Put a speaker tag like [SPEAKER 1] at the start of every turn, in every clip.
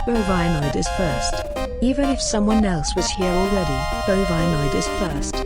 [SPEAKER 1] Bovinoid is first. Even if someone else was here already, Bovinoid is first.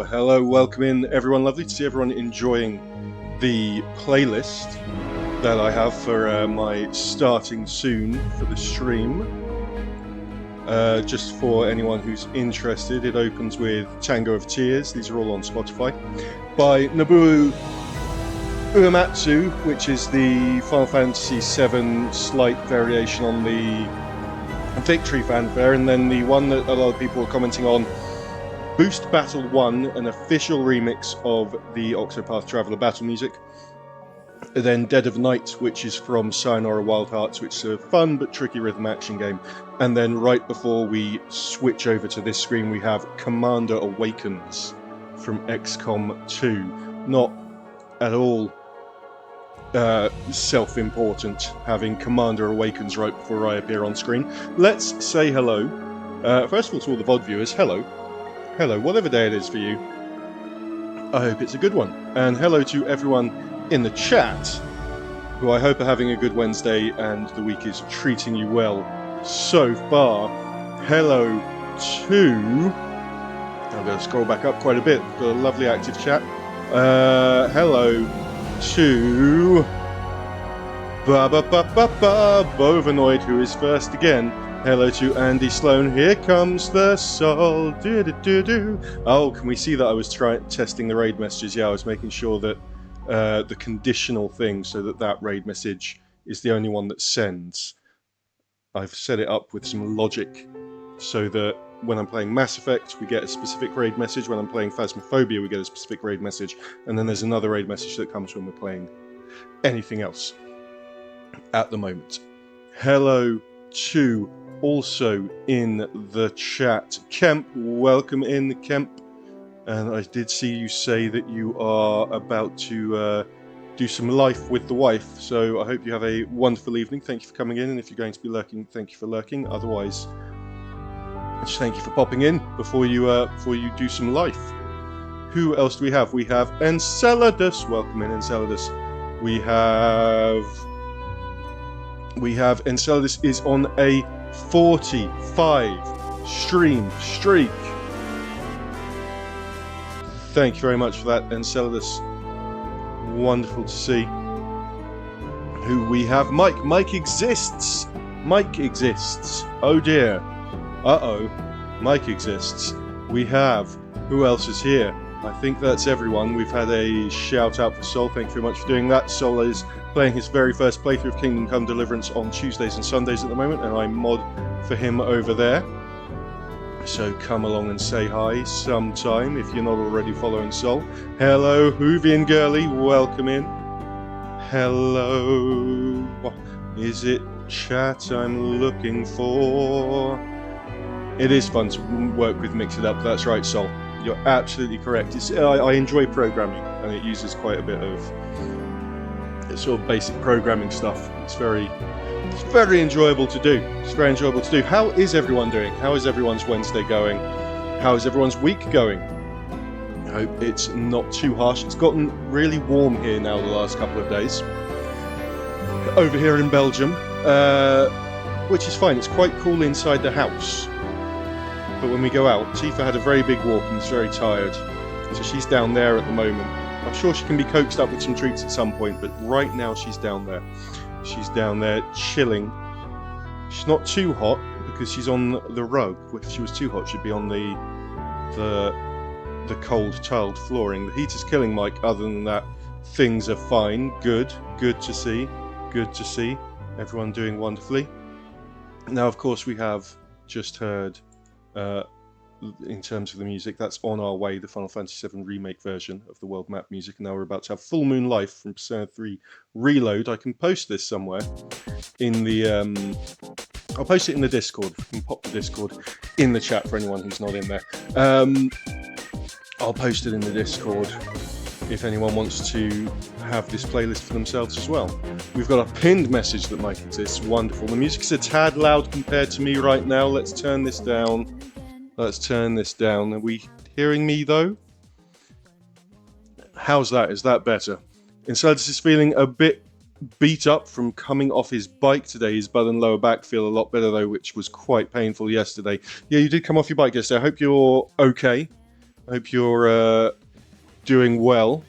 [SPEAKER 2] Hello, welcome in everyone. Lovely to see everyone enjoying the playlist that I have for my starting soon for the stream. Just for anyone who's interested, it opens with Tango of Tears, these are all on Spotify, by Nobuo Uematsu, which is the Final Fantasy VII slight variation on the Victory fanfare, and then the one that a lot of people are commenting on, Boost Battle 1, an official remix of the Octopath Traveler battle music. And then Dead of Night, which is from Sayonara Wild Hearts, which is a fun but tricky rhythm action game. And then right before we switch over to this screen, we have Commander Awakens from XCOM 2. Not at all self-important having Commander Awakens right before I appear on screen. Let's say hello. First of all, to all the VOD viewers, hello. Hello, whatever day it is for you. I hope it's a good one. And hello to everyone in the chat, who I hope are having a good Wednesday and the week is treating you well so far. Hello to... I'm going to scroll back up quite a bit. Got a lovely active chat. Hello to... Bovanoid, who is first again. Hello to Andy Sloan. Here comes the soul. Oh, can we see that I was testing the raid messages? Yeah, I was making sure that the conditional thing, so that raid message is the only one that sends. I've set it up with some logic so that when I'm playing Mass Effect, we get a specific raid message. When I'm playing Phasmophobia, we get a specific raid message. And then there's another raid message that comes when we're playing anything else at the moment. Hello to... also in the chat, Kemp. Welcome in, Kemp. And I did see you say that you are about to do some life with the wife, so I hope you have a wonderful evening. Thank you for coming in, and if you're going to be lurking, thank you for lurking. Otherwise, just thank you for popping in before you do some life. Who else do we have? We have Enceladus. Welcome in, Enceladus. We have Enceladus is on a 45 stream streak. Thank you very much for that, Enceladus. Wonderful to see. Who we have? Mike. Mike exists. Mike exists. Oh dear. Uh-oh. Mike exists. We have... who else is here? I think that's everyone. We've had a shout out for Sol. Thank you very much for doing that. Sol is playing his very first playthrough of Kingdom Come Deliverance on Tuesdays and Sundays at the moment, and I mod for him over there. So come along and say hi sometime if you're not already following Sol. Hello, Hoovian Girly, welcome in. Hello. Is it chat I'm looking for? It is fun to work with Mix It Up, that's right, Sol. You're absolutely correct. I enjoy programming, and it uses quite a bit of sort of basic programming stuff. It's very enjoyable to do. It's very enjoyable to do. How is everyone doing? How is everyone's Wednesday going? How is everyone's week going? I hope it's not too harsh. It's gotten really warm here now the last couple of days. Over here in Belgium, which is fine. It's quite cool inside the house. But when we go out, Tifa had a very big walk and is very tired. So she's down there at the moment. I'm sure she can be coaxed up with some treats at some point, but right now she's down there. She's down there chilling. She's not too hot because she's on the rug. If she was too hot, she'd be on the cold tiled flooring. The heat is killing Mike. Other than that, things are fine. Good to see. Good to see. Everyone doing wonderfully. Now, of course, we have just heard, in terms of the music, that's On Our Way, the Final Fantasy VII Remake version of the world map music. And now we're about to have Full Moon Life from Persona 3 Reload. I can post this somewhere in the I'll post it in the Discord. We can pop the Discord in the chat for anyone who's not in there. I'll post it in the Discord if anyone wants to have this playlist for themselves as well. We've got a pinned message that might exist. Wonderful. The music's a tad loud compared to me right now. Let's turn this down. Let's turn this down. Are we hearing me though? How's that? Is that better? Enceladus is feeling a bit beat up from coming off his bike today. His butt and lower back feel a lot better though, which was quite painful yesterday. Yeah, you did come off your bike yesterday. I hope you're okay. I hope you're doing well.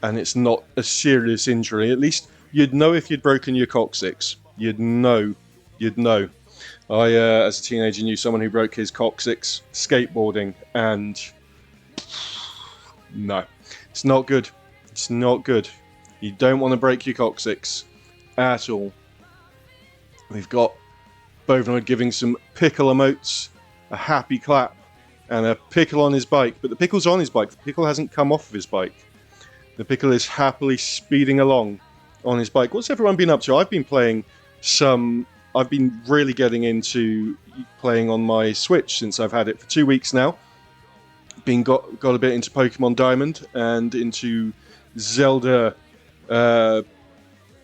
[SPEAKER 2] And it's not a serious injury. At least you'd know if you'd broken your coccyx. You'd know. You'd know. I, as a teenager, knew someone who broke his coccyx skateboarding, and no, it's not good. It's not good. You don't want to break your coccyx at all. We've got Bovinoid giving some pickle emotes, a happy clap, and a pickle on his bike. But the pickle's on his bike. The pickle hasn't come off of his bike. The pickle is happily speeding along on his bike. What's everyone been up to? I've been playing some... I've been really getting into playing on my Switch since I've had it for 2 weeks now. Got a bit into Pokemon Diamond and into Zelda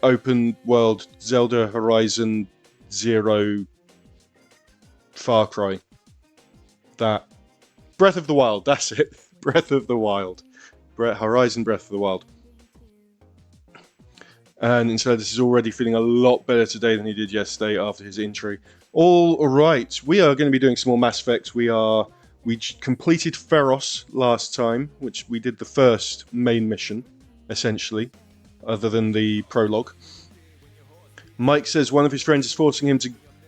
[SPEAKER 2] open world, Zelda Horizon Zero Far Cry. That. Breath of the Wild, that's it. Breath of the Wild. Horizon Breath of the Wild. And Enceladus is already feeling a lot better today than he did yesterday after his injury. All right, we are going to be doing some more Mass Effect. We completed Feros last time, which we did the first main mission, essentially, other than the prologue. Mike says one of his friends is forcing him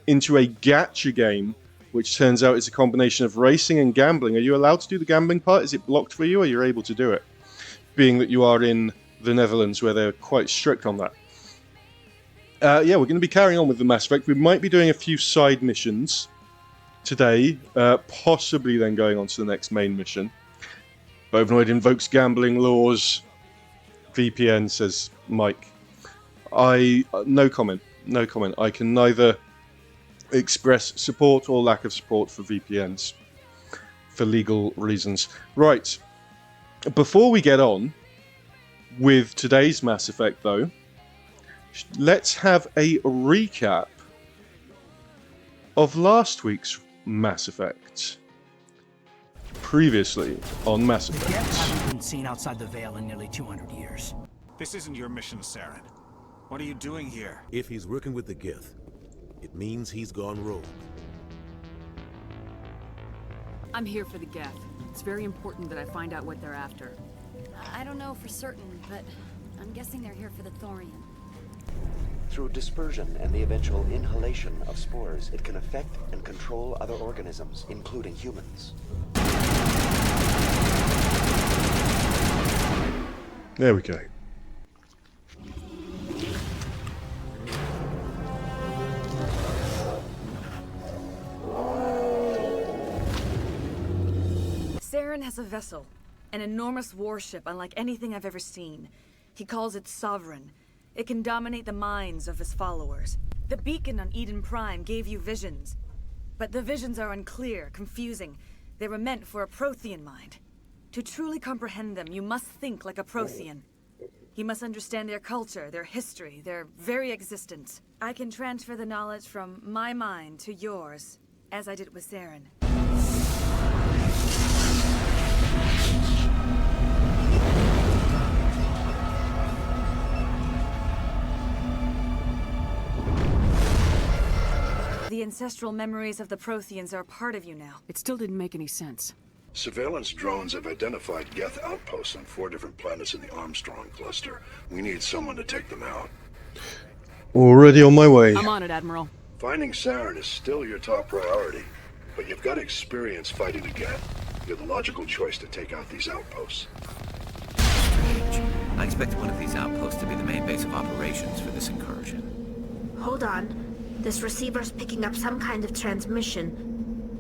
[SPEAKER 2] into a gacha game, which turns out is a combination of racing and gambling. Are you allowed to do the gambling part? Is it blocked for you, or you're able to do it? Being that you are in the Netherlands, where they're quite strict on that. Yeah, we're going to be carrying on with the Mass Effect. We might be doing a few side missions today, possibly then going on to the next main mission. Bovinoid invokes gambling laws. VPN, says Mike. No comment. No comment. I can neither express support or lack of support for VPNs for legal reasons. Right. Before we get on with today's Mass Effect, though, let's have a recap of last week's Mass Effect. Previously on Mass Effect.
[SPEAKER 3] The Geth haven't been seen outside the Veil in nearly 200 years.
[SPEAKER 4] This isn't your mission, Saren. What are you doing here?
[SPEAKER 5] If he's working with the Geth, it means he's gone rogue.
[SPEAKER 6] I'm here for the Geth. It's very important that I find out what they're after.
[SPEAKER 7] I don't know for certain, but I'm guessing they're here for the Thorian.
[SPEAKER 8] Through dispersion and the eventual inhalation of spores, it can affect and control other organisms, including humans.
[SPEAKER 2] There we go.
[SPEAKER 6] Saren has a vessel, an enormous warship unlike anything I've ever seen. He calls it Sovereign. It can dominate the minds of his followers. The beacon on Eden Prime gave you visions. But the visions are unclear, confusing. They were meant for a Prothean mind. To truly comprehend them, you must think like a Prothean. You must understand their culture, their history, their very existence. I can transfer the knowledge from my mind to yours, as I did with Saren. The ancestral memories of the Protheans are a part of you now.
[SPEAKER 3] It still didn't make any sense.
[SPEAKER 9] Surveillance drones have identified Geth outposts on 4 different planets in the Armstrong cluster. We need someone to take them out.
[SPEAKER 2] Already on my way.
[SPEAKER 6] I'm on it, Admiral.
[SPEAKER 9] Finding Saren is still your top priority, but you've got experience fighting the Geth. You're the logical choice to take out these outposts.
[SPEAKER 10] Strange. I expect one of these outposts to be the main base of operations for this incursion.
[SPEAKER 7] Hold on. This receiver's picking up some kind of transmission.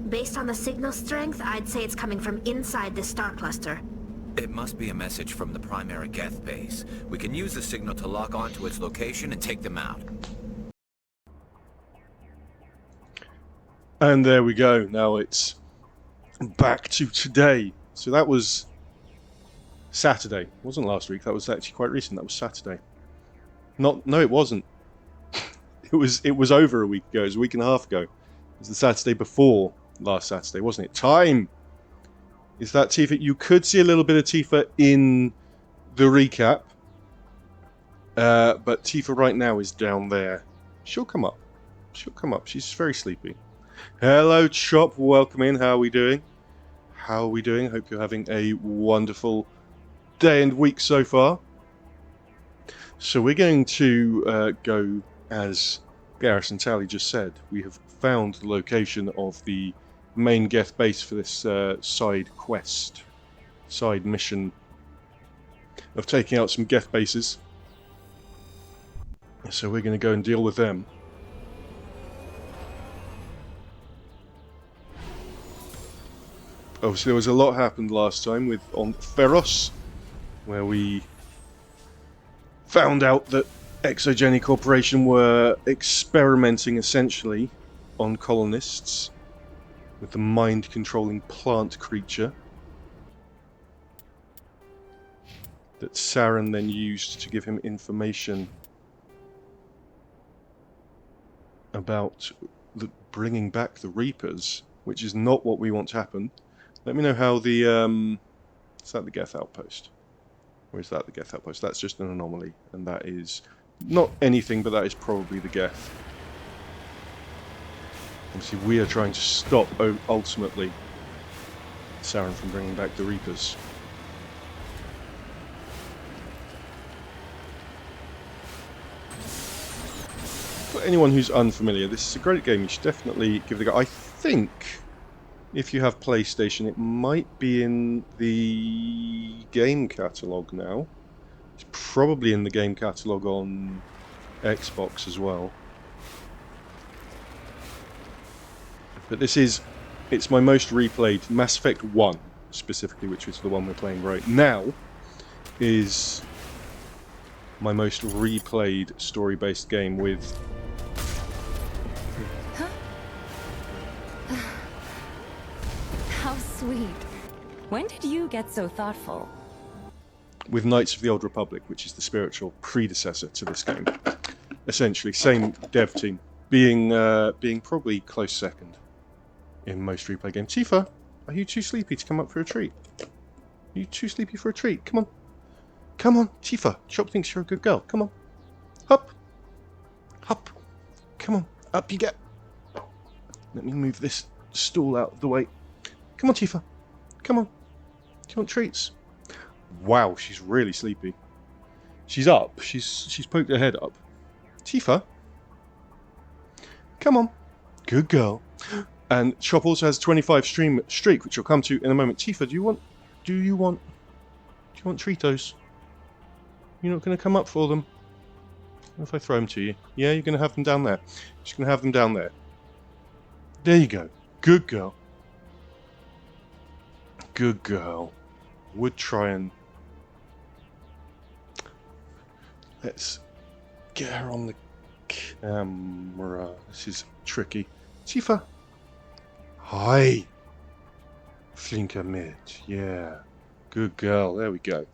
[SPEAKER 7] Based on the signal strength, I'd say it's coming from inside this star cluster.
[SPEAKER 10] It must be a message from the primary Geth base. We can use the signal to lock onto its location and take them out.
[SPEAKER 2] And there we go. Now it's back to today. So that was Saturday. It wasn't last week. That was actually quite recent. That was Saturday. No, it wasn't. It was over a week ago. It was a week and a half ago. It was the Saturday before last Saturday, wasn't it? Time! Is that Tifa? You could see a little bit of Tifa in the recap. But Tifa right now is down there. She'll come up. She'll come up. She's very sleepy. Hello, Chop. Welcome in. How are we doing? How are we doing? Hope you're having a wonderful day and week so far. So we're going to go, as Garrison Tally just said, we have found the location of the main Geth base for this side quest, side mission of taking out some Geth bases. So we're going to go and deal with them. Obviously, there was a lot happened last time on Feros, where we found out that Exogeny Corporation were experimenting essentially on colonists with the mind-controlling plant creature that Saren then used to give him information about bringing back the Reapers, which is not what we want to happen. Let me know how the... is that the Geth outpost? Or is that the Geth outpost? That's just an anomaly, and that is not anything, but that is probably the Geth. Obviously, we are trying to stop, ultimately, Saren from bringing back the Reapers. For anyone who's unfamiliar, this is a great game. You should definitely give it a go. I think, if you have PlayStation, it might be in the game catalogue now. It's probably in the game catalogue on Xbox as well. But it's my most replayed. Mass Effect 1, specifically, which is the one we're playing right now, is my most replayed story-based game with...
[SPEAKER 11] How sweet. When did you get so thoughtful?
[SPEAKER 2] With Knights of the Old Republic, which is the spiritual predecessor to this game. Essentially, same dev team, being probably close second in most replay games. Tifa, are you too sleepy to come up for a treat? Are you too sleepy for a treat? Come on. Come on, Tifa. Chop thinks you're a good girl. Come on. Hop. Hop. Come on. Up you get. Let me move this stool out of the way. Come on, Tifa. Come on. Do you want treats? Wow, she's really sleepy. She's up. She's poked her head up. Tifa. Come on. Good girl. And Chop also has 25 streak, which you'll come to in a moment. Tifa, do you want Treatos? You're not going to come up for them? What if I throw them to you? Yeah, you're going to have them down there. Just going to have them down there. There you go. Good girl. Good girl. Would try and... Let's get her on the camera. This is tricky. Tifa. Hi. Flinker mid. Yeah. Good girl. There we go.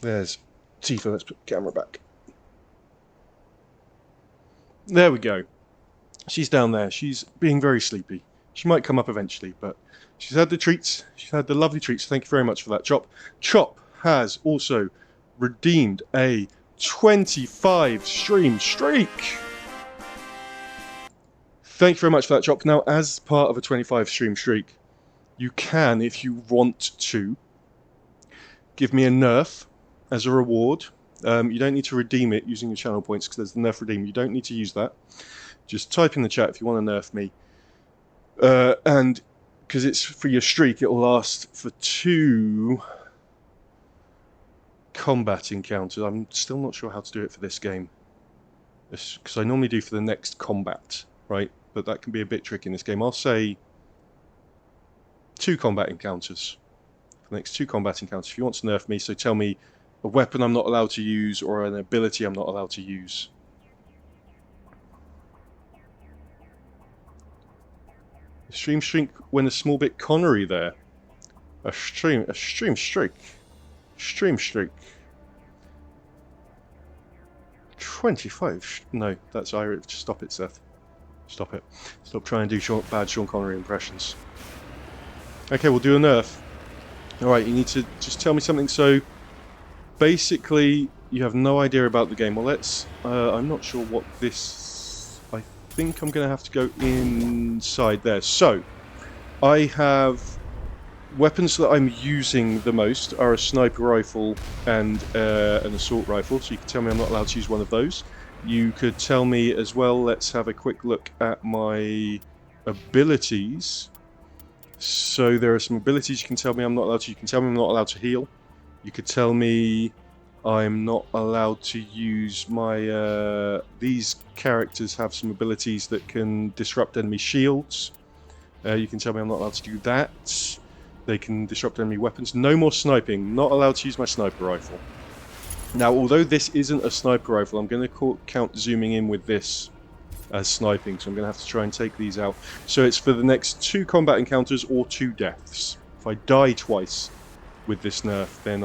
[SPEAKER 2] There's Tifa. Let's put the camera back. There we go. She's down there. She's being very sleepy. She might come up eventually, but she's had the treats. She's had the lovely treats. Thank you very much for that, Chop. Chop has also redeemed a 25 stream streak. Thank you very much for that, Chop. Now, as part of a 25 stream streak, you can, if you want to, give me a nerf as a reward. You don't need to redeem it using your channel points because there's the nerf redeem. You don't need to use that. Just type in the chat if you want to nerf me. And because it's for your streak, it will last for 2 combat encounters. I'm still not sure how to do it for this game. Because I normally do for the next combat, right? But that can be a bit tricky in this game. I'll say 2 combat encounters. For the next 2 combat encounters. If you want to nerf me, so tell me a weapon I'm not allowed to use or an ability I'm not allowed to use. Stream shrink when a small bit Connery there. A stream streak. Stream streak. 25. No, that's Irish. Stop it, Seth. Stop it. Stop trying to do bad Sean Connery impressions. Okay, we'll do a nerf. Alright, you need to just tell me something. So, basically, you have no idea about the game. Well, let's... I'm not sure what this... I think I'm going to have to go inside there. So, I have... Weapons that I'm using the most are a sniper rifle and an assault rifle, so you can tell me I'm not allowed to use one of those. You could tell me as well, let's have a quick look at my abilities. So there are some abilities you can tell me I'm not allowed to. You can tell me I'm not allowed to heal. You could tell me I'm not allowed to use my... these characters have some abilities that can disrupt enemy shields. You can tell me I'm not allowed to do that. They can disrupt enemy weapons. No more sniping. Not allowed to use my sniper rifle. Now, although this isn't a sniper rifle, I'm going to count zooming in with this as sniping, so I'm going to have to try and take these out. So it's for the next 2 combat encounters or 2 deaths. If I die twice with this nerf, then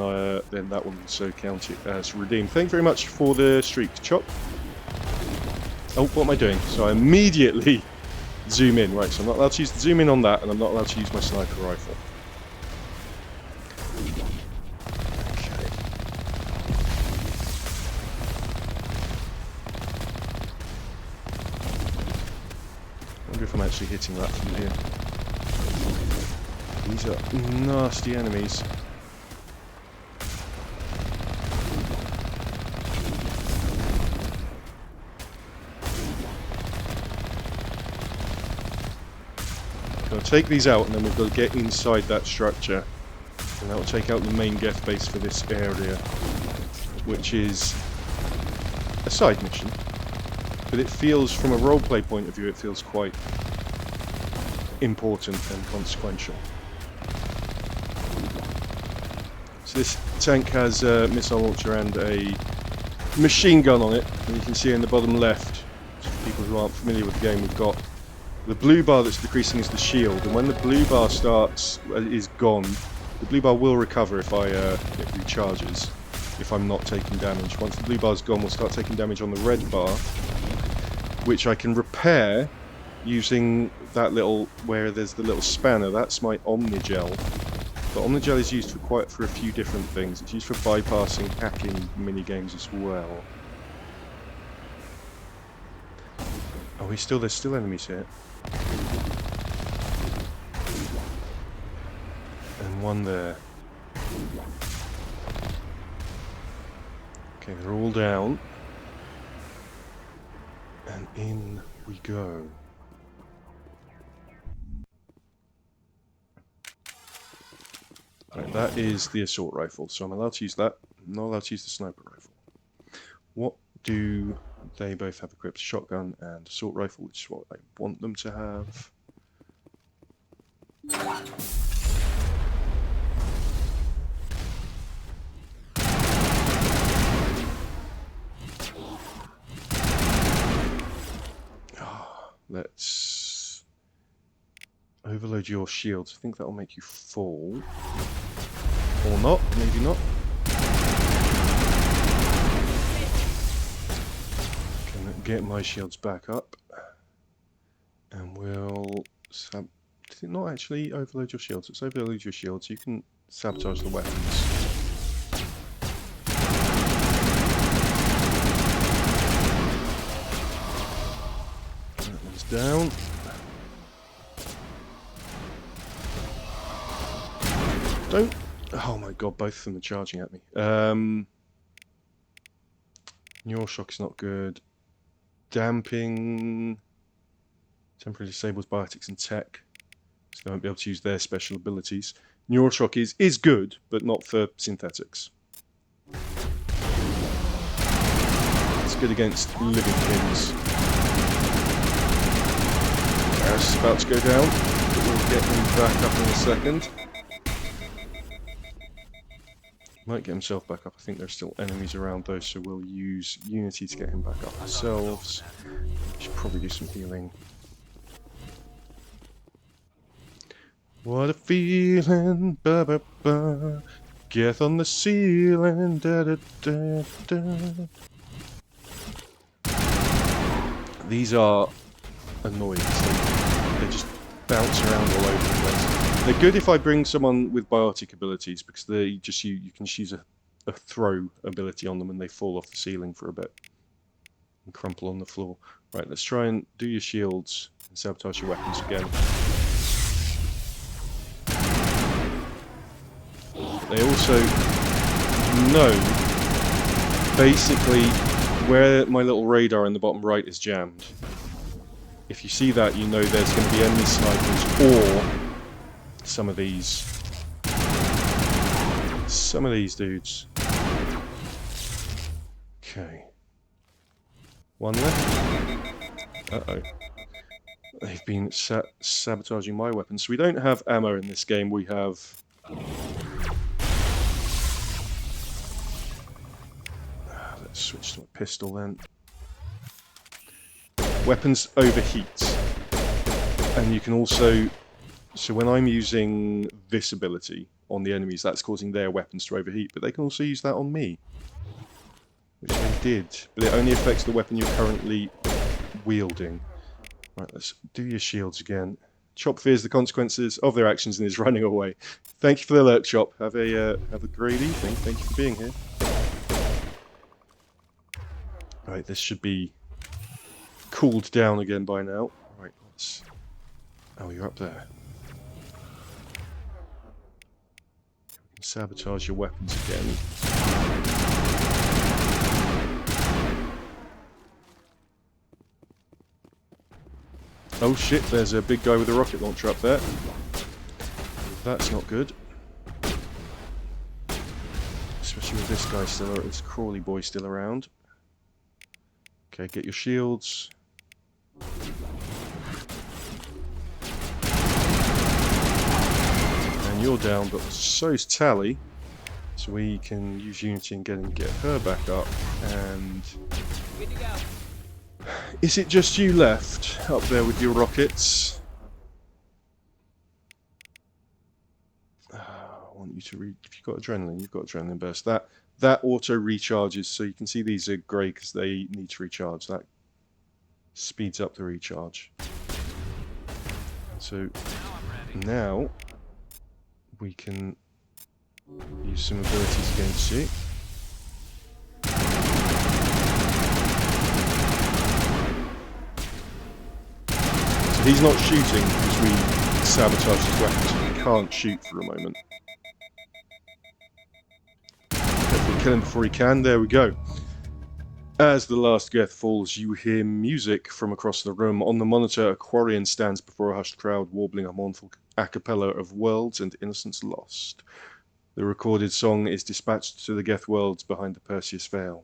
[SPEAKER 2] that one will so count it as redeemed. Thank you very much for the streak, Chop. Oh, what am I doing? So I immediately zoom in. Right, so I'm not allowed to use the zoom in on that, and I'm not allowed to use my sniper rifle. If I'm actually hitting that from here. These are nasty enemies. Gotta take these out and then we've got to get inside that structure. And that will take out the main Geth base for this area, which is a side mission. But it feels, from a roleplay point of view, it feels quite important and consequential. So this tank has a missile launcher and a machine gun on it, and you can see in the bottom left, for people who aren't familiar with the game, we've got the blue bar that's decreasing is the shield, and when the blue bar is gone, the blue bar will recover if it recharges, if I'm not taking damage. Once the blue bar's gone, we'll start taking damage on the red bar, which I can repair using that little, where there's the little spanner. That's my Omnigel. But Omnigel is used for a few different things. It's used for bypassing hacking mini games as well. Oh, there's still enemies here. And one there. Okay, they're all down. And in we go. Right, that is the assault rifle, so I'm allowed to use that. I'm not allowed to use the sniper rifle. What do they both have equipped? Shotgun and assault rifle, which is what I want them to have. Let's overload your shields. I think that'll make you fall. Or not, maybe not. Can get my shields back up. And we'll... Did it not actually overload your shields? Let's overload your shields. You can sabotage the weapons. Down. Don't. Oh my god, both of them are charging at me. Neural shock is not good. Damping. Temporarily disables biotics and tech. So they won't be able to use their special abilities. Neural shock is good, but not for synthetics. It's good against living things. Garrus is about to go down. We'll get him back up in a second. Might get himself back up. I think there's still enemies around though, so we'll use Unity to get him back up ourselves. We should probably do some healing. What a feeling, ba ba ba. Geth on the ceiling, da da da da. These are annoying. They just bounce around all over the place. They're good if I bring someone with biotic abilities because they just you can use a throw ability on them and they fall off the ceiling for a bit and crumple on the floor. Right, let's try and do your shields and sabotage your weapons again. They also know basically where my little radar in the bottom right is jammed. If you see that, you know there's going to be enemy snipers or some of these dudes. Okay. One left. Uh-oh. They've been sabotaging my weapons. So we don't have ammo in this game, we have... Let's switch to a pistol then. Weapons overheat. And you can also... So when I'm using this ability on the enemies, that's causing their weapons to overheat, but they can also use that on me. Which they did, but it only affects the weapon you're currently wielding. Right, let's do your shields again. Chop fears the consequences of their actions and is running away. Thank you for the alert, Chop. Have a great evening. Thank you for being here. Right, this should be cooled down again by now. Right, let's... Oh, you're up there. Sabotage your weapons again. Oh shit, there's a big guy with a rocket launcher up there. That's not good. Especially with this guy still, this Crawley boy still around. Okay, get your shields. And you're down, but so's Tally. So we can use Unity and get her back up. And is it just you left up there with your rockets? I want you to read. If you've got adrenaline, you've got adrenaline burst. That auto recharges, so you can see these are grey because they need to recharge. That speeds up the recharge. So now we can use some abilities against you. So he's not shooting because we sabotage his weapon, so he can't shoot for a moment. Hopefully kill him before he can. There we go. As the last Geth falls, you hear music from across the room. On the monitor, a Quarian stands before a hushed crowd, warbling a mournful a cappella of worlds and innocence lost. The recorded song is dispatched to the Geth worlds behind the Perseus Veil.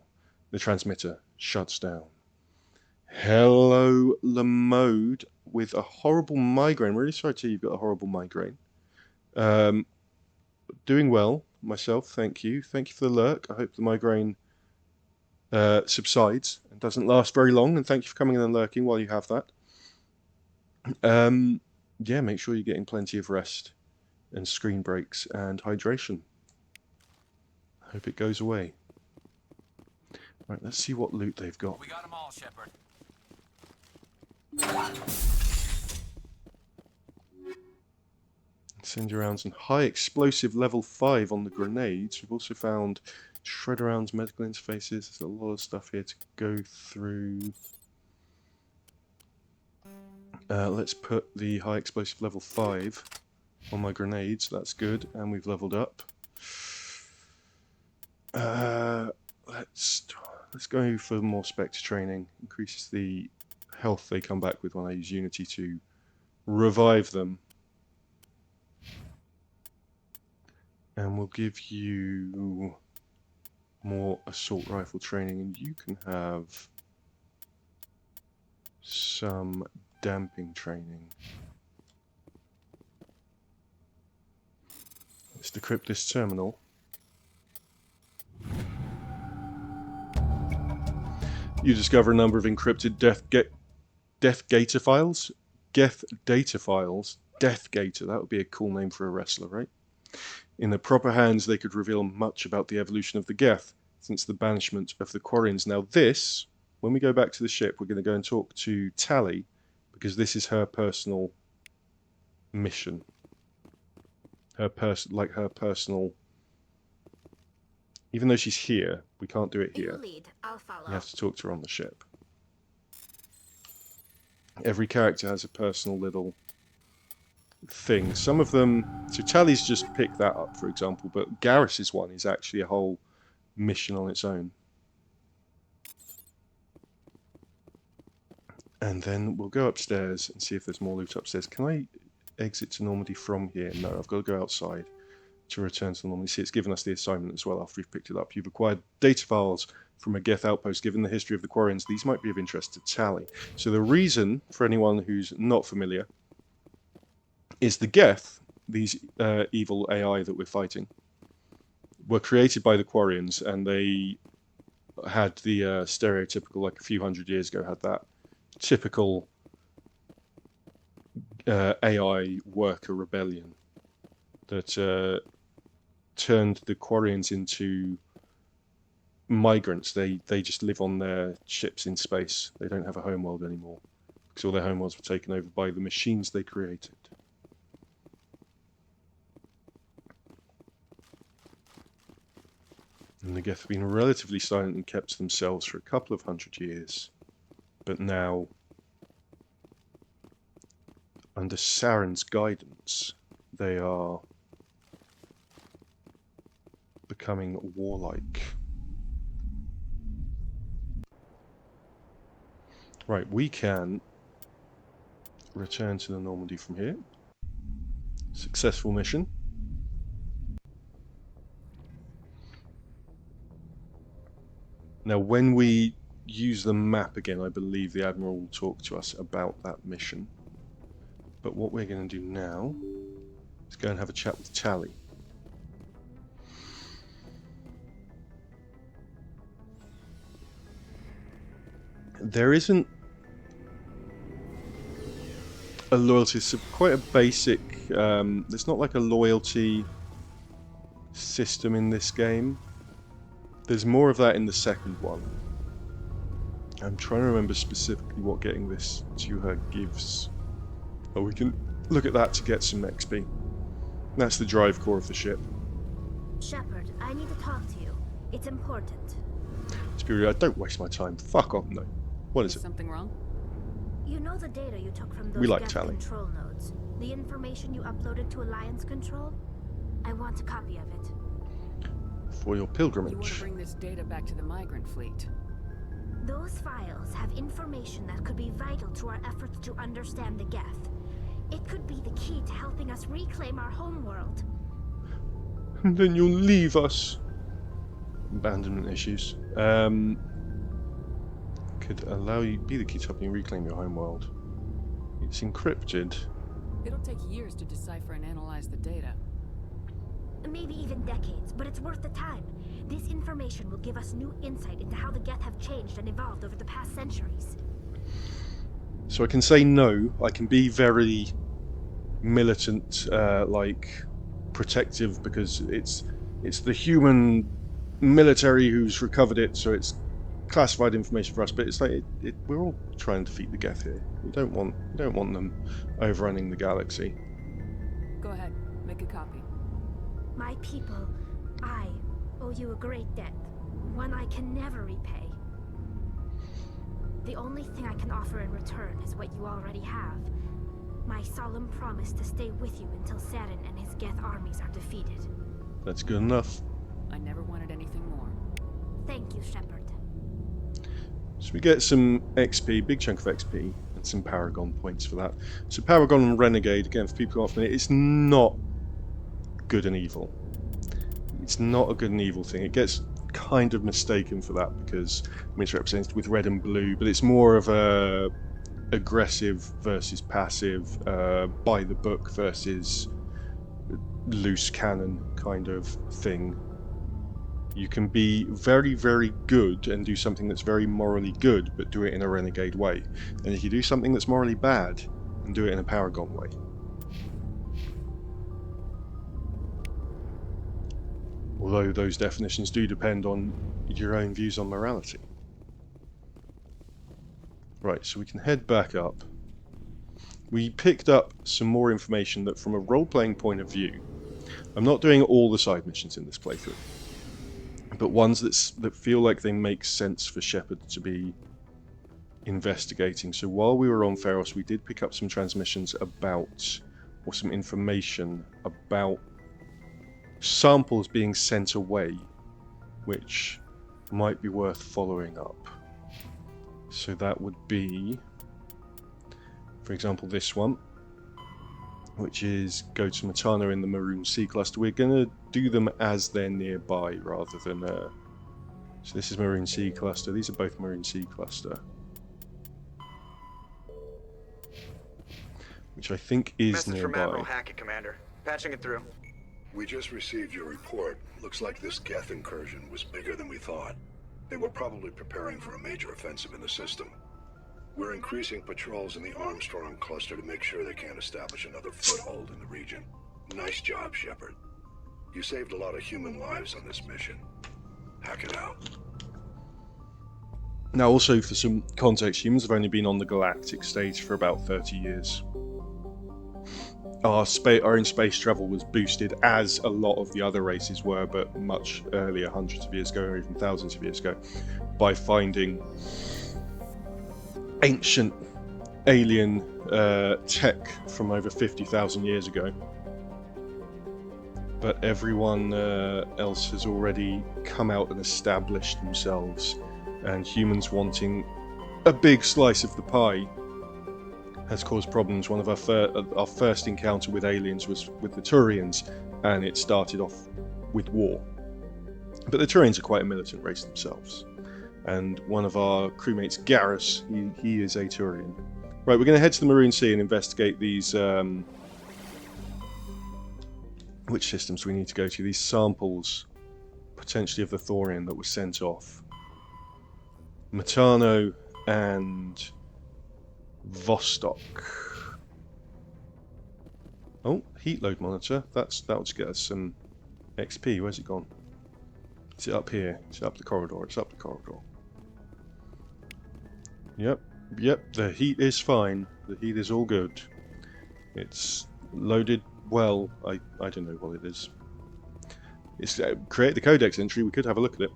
[SPEAKER 2] The transmitter shuts down. Hello, Lamode, with a horrible migraine. Really sorry to hear you've got a horrible migraine. Doing well myself, thank you. Thank you for the lurk. I hope the migraine subsides and doesn't last very long. And thank you for coming in and lurking while you have that. Yeah, make sure you're getting plenty of rest and screen breaks and hydration. Hope it goes away. Right, let's see what loot they've got.
[SPEAKER 10] We got them all, Shepard.
[SPEAKER 2] Incendiary rounds and high explosive level 5 on the grenades. We've also found shredder rounds, medical interfaces. There's a lot of stuff here to go through. Let's put the high explosive level 5 on my grenades. That's good, and we've leveled up. Let's go for more Spectre training. Increases the health they come back with when I use Unity to revive them. And we'll give you more assault rifle training, and you can have some damping training. Let's decrypt this terminal. You discover a number of encrypted Geth data files. Deathgator, that would be a cool name for a wrestler, right? In their proper hands, they could reveal much about the evolution of the Geth since the banishment of the Quarians. Now this, when we go back to the ship, we're going to go and talk to Tali, because this is her personal mission. Her personal... Even though she's here, we can't do it here.
[SPEAKER 7] Lead. I'll follow.
[SPEAKER 2] You have to talk to her on the ship. Every character has a personal little thing. Some of them... So Tali's just picked that up, for example, but Garrus's one is actually a whole mission on its own. And then we'll go upstairs and see if there's more loot upstairs. Can I exit to Normandy from here? No, I've got to go outside to return to Normandy. See, it's given us the assignment as well after we've picked it up. You've acquired data files from a Geth outpost. Given the history of the Quarians, these might be of interest to Tali. So the reason, for anyone who's not familiar, is the Geth, these evil AI that we're fighting, were created by the Quarians, and they had the stereotypical, like a few hundred years ago, had that typical AI worker rebellion that turned the Quarians into migrants. They just live on their ships in space. They don't have a homeworld anymore because all their homeworlds were taken over by the machines they created. And the Geth have been relatively silent and kept to themselves for a couple of hundred years. But now, under Saren's guidance, they are becoming warlike. Right, we can return to the Normandy from here. Successful mission. Now, when we use the map again, I believe the Admiral will talk to us about that mission. But what we're going to do now is go and have a chat with Tali. There isn't a loyalty, it's quite a basic, there's not like a loyalty system in this game. There's more of that in the second one. I'm trying to remember specifically what getting this to her gives. Oh, we can look at that to get some XP. That's the drive core of the ship.
[SPEAKER 7] Shepard, I need to talk to you. It's important.
[SPEAKER 2] Superior, don't waste my time. Fuck off, no. What is it?
[SPEAKER 11] Something wrong?
[SPEAKER 7] You know the data you took from those
[SPEAKER 2] We like
[SPEAKER 7] Geth
[SPEAKER 2] Tali.
[SPEAKER 7] control nodes? The information you uploaded to Alliance Control? I want a copy of it.
[SPEAKER 2] For your
[SPEAKER 3] You want
[SPEAKER 2] pilgrimage.
[SPEAKER 3] to bring this data back to the migrant fleet.
[SPEAKER 7] Those files have information that could be vital to our efforts to understand the Geth. It could be the key to helping us reclaim our homeworld.
[SPEAKER 2] And then you'll leave us. Abandonment issues. Could allow you be the key to helping you reclaim your homeworld. It's encrypted.
[SPEAKER 3] It'll take years to decipher and analyze the data.
[SPEAKER 7] Maybe even decades, but it's worth the time. This information will give us new insight into how the Geth have changed and evolved over the past centuries.
[SPEAKER 2] So I can say no. I can be very militant, like protective, because it's the human military who's recovered it, so it's classified information for us. But it's like we're all trying to defeat the Geth here. We don't want them overrunning the galaxy.
[SPEAKER 3] Go ahead, make a copy.
[SPEAKER 7] My people, I owe you a great debt, one I can never repay. The only thing I can offer in return is what you already have. My solemn promise to stay with you until Saren and his Geth armies are defeated.
[SPEAKER 2] That's good enough.
[SPEAKER 3] I never wanted anything more.
[SPEAKER 7] Thank you, Shepard.
[SPEAKER 2] So we get some XP, big chunk of XP, and some Paragon points for that. So Paragon and Renegade, again, for people who aren't familiar, it's not good and evil. It's not a good and evil thing. It gets kind of mistaken for that because it's represented with red and blue, but it's more of a aggressive versus passive, by the book versus loose cannon kind of thing. You can be very, very good and do something that's very morally good, but do it in a renegade way. And if you do something that's morally bad, and do it in a Paragon way. Although those definitions do depend on your own views on morality. Right, so we can head back up. We picked up some more information that, from a role-playing point of view, I'm not doing all the side missions in this playthrough, but ones that feel like they make sense for Shepard to be investigating. So while we were on Feros, we did pick up some transmissions about, or some information about, samples being sent away, which might be worth following up. So that would be, for example, this one, which is go to Matano in the Maroon Sea Cluster. We're going to do them as they're nearby rather than... so this is Maroon Sea Cluster. These are both Maroon Sea Cluster. Which I think is
[SPEAKER 12] Message from
[SPEAKER 2] nearby.
[SPEAKER 12] Admiral Hackett, Commander. Patching it through.
[SPEAKER 9] We just received your report. Looks like this Geth incursion was bigger than we thought. They were probably preparing for a major offensive in the system. We're increasing patrols in the Armstrong cluster to make sure they can't establish another foothold in the region. Nice job, Shepard. You saved a lot of human lives on this mission. Hack it out.
[SPEAKER 2] Now also, for some context, humans have only been on the galactic stage for about 30 years. Our own space travel was boosted, as a lot of the other races were, but much earlier, hundreds of years ago, or even thousands of years ago, by finding ancient alien tech from over 50,000 years ago. But everyone else has already come out and established themselves, and humans wanting a big slice of the pie has caused problems. One of our first encounter with aliens was with the Turians, and it started off with war. But the Turians are quite a militant race themselves, and one of our crewmates, Garrus, he is a Turian. Right, we're going to head to the Maroon Sea and investigate these. Which systems we need to go to? These samples, potentially of the thorium that was sent off. Matano and Vostok. Oh, heat load monitor. That'll just get us some XP. Where's it gone? Is it up here? Is it up the corridor? It's up the corridor. Yep. The heat is fine. The heat is all good. It's loaded well. I don't know what it is. It's create the codex entry. We could have a look at it.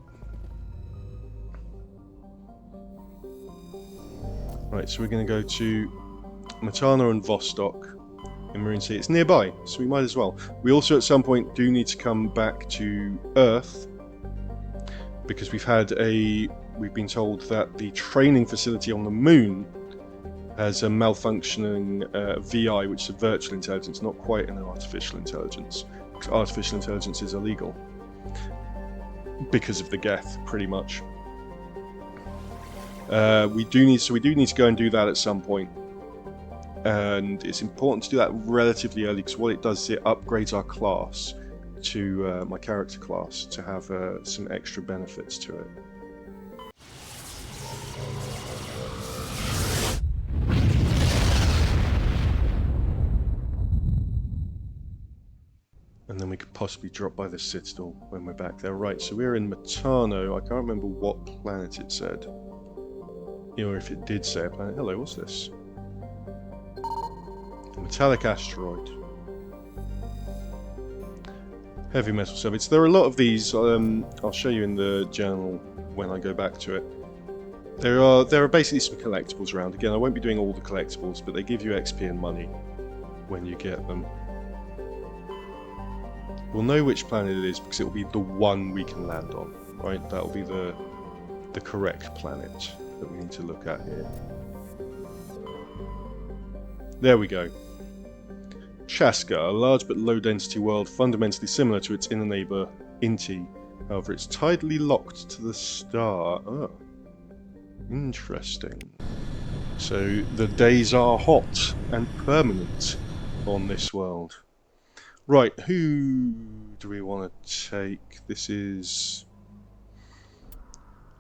[SPEAKER 2] Right, so we're going to go to Matano and Vostok in Maroon Sea. It's nearby, so we might as well. We also at some point do need to come back to Earth, because we've been told that the training facility on the moon has a malfunctioning VI, which is a virtual intelligence, not quite an artificial intelligence. Because artificial intelligence is illegal because of the Geth, pretty much. We do need to go and do that at some point, and it's important to do that relatively early, because what it does is it upgrades our class to my character class to have some extra benefits to it. And then we could possibly drop by the Citadel when we're back there. Right, so we're in Matano. I can't remember what planet it said. Or if it did say a planet. Hello, what's this? A metallic asteroid. Heavy metal subjects. There are a lot of these. I'll show you in the journal when I go back to it. There are basically some collectibles around. Again, I won't be doing all the collectibles, but they give you XP and money when you get them. We'll know which planet it is because it will be the one we can land on, right? That will be the correct planet that we need to look at here. There we go. Chaska, a large but low-density world fundamentally similar to its inner neighbour, Inti. However, it's tidally locked to the star. Oh. Interesting. So the days are hot and permanent on this world. Right, who do we want to take? This is...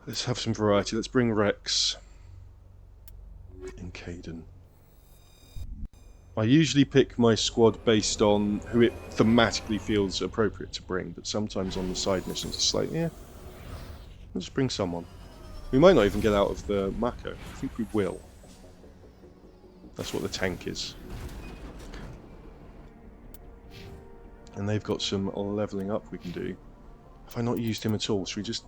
[SPEAKER 2] Let's have some variety. Let's bring Rex and Kaidan. I usually pick my squad based on who it thematically feels appropriate to bring, but sometimes on the side missions it's like, yeah, let's bring someone. We might not even get out of the Mako. I think we will. That's what the tank is. And they've got some levelling up we can do. Have I not used him at all? Should we just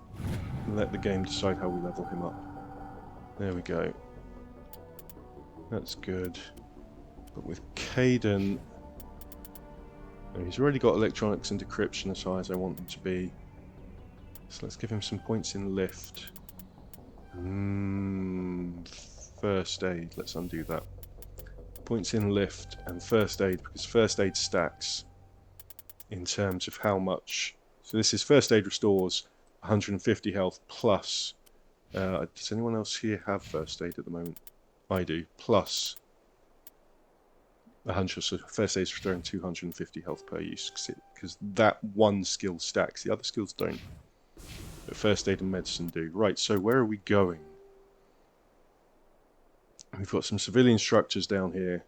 [SPEAKER 2] let the game decide how we level him up? There we go. That's good. But with Kaidan, oh, he's already got electronics and decryption as high as I want them to be. So let's give him some points in lift. First aid, let's undo that. Points in lift and first aid, because first aid stacks in terms of how much. So this is first aid restores 150 health plus. Does anyone else here have first aid at the moment? I do. Plus 100, so first aid is restoring 250 health per use, because that one skill stacks. The other skills don't. But first aid and medicine do. Right, so where are we going? We've got some civilian structures down here,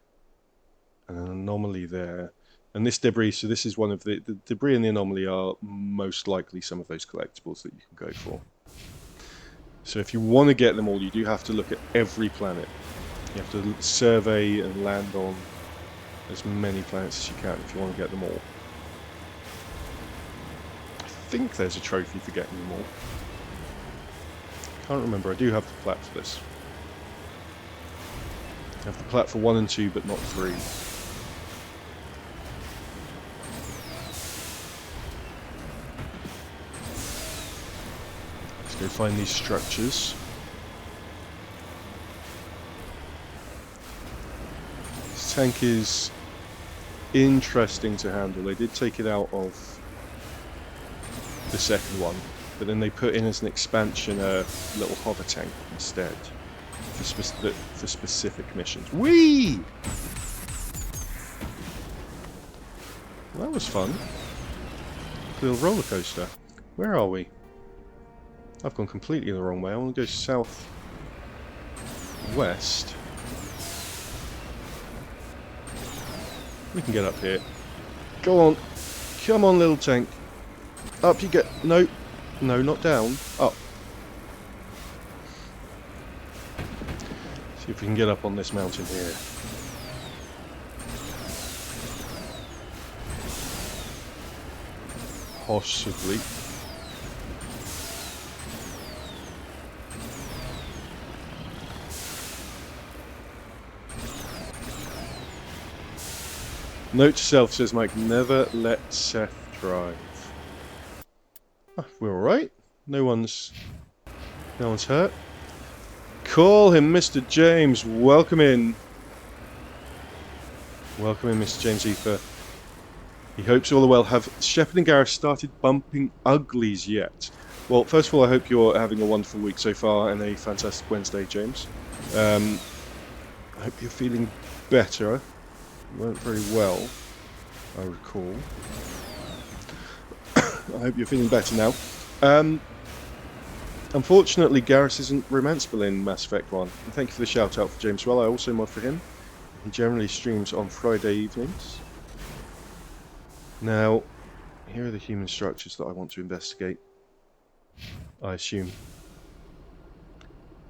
[SPEAKER 2] and an anomaly there. And this debris, so this is one of the debris and the anomaly are most likely some of those collectibles that you can go for. So if you want to get them all, you do have to look at every planet. You have to survey and land on as many planets as you can if you want to get them all. I think there's a trophy for getting them all. Can't remember, I do have the plat for this. I have the plat for 1 and 2, but not 3. Let's go find these structures. This tank is interesting to handle. They did take it out of the second one, but then they put in as an expansion a little hover tank instead for specific missions. Whee! Well, that was fun. A little roller coaster. Where are we? I've gone completely the wrong way. I want to go south west. We can get up here. Go on. Come on, little tank. Up you get. No. No, not down. Up. See if we can get up on this mountain here. Possibly. Note to self, says Mike, never let Seth drive. Oh, we're alright. No one's hurt. Call him Mr. James. Welcome in. Welcome in, Mr. James Ether. He hopes all are well. Have Shepard and Garrus started bumping uglies yet? Well, first of all, I hope you're having a wonderful week so far and a fantastic Wednesday, James. I hope you're feeling better. You weren't very well, I recall. I hope you're feeling better now. Unfortunately, Garrus isn't romanceable in Mass Effect 1. And thank you for the shout out for James Well. I also mod for him. He generally streams on Friday evenings. Now, here are the human structures that I want to investigate. I assume.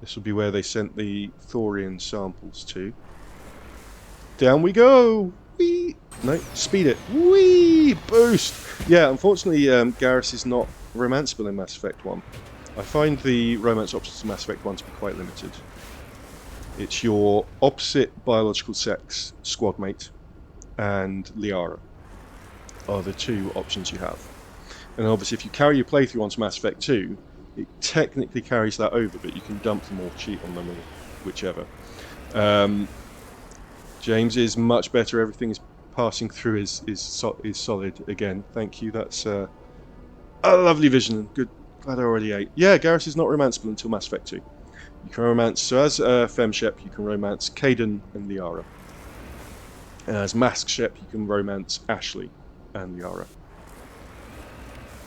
[SPEAKER 2] This will be where they sent the thorium samples to. Down we go! Whee! No, speed it. Whee! Boost! Yeah, unfortunately, Garrus is not romanceable in Mass Effect 1. I find the romance options in Mass Effect 1 to be quite limited. It's your opposite biological sex squad mate and Liara are the two options you have. And obviously if you carry your playthrough onto Mass Effect 2, it technically carries that over, but you can dump them or cheat on them or whichever. James is much better. Everything is passing through is solid again. Thank you. That's a lovely vision. Good. Glad I already ate. Yeah, Garrus is not romanceable until Mass Effect 2. You can romance. So as FemShep, you can romance Kaidan and Liara. And as MaskShep, you can romance Ashley and Liara.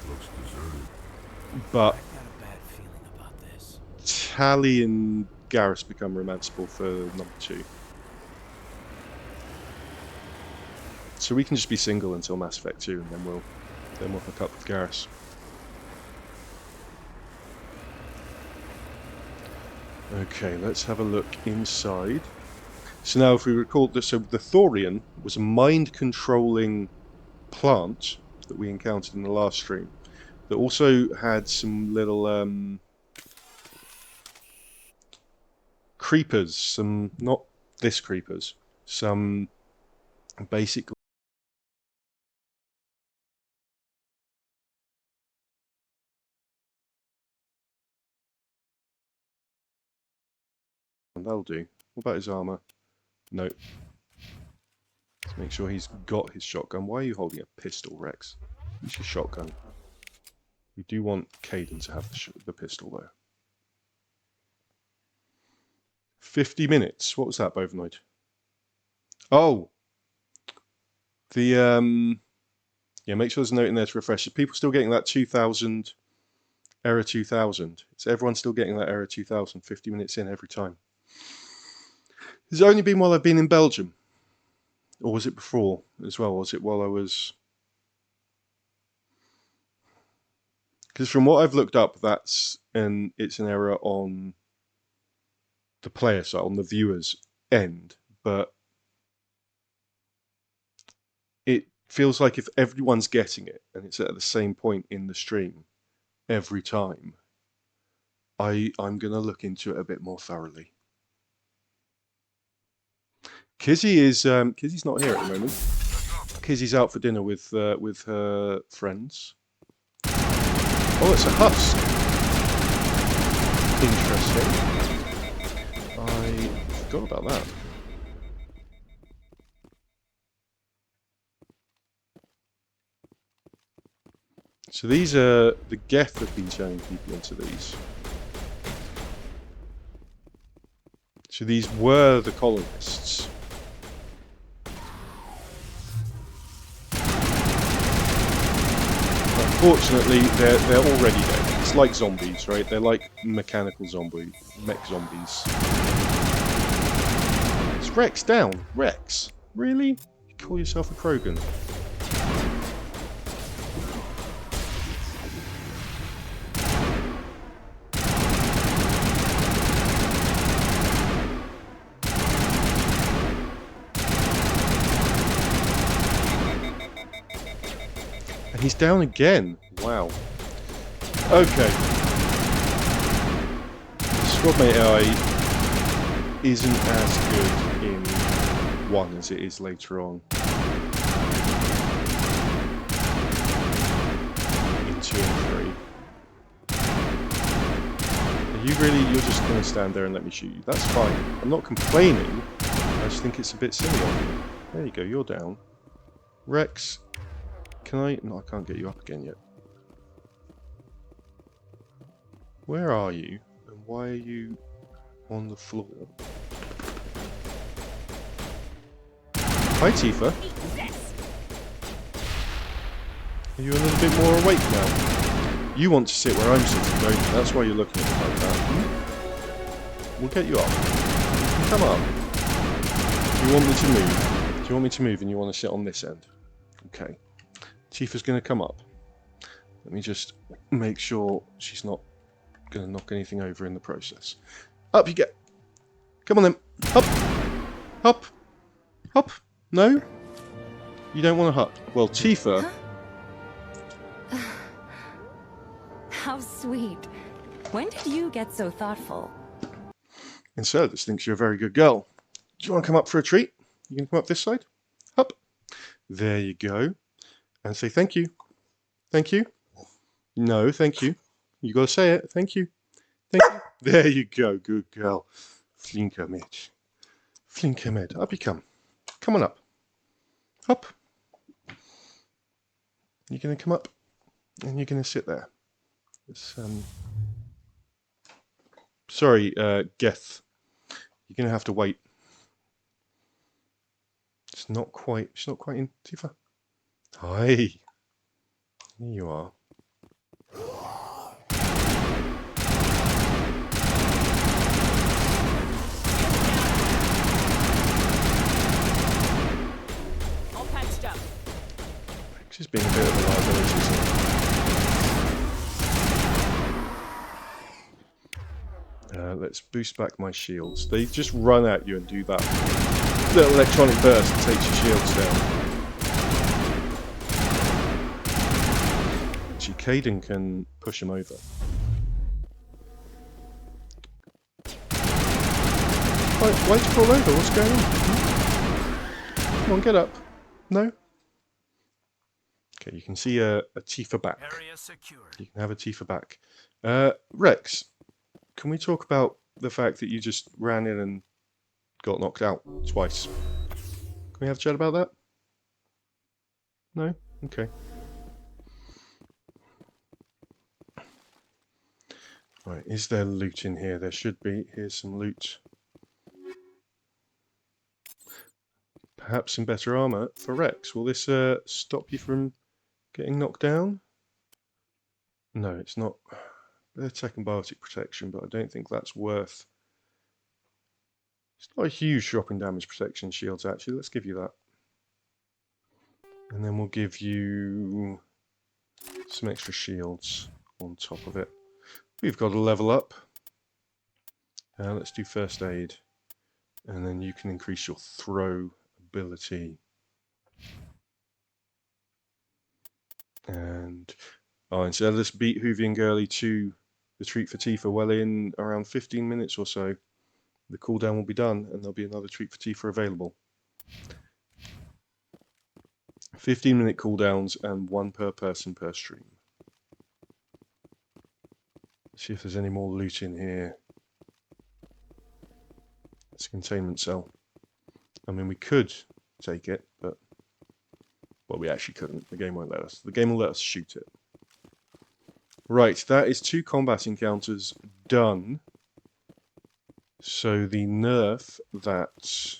[SPEAKER 5] Looks deserted.
[SPEAKER 2] But
[SPEAKER 10] I got a bad feeling about this.
[SPEAKER 2] Tali and Garrus become romanceable for number 2. So we can just be single until Mass Effect 2, and then we'll hook up with Garrus. Okay, let's have a look inside. So now, if we recall, the Thorian was a mind-controlling plant that we encountered in the last stream. That also had some little creepers, some, not this creepers, some basically that'll do. What about his armor? No. Let's make sure he's got his shotgun. Why are you holding a pistol, Rex? Use your shotgun. We do want Kaidan to have the pistol, though. 50 minutes. What was that, Bovinoid? Oh! The, yeah, make sure there's a note in there to refresh. Are people still getting that 2000, error 2000? Is everyone still getting that error 2000? 50 minutes in every time. Has it only been while I've been in Belgium? Or was it before as well? Was it while I was... Because from what I've looked up, it's an error on the player side, on the viewer's end. But it feels like if everyone's getting it, and it's at the same point in the stream every time, I'm going to look into it a bit more thoroughly. Kizzy is Kizzy's not here at the moment. Kizzy's out for dinner with her friends. Oh, it's a husk. Interesting. I forgot about that. So these are the Geth have been turning people into these. So these were the colonists. Unfortunately, they're already dead. It's like zombies, right? They're like mechanical mech zombies. Is Rex down? Rex? Really? You call yourself a Krogan? He's down again. Wow. Okay. Squadmate AI isn't as good in 1 as it is later on. In 2 and 3. Are you really, you're just going to stand there and let me shoot you? That's fine. I'm not complaining. I just think it's a bit silly of you. There you go, you're down. Rex. Can I? No, I can't get you up again yet. Where are you? And why are you on the floor? Hi, Tifa. Are you a little bit more awake now? You want to sit where I'm sitting, don't you? That's why you're looking at me like that. We'll get you up. Come up. Do you want me to move? Do you want me to move and you want to sit on this end? Okay. Tifa's going to come up. Let me just make sure she's not going to knock anything over in the process. Up you get. Come on then. Up. Up. Up. No? You don't want to hop. Well, Tifa...
[SPEAKER 11] How sweet. When did you get so thoughtful?
[SPEAKER 2] Enceladus thinks you're a very good girl. Do you want to come up for a treat? You can come up this side. Up. There you go. And say thank you. Thank you. No, thank you. You got to say it. Thank you. Thank you. There you go. Good girl. Flinker Mitch. Flinker Med. Up you come. Come on up. Up. You're going to come up and you're going to sit there. It's, sorry, Geth. You're going to have to wait. It's not quite in, Tifa. Hi. Here you are.
[SPEAKER 3] All patched up.
[SPEAKER 2] Rex is being a bit of a liability, isn't he? Let's boost back my shields. They just run at you and do that little electronic burst that takes your shields down. Actually, Caden can push him over. Why'd you fall over? What's going on? Come on, get up. No? Okay, you can see a Tifa back. You can have a Tifa back. Rex, can we talk about the fact that you just ran in and got knocked out twice? Can we have a chat about that? No? Okay. Right, is there loot in here? There should be. Here's some loot. Perhaps some better armor for Rex. Will this stop you from getting knocked down? No, it's not. They're taking biotic protection, but I don't think that's worth. It's not a huge drop in damage protection shields, actually. Let's give you that. And then we'll give you some extra shields on top of it. We've got to level up. Let's do first aid. And then you can increase your throw ability. And instead of this beat Hoovy and Gurley to the treat for Tifa, well, in around 15 minutes or so, the cooldown will be done and there'll be another treat for Tifa available. 15-minute cooldowns and 1 per person per stream. Let's see if there's any more loot in here. It's a containment cell. I mean, we could take it, but well, we actually couldn't. The game won't let us. The game will let us shoot it. Right, that is 2 combat encounters done. So the nerf that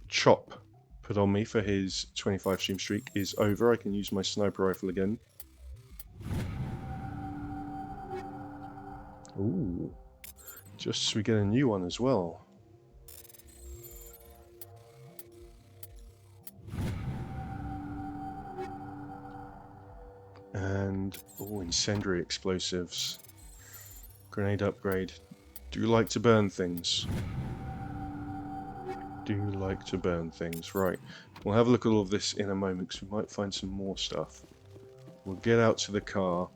[SPEAKER 2] Chop put on me for his 25 stream streak is over. I can use my sniper rifle again. Ooh, just so we get a new one as well. And, oh, incendiary explosives. Grenade upgrade. Do you like to burn things? Do you like to burn things? Right. We'll have a look at all of this in a moment because we might find some more stuff. We'll get out to the car.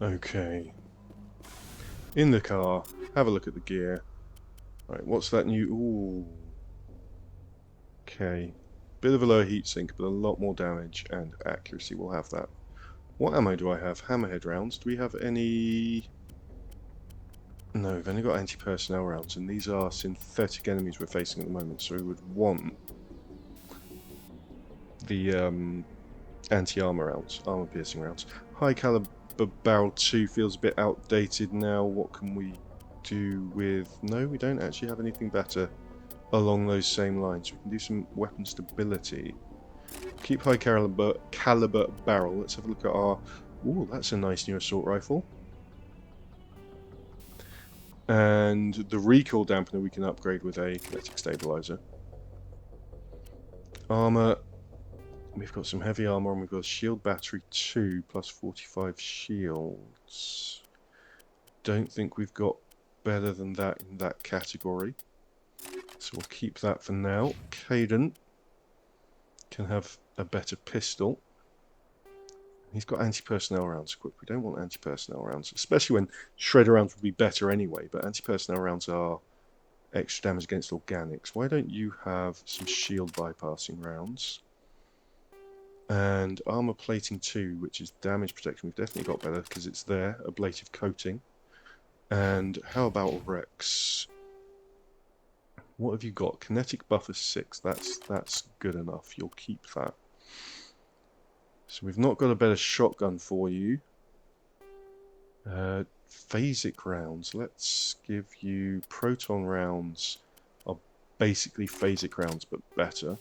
[SPEAKER 2] Okay. In the car, have a look at the gear. Right, what's that new... Ooh. Okay. Bit of a lower heatsink, but a lot more damage and accuracy. We'll have that. What ammo do I have? Hammerhead rounds. Do we have any... No, we've only got anti-personnel rounds, and these are synthetic enemies we're facing at the moment, so we would want the anti-armor rounds, armor-piercing rounds. High caliber barrel 2 feels a bit outdated now. What can we do with... No, we don't actually have anything better along those same lines. We can do some weapon stability. Keep high caliber barrel. Let's have a look at our... Ooh, that's a nice new assault rifle. And the recoil dampener we can upgrade with a kinetic stabilizer. Armor... We've got some heavy armor and we've got a shield battery 2 plus 45 shields. Don't think we've got better than that in that category. So we'll keep that for now. Caden can have a better pistol. He's got anti-personnel rounds equipped. We don't want anti-personnel rounds, especially when shredder rounds would be better anyway, but anti-personnel rounds are extra damage against organics. Why don't you have some shield bypassing rounds? And armor plating 2, which is damage protection. We've definitely got better because it's there. Ablative coating. And how about Rex? What have you got? Kinetic buffer 6. That's good enough. You'll keep that. So we've not got a better shotgun for you. Phasic rounds. Let's give you proton rounds. Are basically phasic rounds, but better.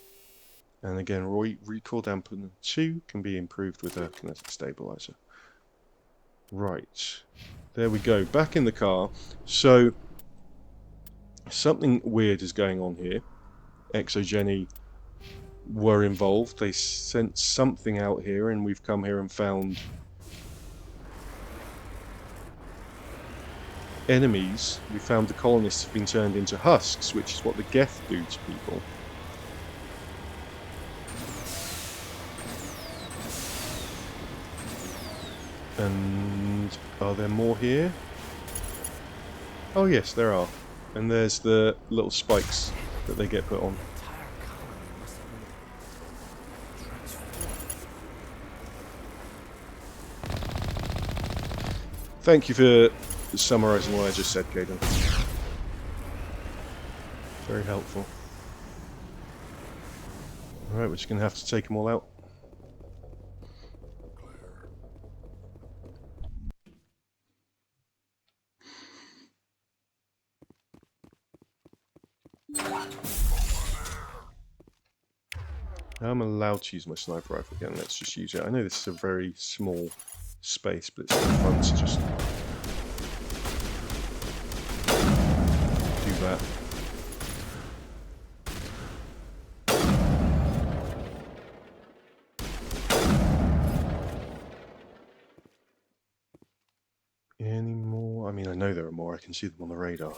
[SPEAKER 2] And again, recoil dampener 2 can be improved with a kinetic stabilizer. Right. There we go. Back in the car. So, something weird is going on here. Exogeny were involved. They sent something out here, and we've come here and found enemies. We found the colonists have been turned into husks, which is what the Geth do to people. And are there more here? Oh yes, there are. And there's the little spikes that they get put on. Thank you for summarising what I just said, Caden. Very helpful. Alright, we're just going to have to take them all out. I'm allowed to use my sniper rifle again. Let's just use it. I know this is a very small space, but it's fun to just do that. Any more? I mean, I know there are more. I can see them on the radar.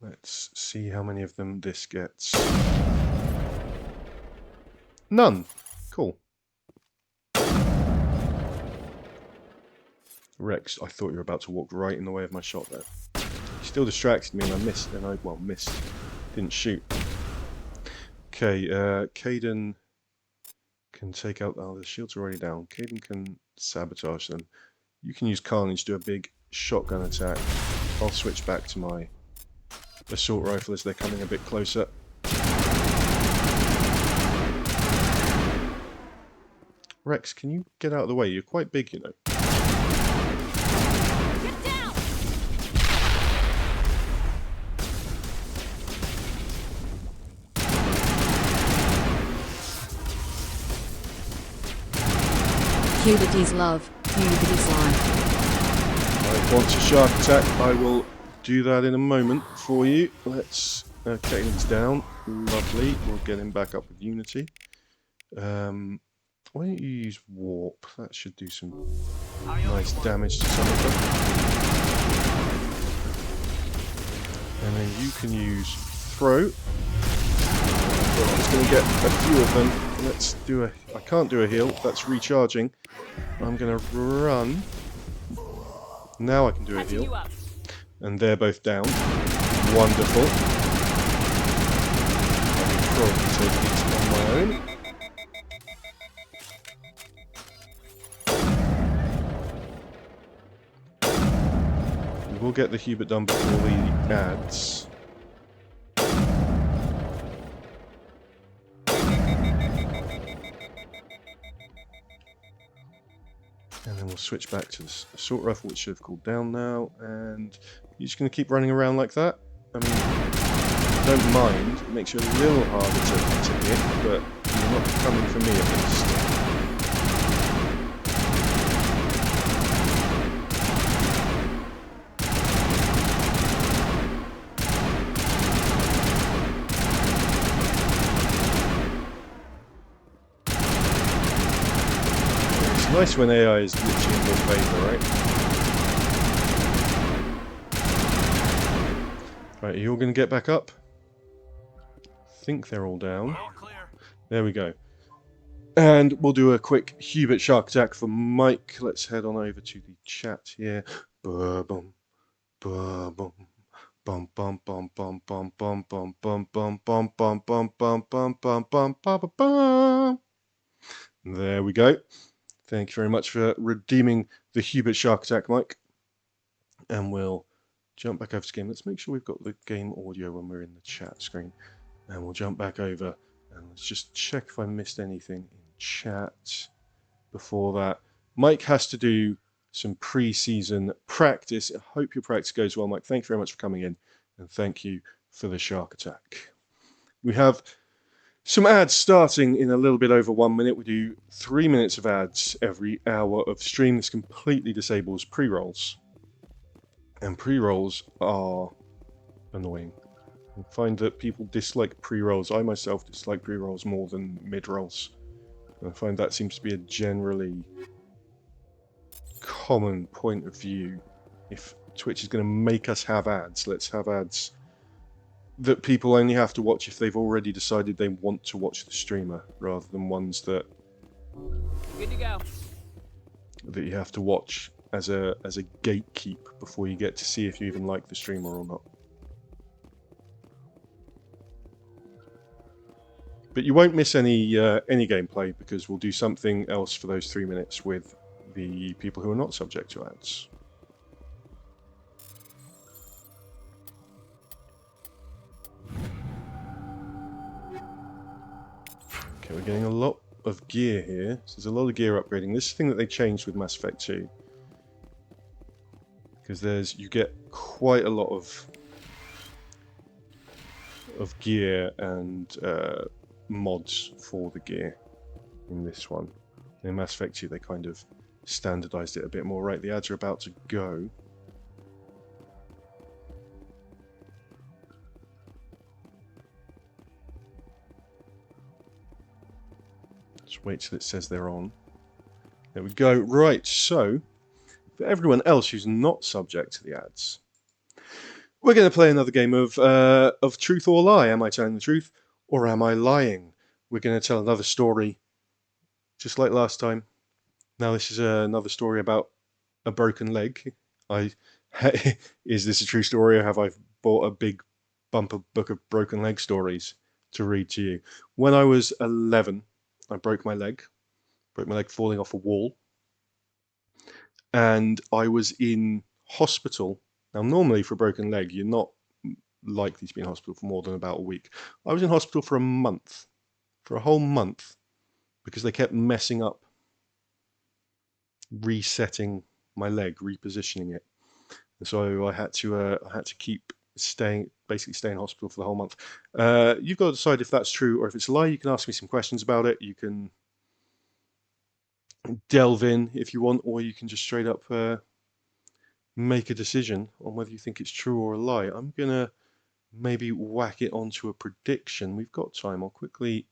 [SPEAKER 2] Let's see how many of them this gets. None. Cool. Rex, I thought you were about to walk right in the way of my shot there. You still distracted me and I missed, and I, well, missed. Didn't shoot. Okay, Caden can take out, oh, the shields are already down. Caden can sabotage them. You can use Carnage to do a big shotgun attack. I'll switch back to my assault rifle as they're coming a bit closer. Rex, can you get out of the way? You're quite big, you know.
[SPEAKER 11] Get down!
[SPEAKER 13] Puberty's love, puberty's life.
[SPEAKER 2] Right, once a shark attack, I will do that in a moment for you. Let's... Caden's down. Lovely. We'll get him back up with Unity. Why don't you use Warp? That should do some nice damage to some of them. And then you can use Throw. Well, I'm just going to get a few of them. Let's do a... I can't do a heal. That's recharging. I'm going to run. Now I can do a heal. And they're both down. Wonderful. I can probably take these on my own. We'll get the Hubert done before the ads. And then we'll switch back to the assault rifle, which should have cooled down now. And you're just going to keep running around like that. I mean, don't mind. It makes you a little harder to hit, but you're not coming for me at least. Nice when AI is literally in your favour, right? Right, are you all going to get back up? I think they're all down. There we go. And we'll do a quick Hubert shark attack for Mike. Let's head on over to the chat here. Bum bum bum bum bum bum bum bum bum bum bum bum bum bum bum bum bum bum bum bum. There we go. Thank you very much for redeeming the Hubert shark attack, Mike. And we'll jump back over to game. Let's make sure we've got the game audio when we're in the chat screen. And we'll jump back over and let's just check if I missed anything in chat before that. Mike has to do some pre-season practice. I hope your practice goes well, Mike. Thank you very much for coming in, and thank you for the shark attack. We have some ads starting in a little bit over 1 minute. We do 3 minutes of ads every hour of stream. This completely disables pre-rolls. And pre-rolls are annoying. I find that people dislike pre-rolls. I myself dislike pre-rolls more than mid-rolls. I find that seems to be a generally common point of view. If Twitch is going to make us have ads, let's have ads that people only have to watch if they've already decided they want to watch the streamer, rather than ones that
[SPEAKER 3] Good to go.
[SPEAKER 2] that you have to watch as a gatekeep before you get to see if you even like the streamer or not. But you won't miss any gameplay, because we'll do something else for those 3 minutes with the people who are not subject to ads. Okay, we're getting a lot of gear here. So there's a lot of gear upgrading. This is the thing that they changed with Mass Effect 2. Because you get quite a lot of gear and mods for the gear in this one. In Mass Effect 2 they kind of standardized it a bit more. Right, the ads are about to go. Just wait till it says they're on. There we go. Right, so for everyone else who's not subject to the ads, we're going to play another game of Truth or Lie. Am I telling the truth or am I lying? We're going to tell another story, just like last time. Now this is another story about a broken leg. Is this a true story, or have I bought a big bumper book of broken leg stories to read to you? When I was 11, I broke my leg falling off a wall, and I was in hospital. Now normally for a broken leg you're not likely to be in hospital for more than about a week. I was in hospital for a whole month, because they kept messing up, resetting my leg, repositioning it. And so I had to keep basically stay in hospital for the whole month. You've got to decide if that's true or if it's a lie. You can ask me some questions about it. You can delve in if you want, or you can just straight up make a decision on whether you think it's true or a lie. I'm gonna maybe whack it onto a prediction. We've got time. I'll quickly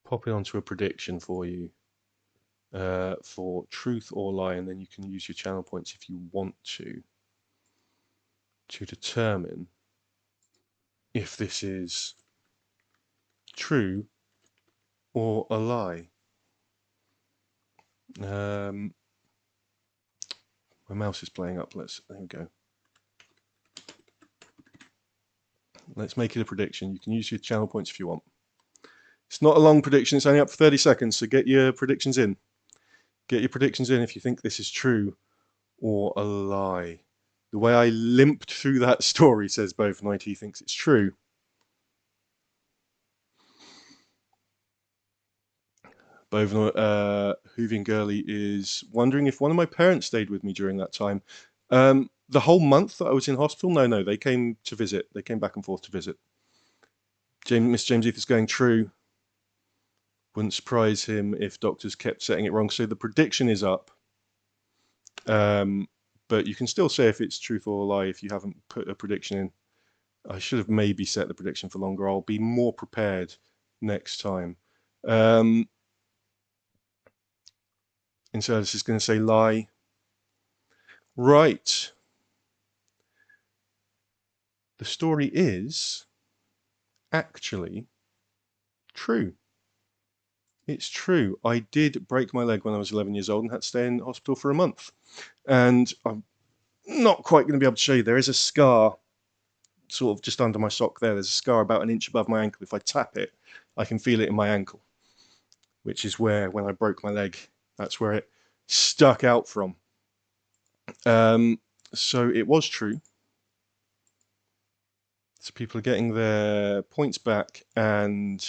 [SPEAKER 2] pop it onto a prediction for you for truth or lie, and then you can use your channel points if you want to determine if this is true or a lie. My mouse is playing up. There we go. Let's make it a prediction. You can use your channel points if you want. It's not a long prediction. It's only up for 30 seconds, so get your predictions in. Get your predictions in if you think this is true or a lie. The way I limped through that story, says Bovenoid, he thinks it's true. Bovenoid, Hoovian Girly is wondering if one of my parents stayed with me during that time. The whole month that I was in hospital? No, they came to visit. They came back and forth to visit. Miss James Ether is going true. Wouldn't surprise him if doctors kept setting it wrong. So the prediction is up. But you can still say if it's truth or a lie if you haven't put a prediction in. I should have maybe set the prediction for longer. I'll be more prepared next time. Insurance is going to say lie. Right. The story is actually true. It's true. I did break my leg when I was 11 years old and had to stay in hospital for a month. And I'm not quite going to be able to show you. There is a scar sort of just under my sock there. There's a scar about 1 inch above my ankle. If I tap it, I can feel it in my ankle, which is where, when I broke my leg, that's where it stuck out from. So it was true. So people are getting their points back, and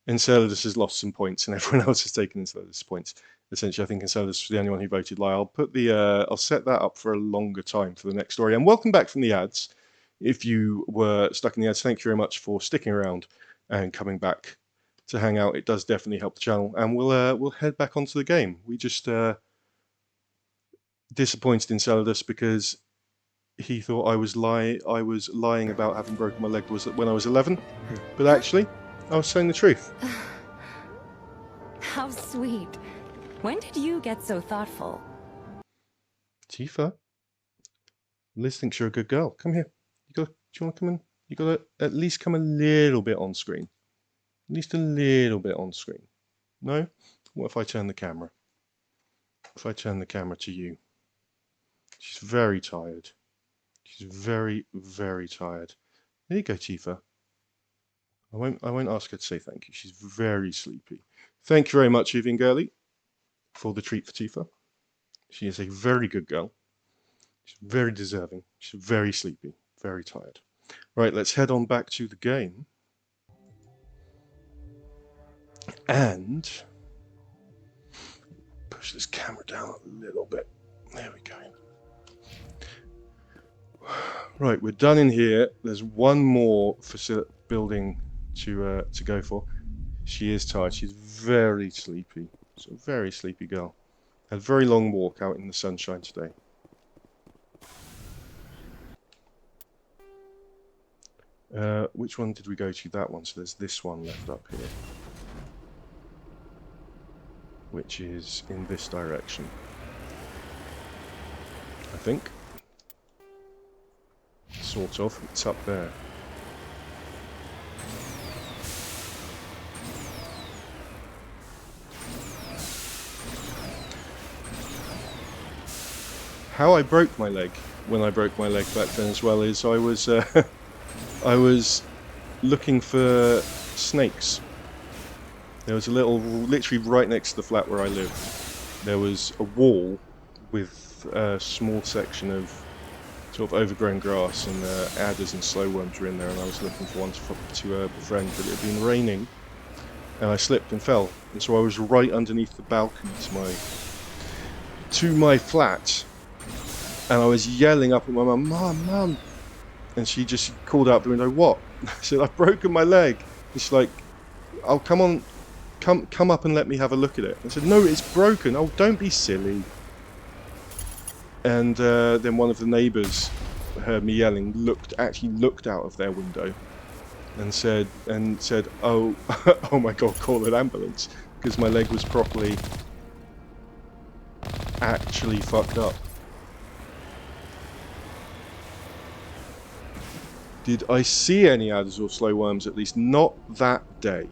[SPEAKER 2] Enceladus has lost some points and everyone else has taken Enceladus points. Essentially, I think Enceladus was the only one who voted lie. I'll put the I'll set that up for a longer time for the next story. And welcome back from the ads. If you were stuck in the ads, thank you very much for sticking around and coming back to hang out. It does definitely help the channel. And we'll head back onto the game. We just disappointed Enceladus because he thought I was lying about having broken my leg when I was 11, but actually I was saying the truth.
[SPEAKER 11] How sweet. When did you get so thoughtful?
[SPEAKER 2] Tifa, Liz thinks you're a good girl. Come here. Do you want to come in? You got to at least come a little bit on screen. At least a little bit on screen. No? What if I turn the camera? If I turn the camera to you? She's very tired. She's very, very tired. There you go, Tifa. I won't ask her to say thank you. She's very sleepy. Thank you very much, Evian Girly, for the treat for Tifa. She is a very good girl. She's very deserving. She's very sleepy, very tired. Right, let's head on back to the game. And push this camera down a little bit. There we go. Right, we're done in here. There's one more building to go for. She is tired. She's very sleepy. She's a very sleepy girl. Had a very long walk out in the sunshine today. Which one did we go to? That one. So there's this one left up here, which is in this direction, I think. Sort of. It's up there. How I broke my leg when I broke my leg back then as well is I was I was looking for snakes. There was a literally right next to the flat where I live, there was a wall with a small section of sort of overgrown grass, and adders and slow worms were in there, and I was looking for one to befriend, but it had been raining and I slipped and fell, and so I was right underneath the balcony to my flat, and I was yelling up at my mum, Mum, and she just called out the window, what? I said, I've broken my leg. And she's like, oh, come on, come up and let me have a look at it. I said, no, it's broken. Oh, don't be silly. And then one of the neighbours heard me yelling, actually looked out of their window and said, oh, oh my God, call an ambulance, because my leg was properly actually fucked up. Did I see any adders or slow worms? At least not that day,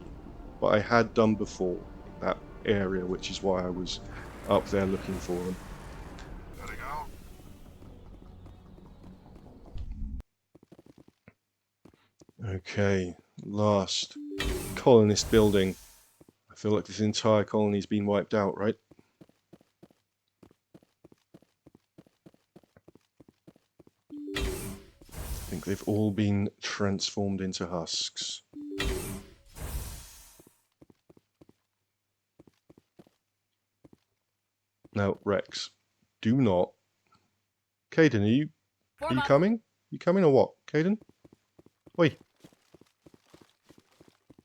[SPEAKER 2] but I had done before that area, which is why I was up there looking for them. Okay, last colonist building. I feel like this entire colony's been wiped out, right? I think they've all been transformed into husks. Now, Rex, do not. Kaidan, are you coming? You coming or what? Kaidan? Oi.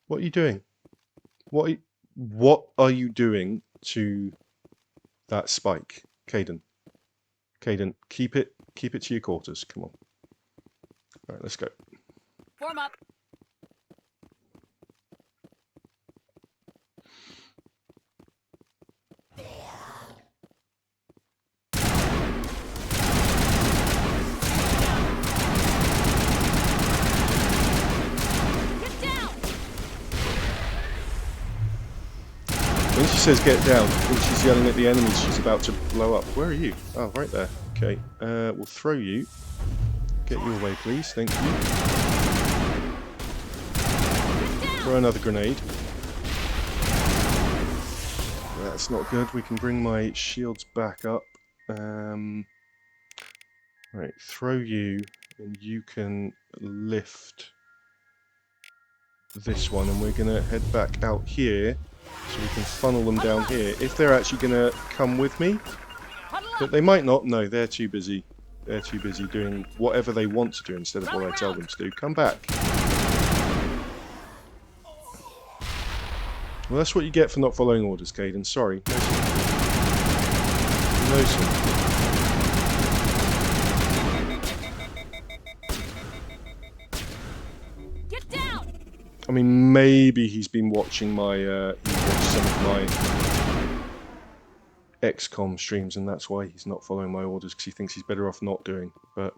[SPEAKER 2] What are you doing? What are you doing to that spike? Kaidan. Kaidan, keep it to your quarters. Come on. Alright, let's go.
[SPEAKER 3] Form up.
[SPEAKER 2] When she says get down, when she's yelling at the enemies she's about to blow up. Where are you? Oh, right there. Okay, we'll throw you. Get you away, please. Thank you. Throw another grenade. That's not good. We can bring my shields back up. Right, throw you, and you can lift this one, and we're going to head back out here so we can funnel them down here. If they're actually going to come with me, but they might not. No, they're too busy. They're too busy doing whatever they want to do instead of what I tell them to do. Come back. Well, that's what you get for not following orders, Kaidan. Sorry. No, sir. I mean, maybe he's been watching my, he watched some of my XCOM streams, and that's why he's not following my orders, because he thinks he's better off not doing, but...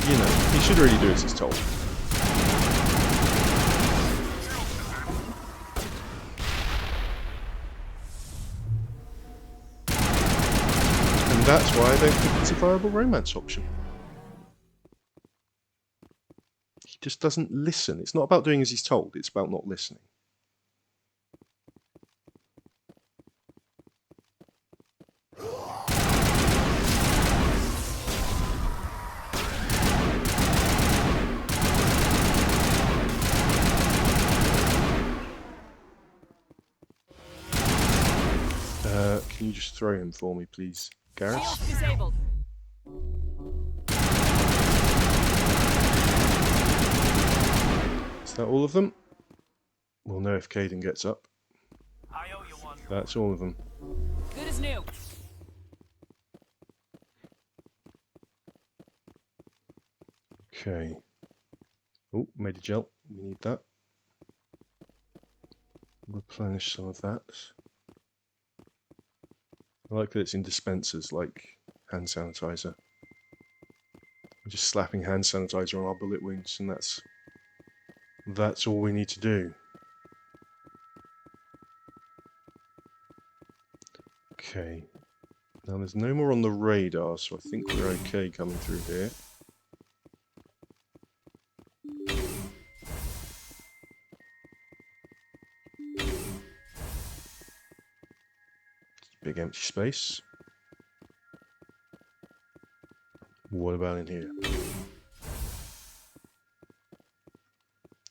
[SPEAKER 2] You know, he should really do as he's told. And that's why I don't think it's a viable romance option. Just doesn't listen. It's not about doing as he's told, it's about not listening. Can you just throw him for me, please, Garrus?
[SPEAKER 3] Disabled.
[SPEAKER 2] Is that all of them? We'll know if Kaidan gets up.
[SPEAKER 3] I owe you one.
[SPEAKER 2] That's all of them.
[SPEAKER 3] Good as new.
[SPEAKER 2] Okay. Oh, made a gel. We need that. Replenish some of that. I like that it's in dispensers, like hand sanitizer. We're just slapping hand sanitizer on our bullet wounds, and that's all we need to do. Okay. Now there's no more on the radar, so I think we're okay coming through here. Big empty space. What about in here?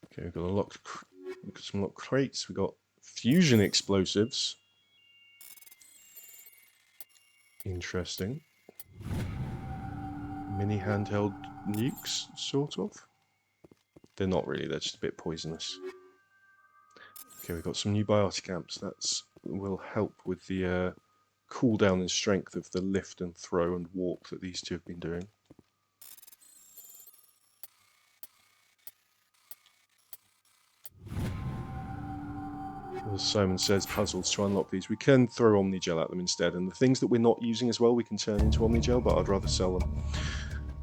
[SPEAKER 2] Okay, we've got some locked crates. We've got fusion explosives. Interesting. Mini handheld nukes, sort of. They're not really, they're just a bit poisonous. Okay, we've got some new biotic amps. That will help with the cooldown and strength of the lift and throw and walk that these two have been doing. As Simon says, puzzles to unlock these. We can throw Omnigel at them instead, and the things that we're not using as well we can turn into Omnigel, but I'd rather sell them.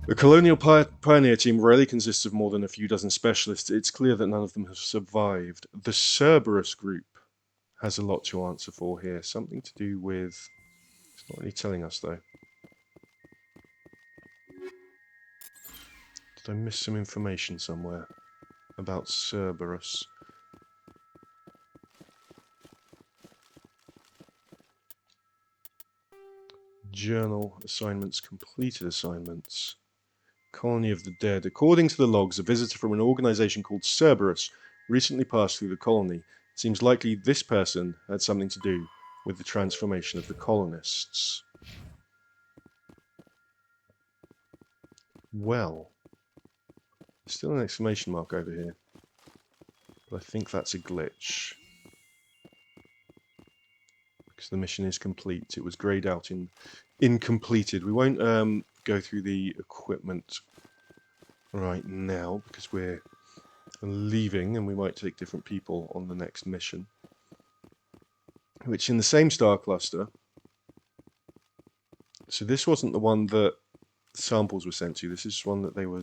[SPEAKER 2] The Colonial Pioneer team rarely consists of more than a few dozen specialists. It's clear that none of them have survived. The Cerberus group has a lot to answer for here. Something to do with... It's not really telling us, though. Did I miss some information somewhere about Cerberus? Journal, assignments, completed assignments. Colony of the Dead. According to the logs, a visitor from an organization called Cerberus recently passed through the colony. It seems likely this person had something to do with the transformation of the colonists. Well, there's still an exclamation mark over here, but I think that's a glitch. Because the mission is complete. It was grayed out in incompleted. We won't go through the equipment right now because we're leaving and we might take different people on the next mission. Which in the same star cluster. So this wasn't the one that samples were sent to. This is one that they were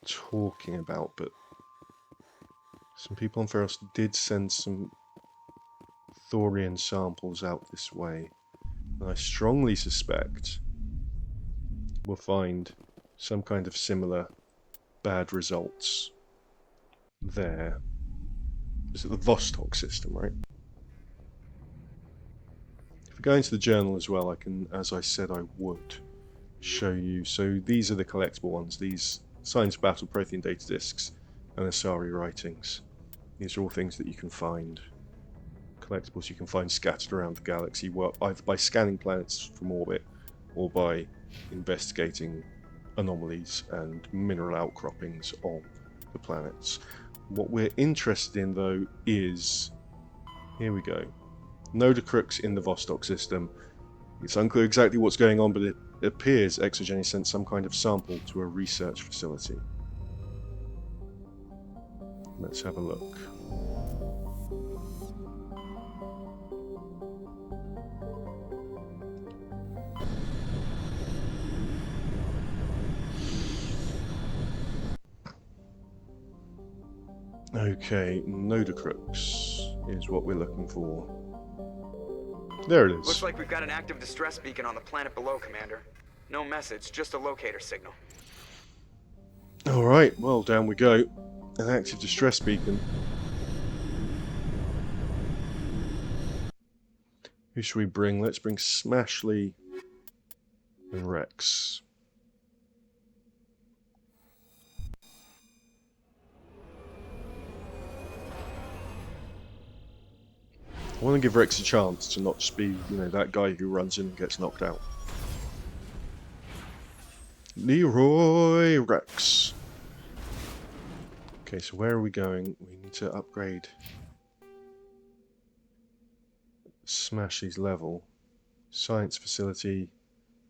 [SPEAKER 2] talking about, but some people on Feros did send some Thorian samples out this way. And I strongly suspect we'll find some kind of similar bad results there. Is it the Vostok system, right? If we go into the journal as well, I can, as I said I would, show you. So these are the collectible ones. These Signs of Battle, Prothean data discs, and Asari writings. These are all things that you can find. Collectibles you can find scattered around the galaxy, either by scanning planets from orbit or by investigating anomalies and mineral outcroppings on the planets. What we're interested in, though, is... here we go. Nodacrux in the Vostok system. It's unclear exactly what's going on, but it appears Exogeny sent some kind of sample to a research facility. Let's have a look. Okay, Nodacrux is what we're looking for. There it is.
[SPEAKER 12] Looks like we've got an active distress beacon on the planet below, Commander. No message, just a locator signal.
[SPEAKER 2] Alright, well, down we go. An active distress beacon. Who should we bring? Let's bring Smashley and Rex. I want to give Rex a chance to not just be, you know, that guy who runs in and gets knocked out. Leroy Rex. Okay, so where are we going? We need to upgrade Smashy's level. Science facility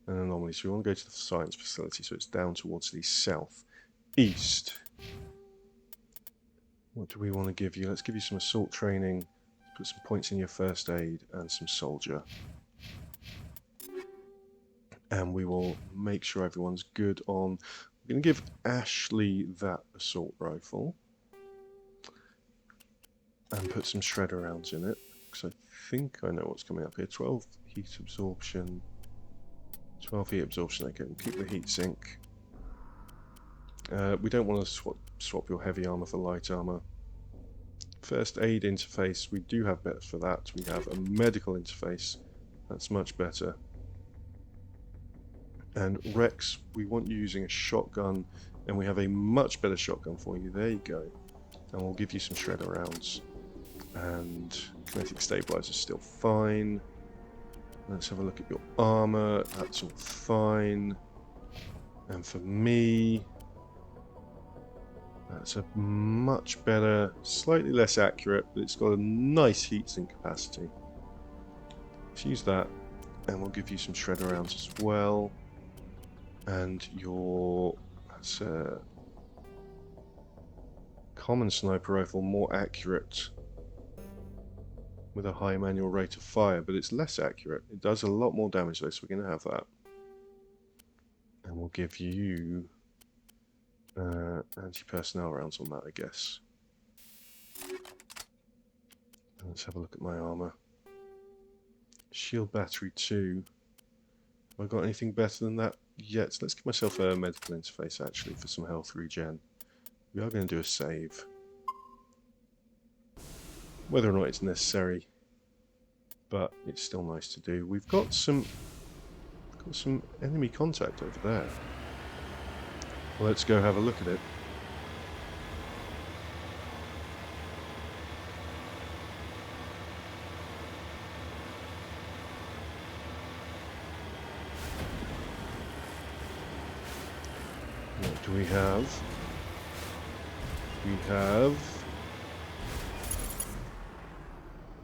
[SPEAKER 2] and anomaly. So we want to go to the science facility, so it's down towards the south east. What do we want to give you? Let's give you some assault training. Put some points in your first aid and some soldier. And we will make sure everyone's good on... we're going to give Ashley that assault rifle. And put some shredder rounds in it. Because I think I know what's coming up here. 12 heat absorption. 12 heat absorption, okay. We'll keep the heat sink. We don't want to swap your heavy armor for light armor. First aid interface, we do have better for that. We have a medical interface. That's much better. And Rex, we want you using a shotgun, and we have a much better shotgun for you. There you go. And we'll give you some shredder rounds. And kinetic stabilizer is still fine. Let's have a look at your armor. That's all fine. And for me, that's a much better, slightly less accurate, but it's got a nice heatsink capacity. Let's use that, and we'll give you some shredder rounds as well. And your, that's a common sniper rifle, more accurate, with a high manual rate of fire, but it's less accurate. It does a lot more damage though, so we're going to have that. And we'll give you anti-personnel rounds on that, I guess. Let's have a look at my armor. Shield battery 2. Have I got anything better than that yet? Let's give myself a medical interface actually for some health regen. We are going to do a save. Whether or not it's necessary, but it's still nice to do. We've got some enemy contact over there. Well, let's go have a look at it. What do we have? We have,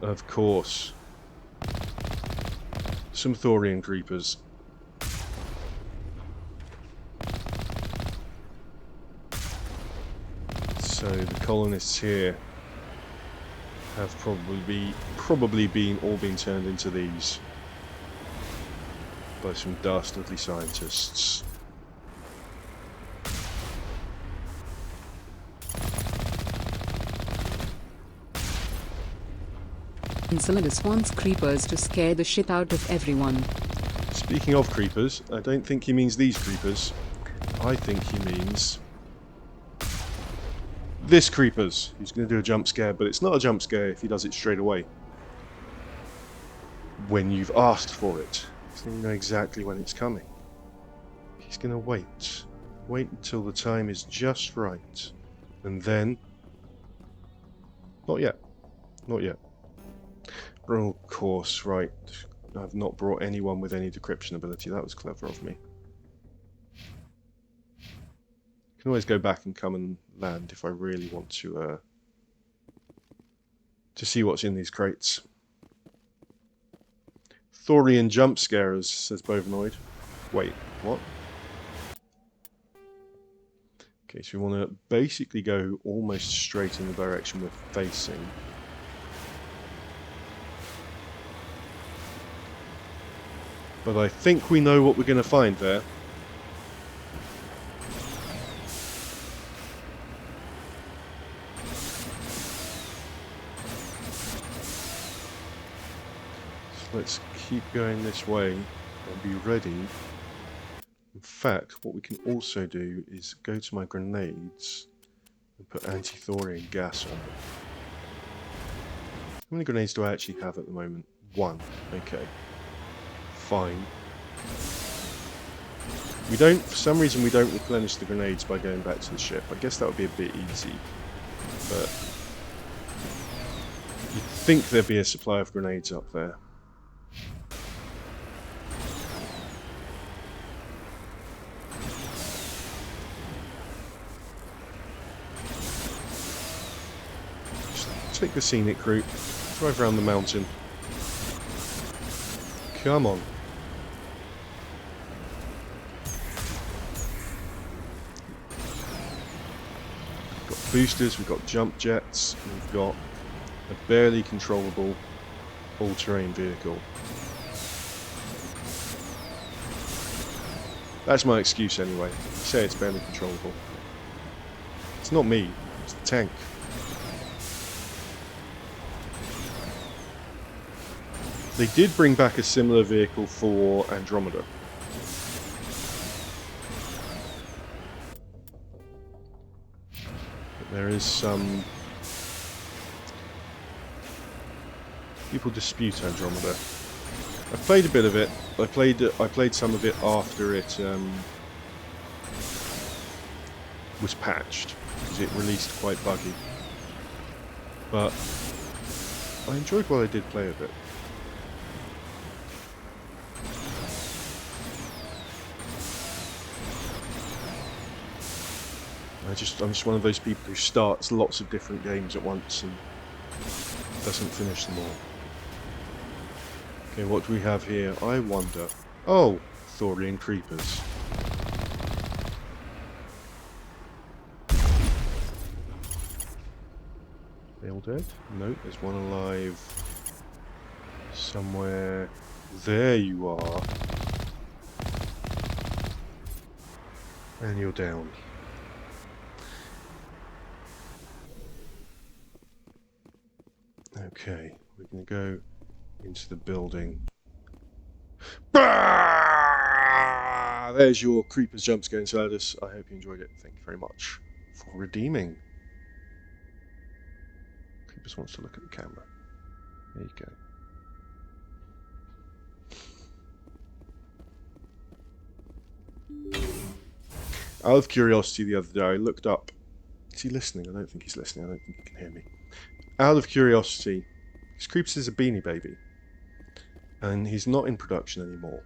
[SPEAKER 2] of course, some Thorian creepers. So the colonists here have probably been turned into these by some dastardly scientists.
[SPEAKER 13] Enceladus wants creepers to scare the shit out of everyone.
[SPEAKER 2] Speaking of creepers, I don't think he means these creepers. I think he means this creepers. He's going to do a jump scare, but it's not a jump scare if he does it straight away. When you've asked for it. So you know exactly when it's coming. He's going to wait. Wait until the time is just right. And then... Not yet. Not yet. Oh, of course, right. I've not brought anyone with any decryption ability. That was clever of me. Can always go back and come and land if I really want to see what's in these crates. Thorian jump scarers, says Bovinoid. Wait, what? Okay, so we want to basically go almost straight in the direction we're facing. But I think we know what we're going to find there. So let's keep going this way and be ready. In fact, what we can also do is go to my grenades and put anti-thorium gas on them. How many grenades do I actually have at the moment? 1. Okay. Fine. We don't, for some reason, we don't replenish the grenades by going back to the ship. I guess that would be a bit easy, but you'd think there'd be a supply of grenades up there. Just take the scenic route, drive around the mountain. Come on. We've got boosters, we've got jump jets, we've got a barely controllable all-terrain vehicle. That's my excuse anyway. I say it's barely controllable. It's not me, it's the tank. They did bring back a similar vehicle for Andromeda. But there is some... people dispute Andromeda. I've played a bit of it. I played some of it after it was patched, because it released quite buggy. But I enjoyed what I did play of it. I'm just one of those people who starts lots of different games at once and doesn't finish them all. Okay, what do we have here? I wonder. Oh, Thorian creepers. They all dead? No, there's one alive somewhere. There you are. And you're down. Okay, we're going to go into the building. Bah! There's your Creepers jump scare inside us. I hope you enjoyed it. Thank you very much for redeeming. Creepers wants to look at the camera. There you go. Out of curiosity the other day, I looked up... Is he listening? I don't think he's listening. I don't think he can hear me. Out of curiosity, because Creepers is a Beanie Baby, and he's not in production anymore.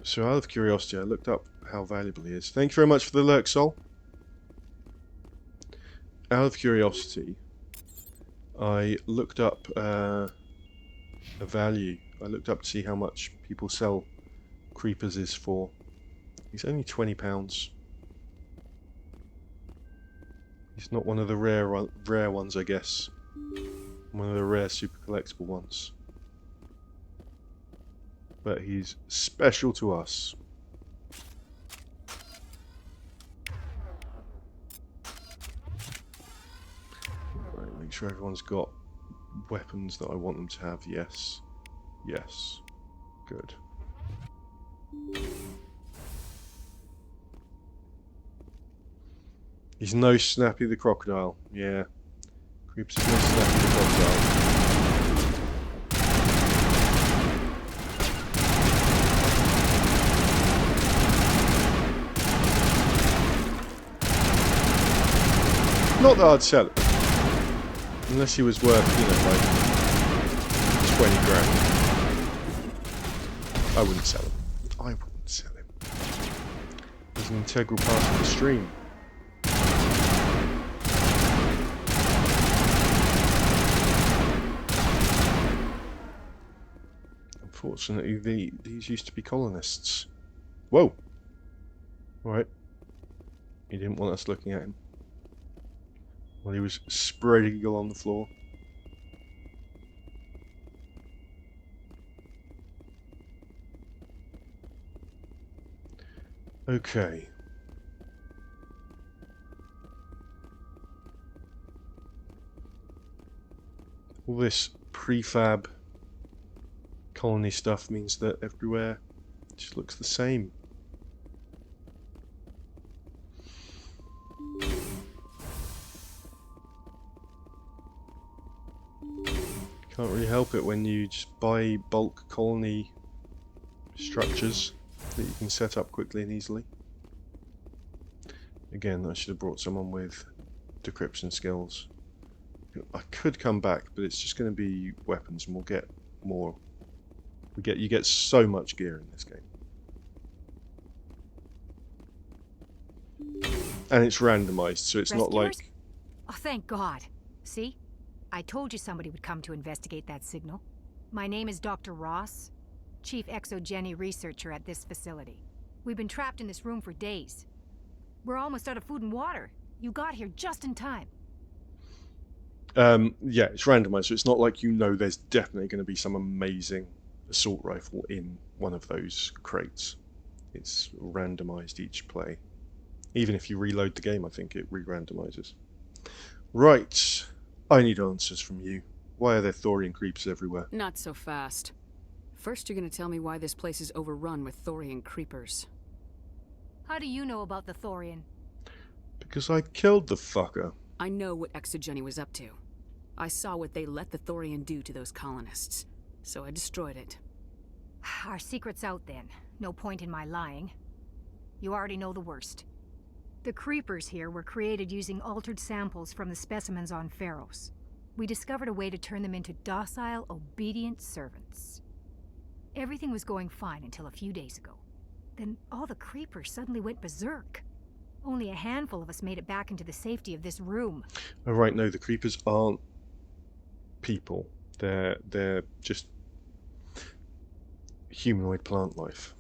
[SPEAKER 2] So out of curiosity, I looked up how valuable he is. Thank you very much for the lurk, Sol. Out of curiosity, I looked up a value. I looked up to see how much people sell Creepers is for. He's only £20. He's not one of the rare ones, I guess. One of the rare super collectible ones. But he's special to us. Right, make sure everyone's got weapons that I want them to have. Yes. Yes. Good. He's no Snappy the Crocodile. Yeah. Creepers is no Snappy the Crocodile. Not that I'd sell it. Unless he was worth, you know, like 20 grand. I wouldn't sell him. I wouldn't sell him. He's an integral part of the stream. Unfortunately, these used to be colonists. Whoa! Alright. He didn't want us looking at him while he was spread eagle on the floor. Okay. All this prefab colony stuff means that everywhere just looks the same. Can't really help it when you just buy bulk colony structures that you can set up quickly and easily. Again, I should have brought someone with decryption skills. I could come back, but it's just going to be weapons, and we'll get more. You get so much gear in this game, and it's randomized, so it's not like.
[SPEAKER 14] Oh, thank God! See, I told you somebody would come to investigate that signal. My name is Dr. Ross, Chief Exogeny Researcher at this facility. We've been trapped in this room for days. We're almost out of food and water. You got here just in time.
[SPEAKER 2] Yeah, it's randomized, so it's not like you know there's definitely going to be some amazing assault rifle in one of those crates. It's randomized each play. Even if you reload the game, I think it re-randomizes. Right. I need answers from you. Why are there Thorian creepers everywhere?
[SPEAKER 15] Not so fast. First, you're going to tell me why this place is overrun with Thorian creepers.
[SPEAKER 14] How do you know about the Thorian?
[SPEAKER 2] Because I killed the fucker.
[SPEAKER 15] I know what Exogeny was up to. I saw what they let the Thorian do to those colonists, so I destroyed it.
[SPEAKER 14] Our secret's out then. No point in my lying. You already know the worst. The creepers here were created using altered samples from the specimens on Pharos. We discovered a way to turn them into docile, obedient servants. Everything was going fine until a few days ago. Then all the creepers suddenly went berserk. Only a handful of us made it back into the safety of this room.
[SPEAKER 2] Oh right, no, the creepers aren't people. They're just humanoid plant life.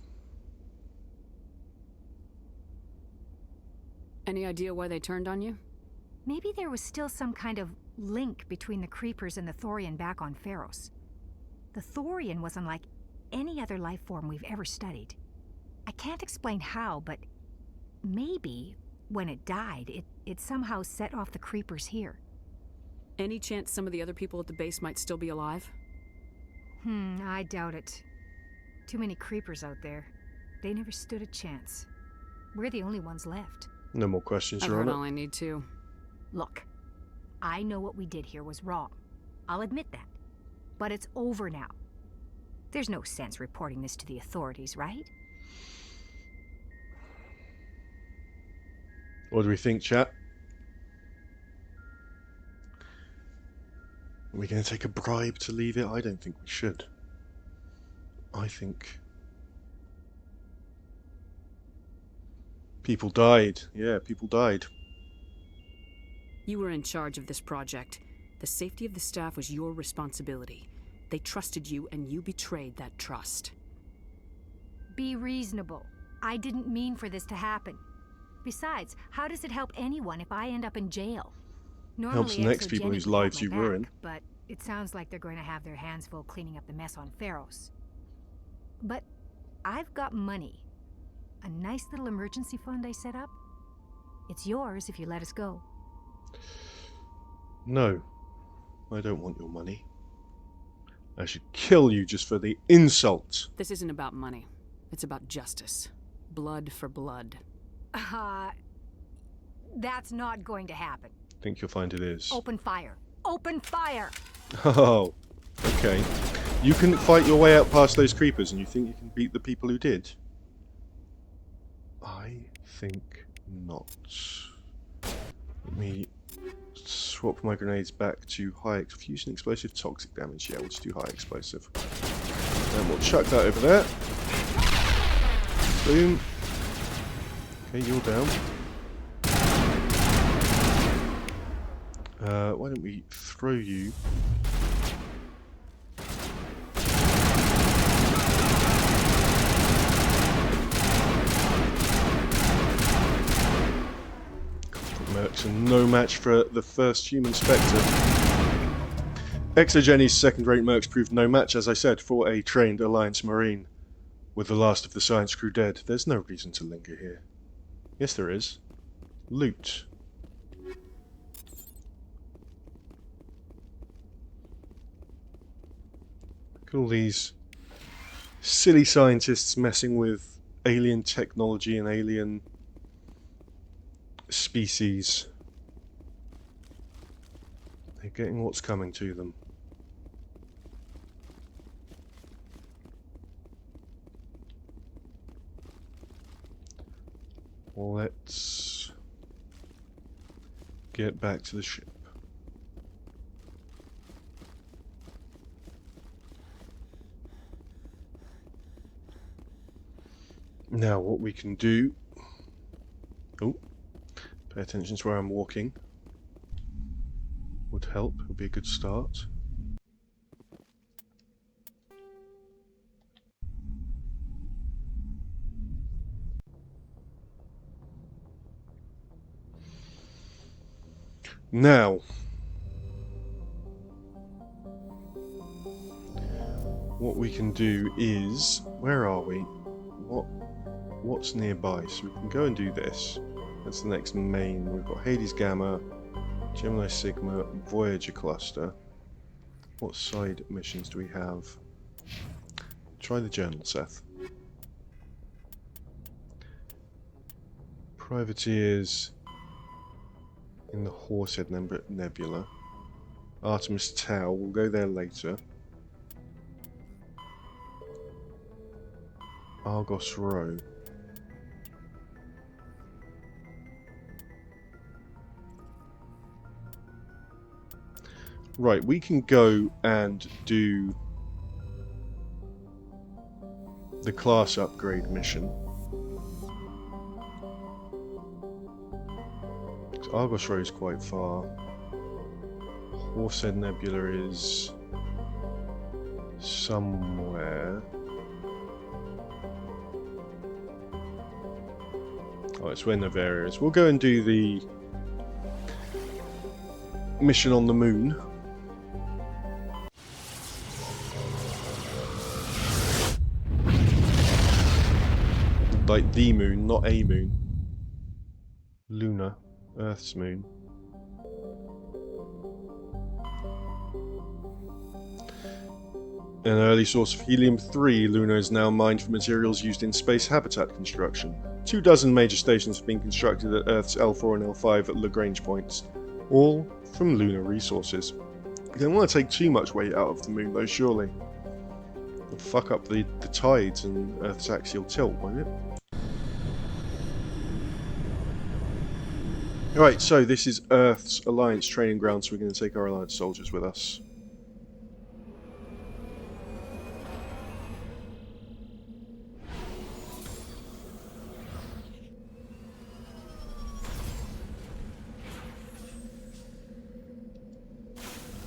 [SPEAKER 15] Any idea why they turned on you?
[SPEAKER 14] Maybe there was still some kind of link between the creepers and the Thorian back on Pharos. The Thorian was unlike any other life form we've ever studied. I can't explain how, but maybe when it died, it somehow set off the creepers here.
[SPEAKER 15] Any chance some of the other people at the base might still be alive?
[SPEAKER 14] I doubt it. Too many creepers out there. They never stood a chance. We're the only ones left.
[SPEAKER 2] No more questions,
[SPEAKER 15] I've
[SPEAKER 2] Your
[SPEAKER 15] heard
[SPEAKER 2] Honor.
[SPEAKER 15] all I need to.
[SPEAKER 14] Look, I know what we did here was wrong. I'll admit that. But it's over now. There's no sense reporting this to the authorities, right?
[SPEAKER 2] What do we think, chat? Are we going to take a bribe to leave it? I don't think we should. I think... people died. Yeah, people died.
[SPEAKER 15] You were in charge of this project. The safety of the staff was your responsibility. They trusted you, and you betrayed that trust.
[SPEAKER 14] Be reasonable. I didn't mean for this to happen. Besides, how does it help anyone if I end up in jail? Normally,
[SPEAKER 2] helps the next people whose lives you ruin.
[SPEAKER 14] But it sounds like they're going to have their hands full cleaning up the mess on Pharos. But I've got money. A nice little emergency fund I set up. It's yours if you let us go.
[SPEAKER 2] No, I don't want your money. I should kill you just for the insult.
[SPEAKER 15] This isn't about money. It's about justice. Blood for blood.
[SPEAKER 14] That's not going to happen.
[SPEAKER 2] I think you'll find it is.
[SPEAKER 14] Open fire. Open fire!
[SPEAKER 2] Oh, okay. You can fight your way out past those creepers and you think you can beat the people who did? I think not. Let me just swap my grenades back to high fusion explosive, toxic damage. Yeah, we'll just do high explosive. And we'll chuck that over there. Boom. Okay, you're down. Why don't we throw you? Mercs are no match for the first human Spectre. Exogeni's second-rate Mercs proved no match, as I said, for a trained Alliance Marine. With the last of the science crew dead, there's no reason to linger here. Yes, there is. Loot. Look at all these silly scientists messing with alien technology and alien species. They're getting what's coming to them. Let's get back to the ship. Now what we can do... Oh, pay attention to where I'm walking. Would help, would be a good start. Now, what we can do is, where are we? What's nearby? So we can go and do this. That's the next main. We've got Hades Gamma, Gemini Sigma, Voyager Cluster. What side missions do we have? Try the journal, Seth. Privateers in the Horsehead Nebula. Artemis Tau, we'll go there later. Argos Row. Right, we can go and do the class upgrade mission. Argos Row is quite far. Horsehead Nebula is somewhere. Oh, it's where Noveria is. We'll go and do the mission on the moon. Like the moon, not a moon. Luna, Earth's moon. An early source of helium-3, Luna is now mined for materials used in space habitat construction. 24 major stations have been constructed at Earth's L4 and L5 at Lagrange points, all from lunar resources. You don't want to take too much weight out of the moon though, surely. It'll fuck up the tides and Earth's axial tilt, won't it? Alright, so this is Earth's Alliance training ground, so we're going to take our Alliance soldiers with us.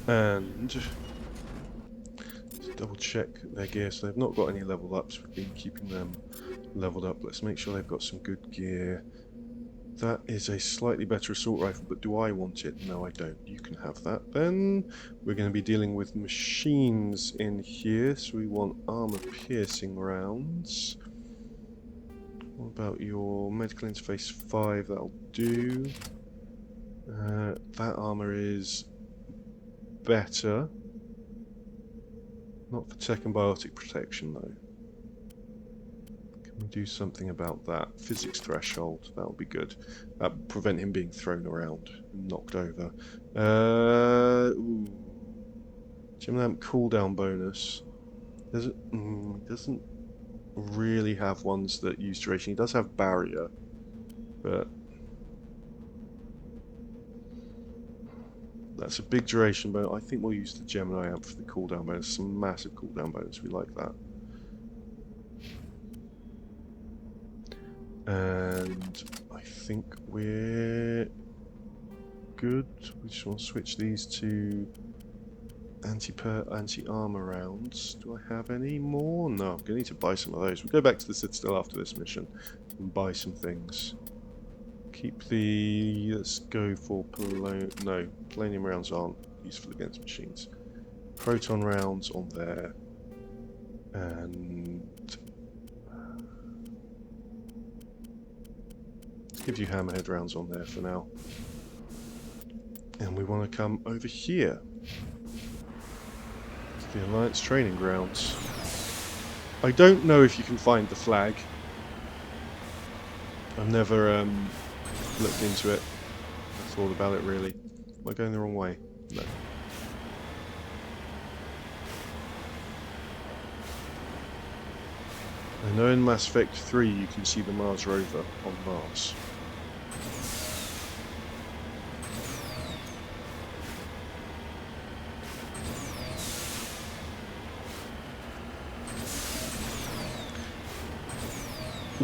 [SPEAKER 2] And just double check their gear, so they've not got any level ups. We've been keeping them leveled up. Let's make sure they've got some good gear. That is a slightly better assault rifle, but do I want it? No, I don't. You can have that. Then we're going to be dealing with machines in here, so we want armor-piercing rounds. What about your medical interface 5? That'll do. That armor is better. Not for tech and biotic protection, though. Can we do something about that? Physics threshold, that'll be good. That'll prevent him being thrown around and knocked over. Gemlamp cooldown bonus. Doesn't really have ones that use duration. He does have barrier, but That's a big duration bonus. I think we'll use the Gemini amp for the cooldown bonus. Some massive cooldown bonus. We like that. And I think we're good. We just want to switch these to anti-armor rounds. Do I have any more? No, I'm going to need to buy some of those. We'll go back to the Citadel after this mission and buy some things. Keep the... let's go for... no, polonium rounds aren't useful against machines. Proton rounds on there. And... let's give you hammerhead rounds on there for now. And we want to come over here. To the Alliance training grounds. I don't know if you can find the flag. I've never looked into it. I thought about it really. Am I going the wrong way? No. I know in Mass Effect 3 you can see the Mars rover on Mars.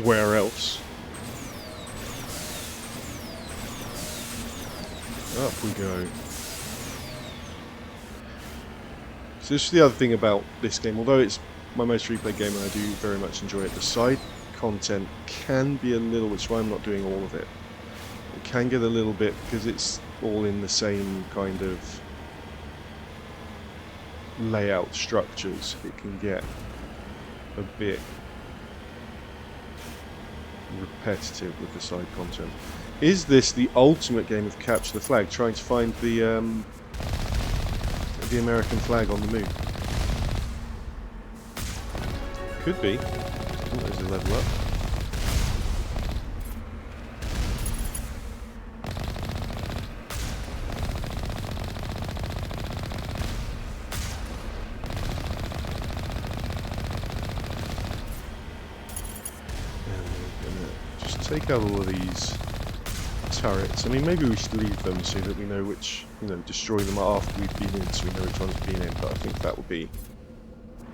[SPEAKER 2] Where else? Up we go. So this is the other thing about this game. Although it's my most replayed game and I do very much enjoy it, the side content can be a little, which is why I'm not doing all of it. It can get a little bit, because it's all in the same kind of layout structures, it can get a bit repetitive with the side content. Is this the ultimate game of capture the flag, trying to find the American flag on the moon? Could be. Oh, there's a level up. Take out all of these turrets. I mean, maybe we should leave them so that we know which, destroy them after we've been in, so we know which one's been in, but I think that would be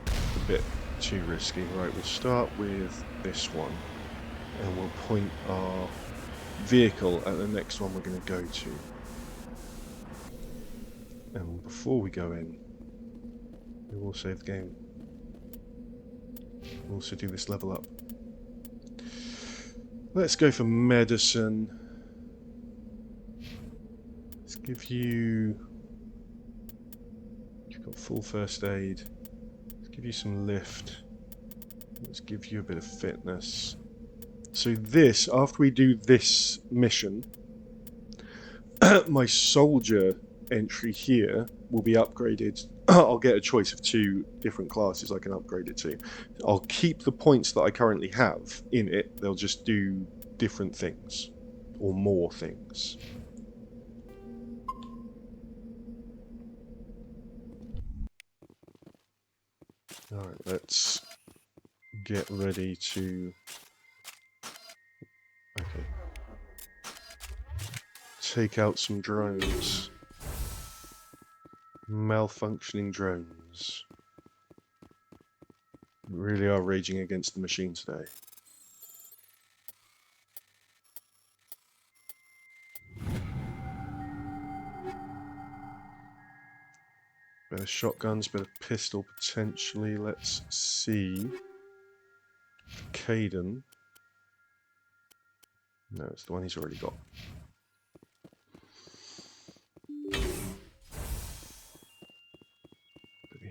[SPEAKER 2] a bit too risky. Right, we'll start with this one, and we'll point our vehicle at the next one we're going to go to. And before we go in, we will save the game. We'll also do this level up. Let's go for medicine. Let's give you... you've got full first aid. Let's give you some lift. Let's give you a bit of fitness. So this, after we do this mission, my soldier entry here will be upgraded. I'll get a choice of 2 different classes I can upgrade it to. I'll keep the points that I currently have in it. They'll just do different things, or more things. Alright, let's get ready to... okay. Take out some drones. Malfunctioning drones. We really are raging against the machine today. Better shotguns, better pistol potentially. Let's see. Kaidan. No, it's the one he's already got.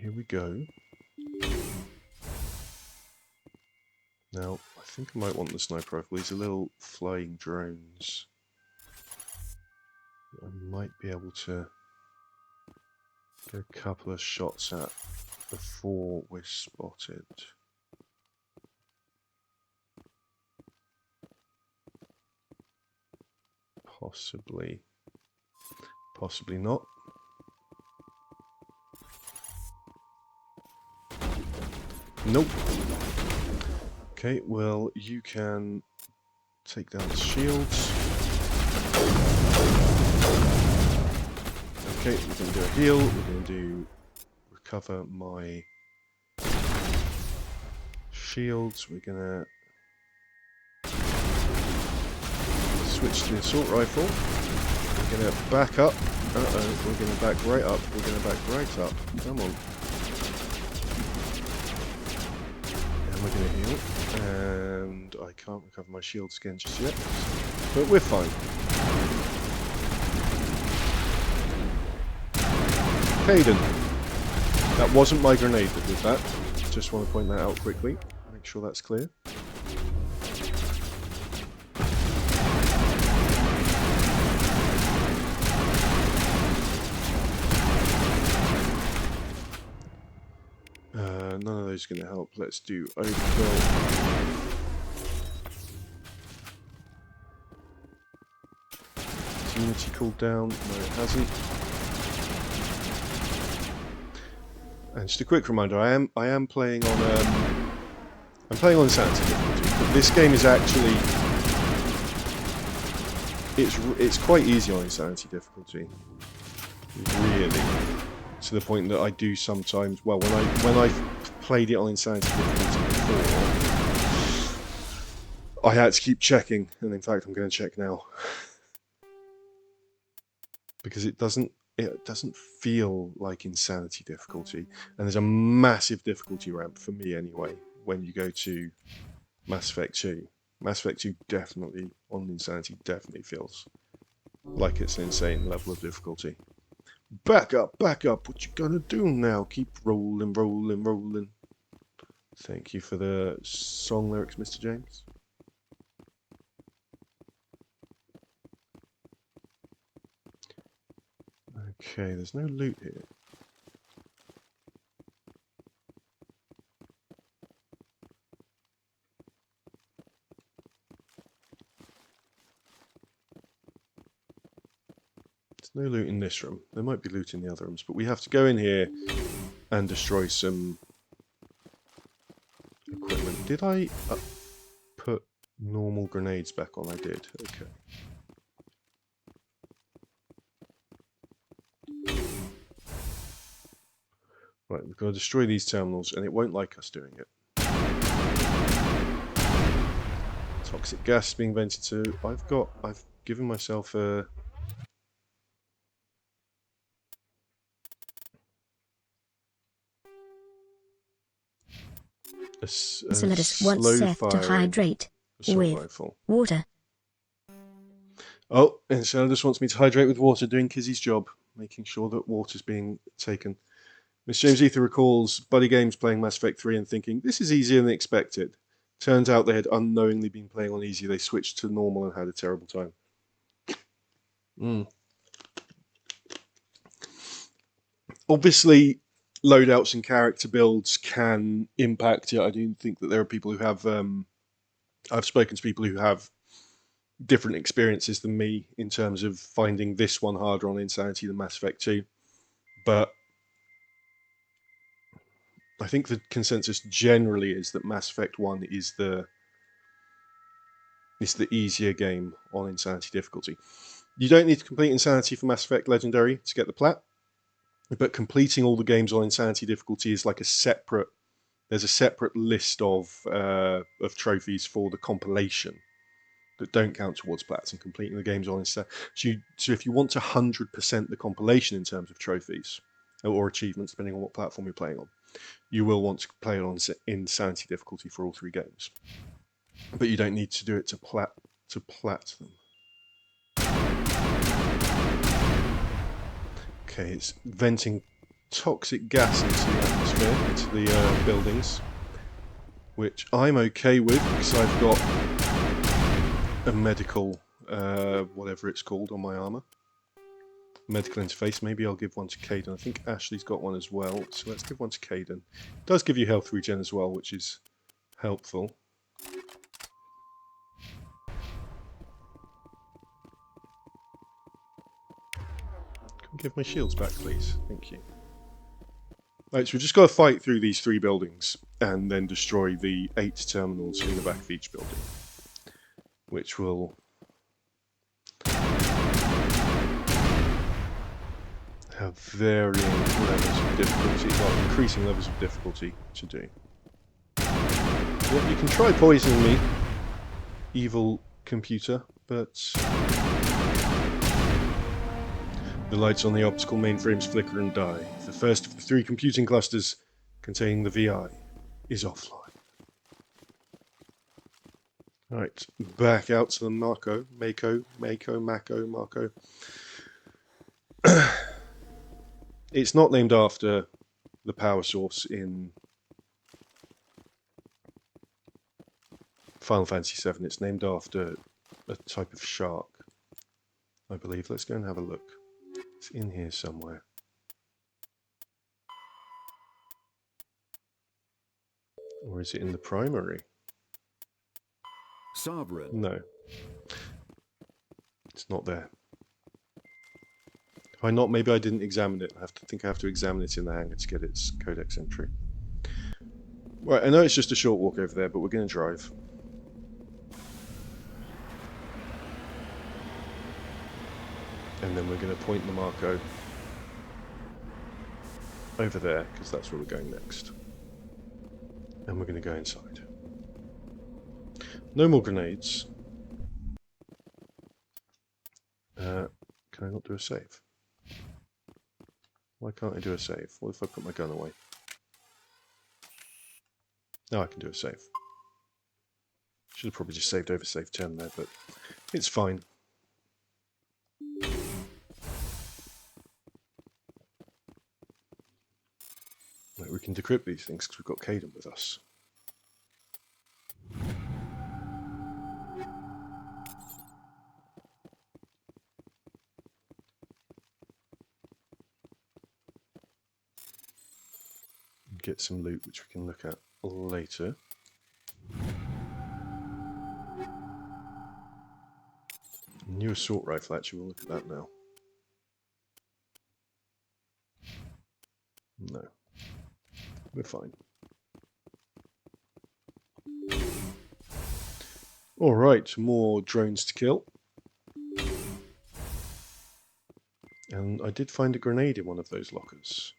[SPEAKER 2] Here we go. Now, I think I might want the sniper rifle. These are little flying drones. I might be able to get a couple of shots at before we're spotted. Possibly. Possibly not. Nope. Okay, well, you can take down the shields. Okay, we're going to do a heal. We're going to do recover my shields. We're going to switch to the assault rifle. We're going to back up. Uh-oh, we're going to back right up. We're going to back right up. Come on. And we're going to heal. And I can't recover my shields again just yet. But we're fine. Kaidan. That wasn't my grenade that did that. Just want to point that out quickly. Make sure that's clear. None of those are going to help. Let's do overkill. Has Unity cooled down? No, it hasn't. And just a quick reminder: I am playing on I'm playing on Insanity difficulty, but this game is actually it's quite easy on Insanity difficulty. Really, to the point that I do sometimes. Well, when I played it on Insanity difficulty before, I had to keep checking, and in fact, I'm going to check now because it doesn't feel like Insanity difficulty, and there's a massive difficulty ramp for me anyway when you go to Mass Effect 2. Mass Effect 2 definitely on Insanity definitely feels like it's an insane level of difficulty. Back up, what you gonna do now? Keep rolling, rolling, rolling. Thank you for the song lyrics, Mr. James. Okay, there's no loot here. There's no loot in this room. There might be loot in the other rooms, but we have to go in here and destroy some equipment. Did I put normal grenades back on? I did. Okay. Right, we've got to destroy these terminals, and it won't like us doing it. Toxic gas being vented to. I've given myself a
[SPEAKER 1] Enceladus wants Seth to hydrate with
[SPEAKER 2] rifle.
[SPEAKER 1] Water.
[SPEAKER 2] Oh, Enceladus wants me to hydrate with water, doing Kizzy's job, making sure that water's being taken. Miss James Ether recalls Buddy Games playing Mass Effect 3 and thinking, this is easier than expected. Turns out they had unknowingly been playing on easy. They switched to normal and had a terrible time. Obviously, loadouts and character builds can impact it. I do think that there are people who have... I've spoken to people who have different experiences than me in terms of finding this one harder on Insanity than Mass Effect 2. But I think the consensus generally is that Mass Effect 1 is the easier game on Insanity difficulty. You don't need to complete Insanity for Mass Effect Legendary to get the plat, but completing all the games on Insanity difficulty is like a separate. There's a separate list of trophies for the compilation that don't count towards plats, and completing the games on Insanity. So if you want to 100% the compilation in terms of trophies or achievements, depending on what platform you're playing on, you will want to play it on Insanity difficulty for all 3 games. But you don't need to do it to plat them. Okay, it's venting toxic gas into the atmosphere, into the buildings, which I'm okay with because I've got a medical, whatever it's called, on my armour. Medical interface. Maybe I'll give one to Kaidan. I think Ashley's got one as well, so let's give one to Kaidan. It does give you health regen as well, which is helpful. Can we give my shields back, please? Thank you. Right, so we've just got to fight through these 3 buildings and then destroy the 8 terminals in the back of each building, which will have varying levels of difficulty, well, increasing levels of difficulty to do. Yep, you can try poisoning me, evil computer, but the lights on the optical mainframes flicker and die. The first of the 3 computing clusters containing the VI is offline. Right, back out to the Mako. It's not named after the power source in Final Fantasy VII. It's named after a type of shark, I believe. Let's go and have a look. It's in here somewhere. Or is it in the primary?
[SPEAKER 16] Sovereign.
[SPEAKER 2] No. It's not there. Why not? Maybe I didn't examine it. I have to examine it in the hangar to get its codex entry. Right, I know it's just a short walk over there, but we're going to drive. And then we're going to point the Mako over there, because that's where we're going next. And we're going to go inside. No more grenades. Can I not do a save? Why can't I do a save? What if I put my gun away? Now I can do a save. Should have probably just saved over save 10 there, but it's fine. Right, we can decrypt these things because we've got Kaidan with us. Get some loot which we can look at later. New assault rifle, actually, we'll look at that now. No. We're fine. Alright, more drones to kill. And I did find a grenade in one of those lockers.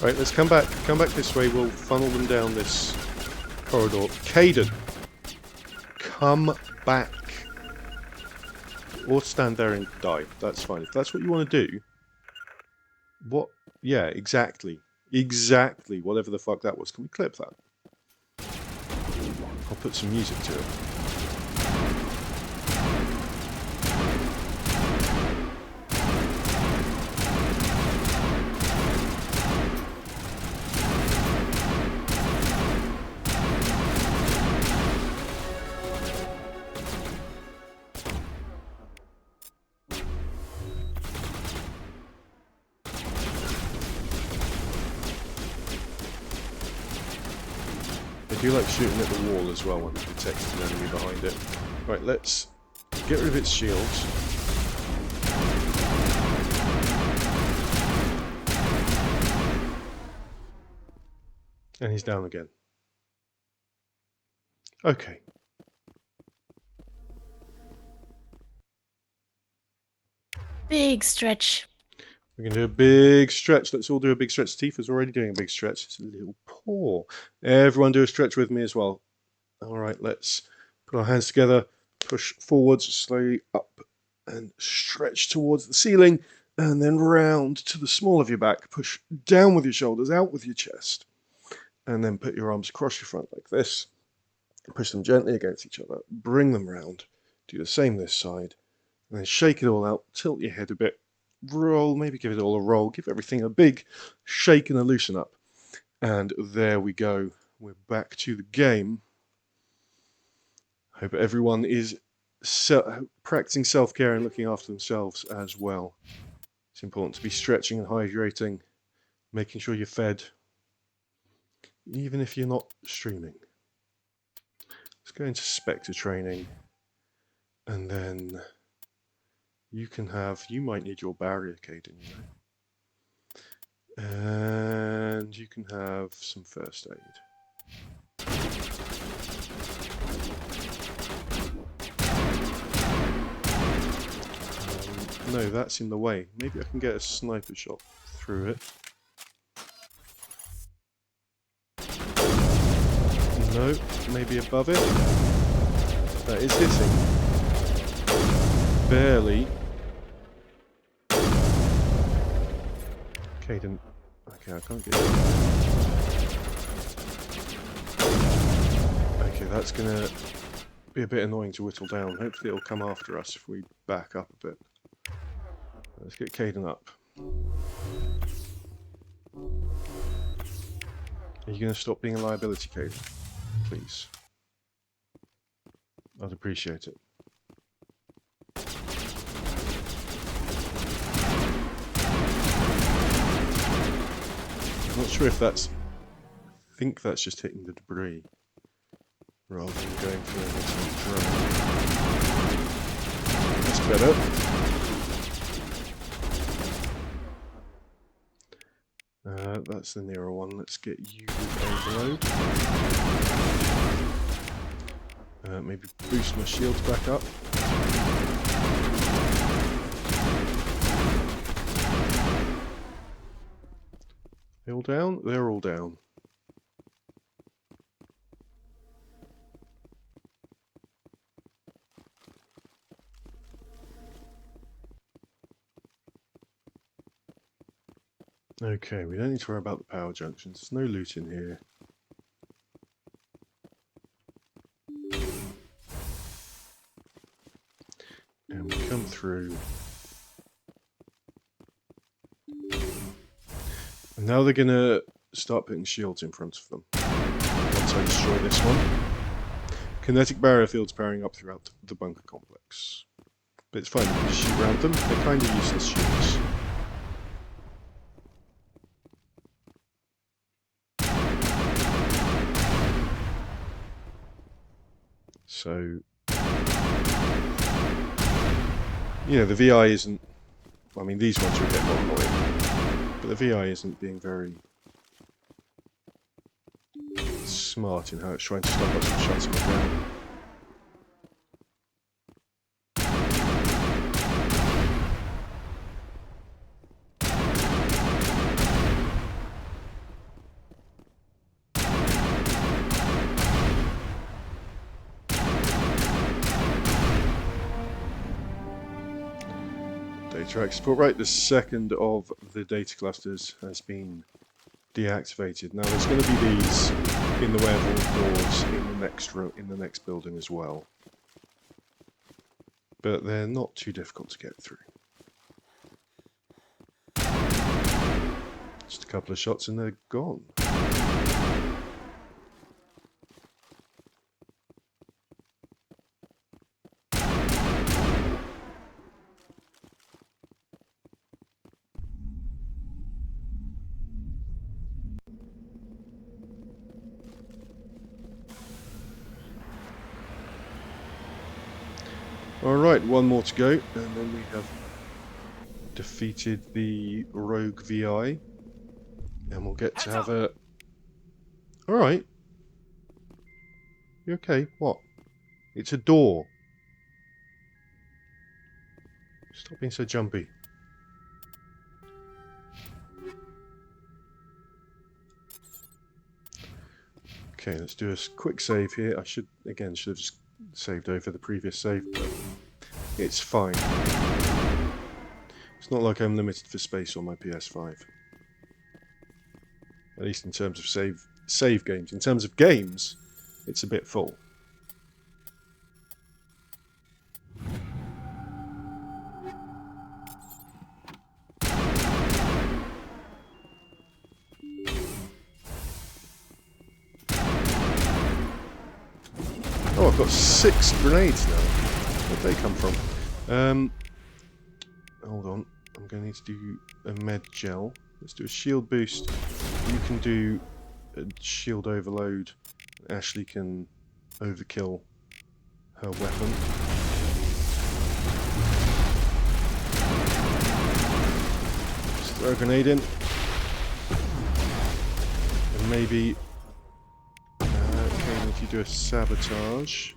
[SPEAKER 2] Right, let's come back this way, we'll funnel them down this corridor. Kaidan! Come back! Or stand there and die, that's fine. If that's what you want to do... What? Yeah, exactly. Exactly, whatever the fuck that was. Can we clip that? I'll put some music to it. I do like shooting at the wall as well when it detects an enemy behind it. Right, let's get rid of its shields. And he's down again. Okay.
[SPEAKER 17] Big stretch.
[SPEAKER 2] We're going to do a big stretch. Let's all do a big stretch. Tifa's already doing a big stretch. It's a little paw. Everyone do a stretch with me as well. Alright, let's put our hands together. Push forwards, slowly up and stretch towards the ceiling. And then round to the small of your back. Push down with your shoulders, out with your chest. And then put your arms across your front like this. Push them gently against each other. Bring them round. Do the same this side. And then shake it all out. Tilt your head a bit. Roll, maybe give it all a roll, give everything a big shake and a loosen up. And there we go. We're back to the game. Hope everyone is practicing self-care and looking after themselves as well. It's important to be stretching and hydrating, making sure you're fed, even if you're not streaming. Let's go into Spectre training, and then you might need your barrier, Kaidan, you know. And you can have some first aid. No, that's in the way. Maybe I can get a sniper shot through it. No, maybe above it. That is hitting. Barely. Caden. Okay, I can't get it. Okay, that's gonna be a bit annoying to whittle down. Hopefully it'll come after us if we back up a bit. Let's get Caden up. Are you going to stop being a liability, Caden? Please. I'd appreciate it. I'm not sure if that's... I think that's just hitting the debris rather than going through a drone. That's better. That's the nearer one. Let's get you with overload. Maybe boost my shields back up. They all down? They're all down. Okay, we don't need to worry about the power junctions. There's no loot in here. And we come through. And now they're gonna start putting shields in front of them. Once I destroy this one. Kinetic barrier fields powering up throughout the bunker complex. But it's fine, we can just shoot around them. They're kind of useless shields. So, you know, the VI isn't, I mean, these ones are a bit more annoying, but the VI isn't being very smart in how it's trying to stop us from shutting it down. Data export. Right, the second of the data clusters has been deactivated. Now there's going to be these in the way of all doors in the next room, in the next building as well, but they're not too difficult to get through. Just a couple of shots and they're gone. Alright, one more to go, and then we have defeated the rogue VI, and we'll get to have a... Alright. You okay? What? It's a door. Stop being so jumpy. Okay, let's do a quick save here. I should have just saved over the previous save, but it's fine. It's not like I'm limited for space on my PS5. At least in terms of save games. In terms of games, it's a bit full. Oh, I've got 6 grenades now. Where'd they come from? Hold on. I'm going to need to do a med gel. Let's do a shield boost. You can do a shield overload. Ashley can overkill her weapon. Just throw a grenade in. Maybe... okay, if you do a sabotage...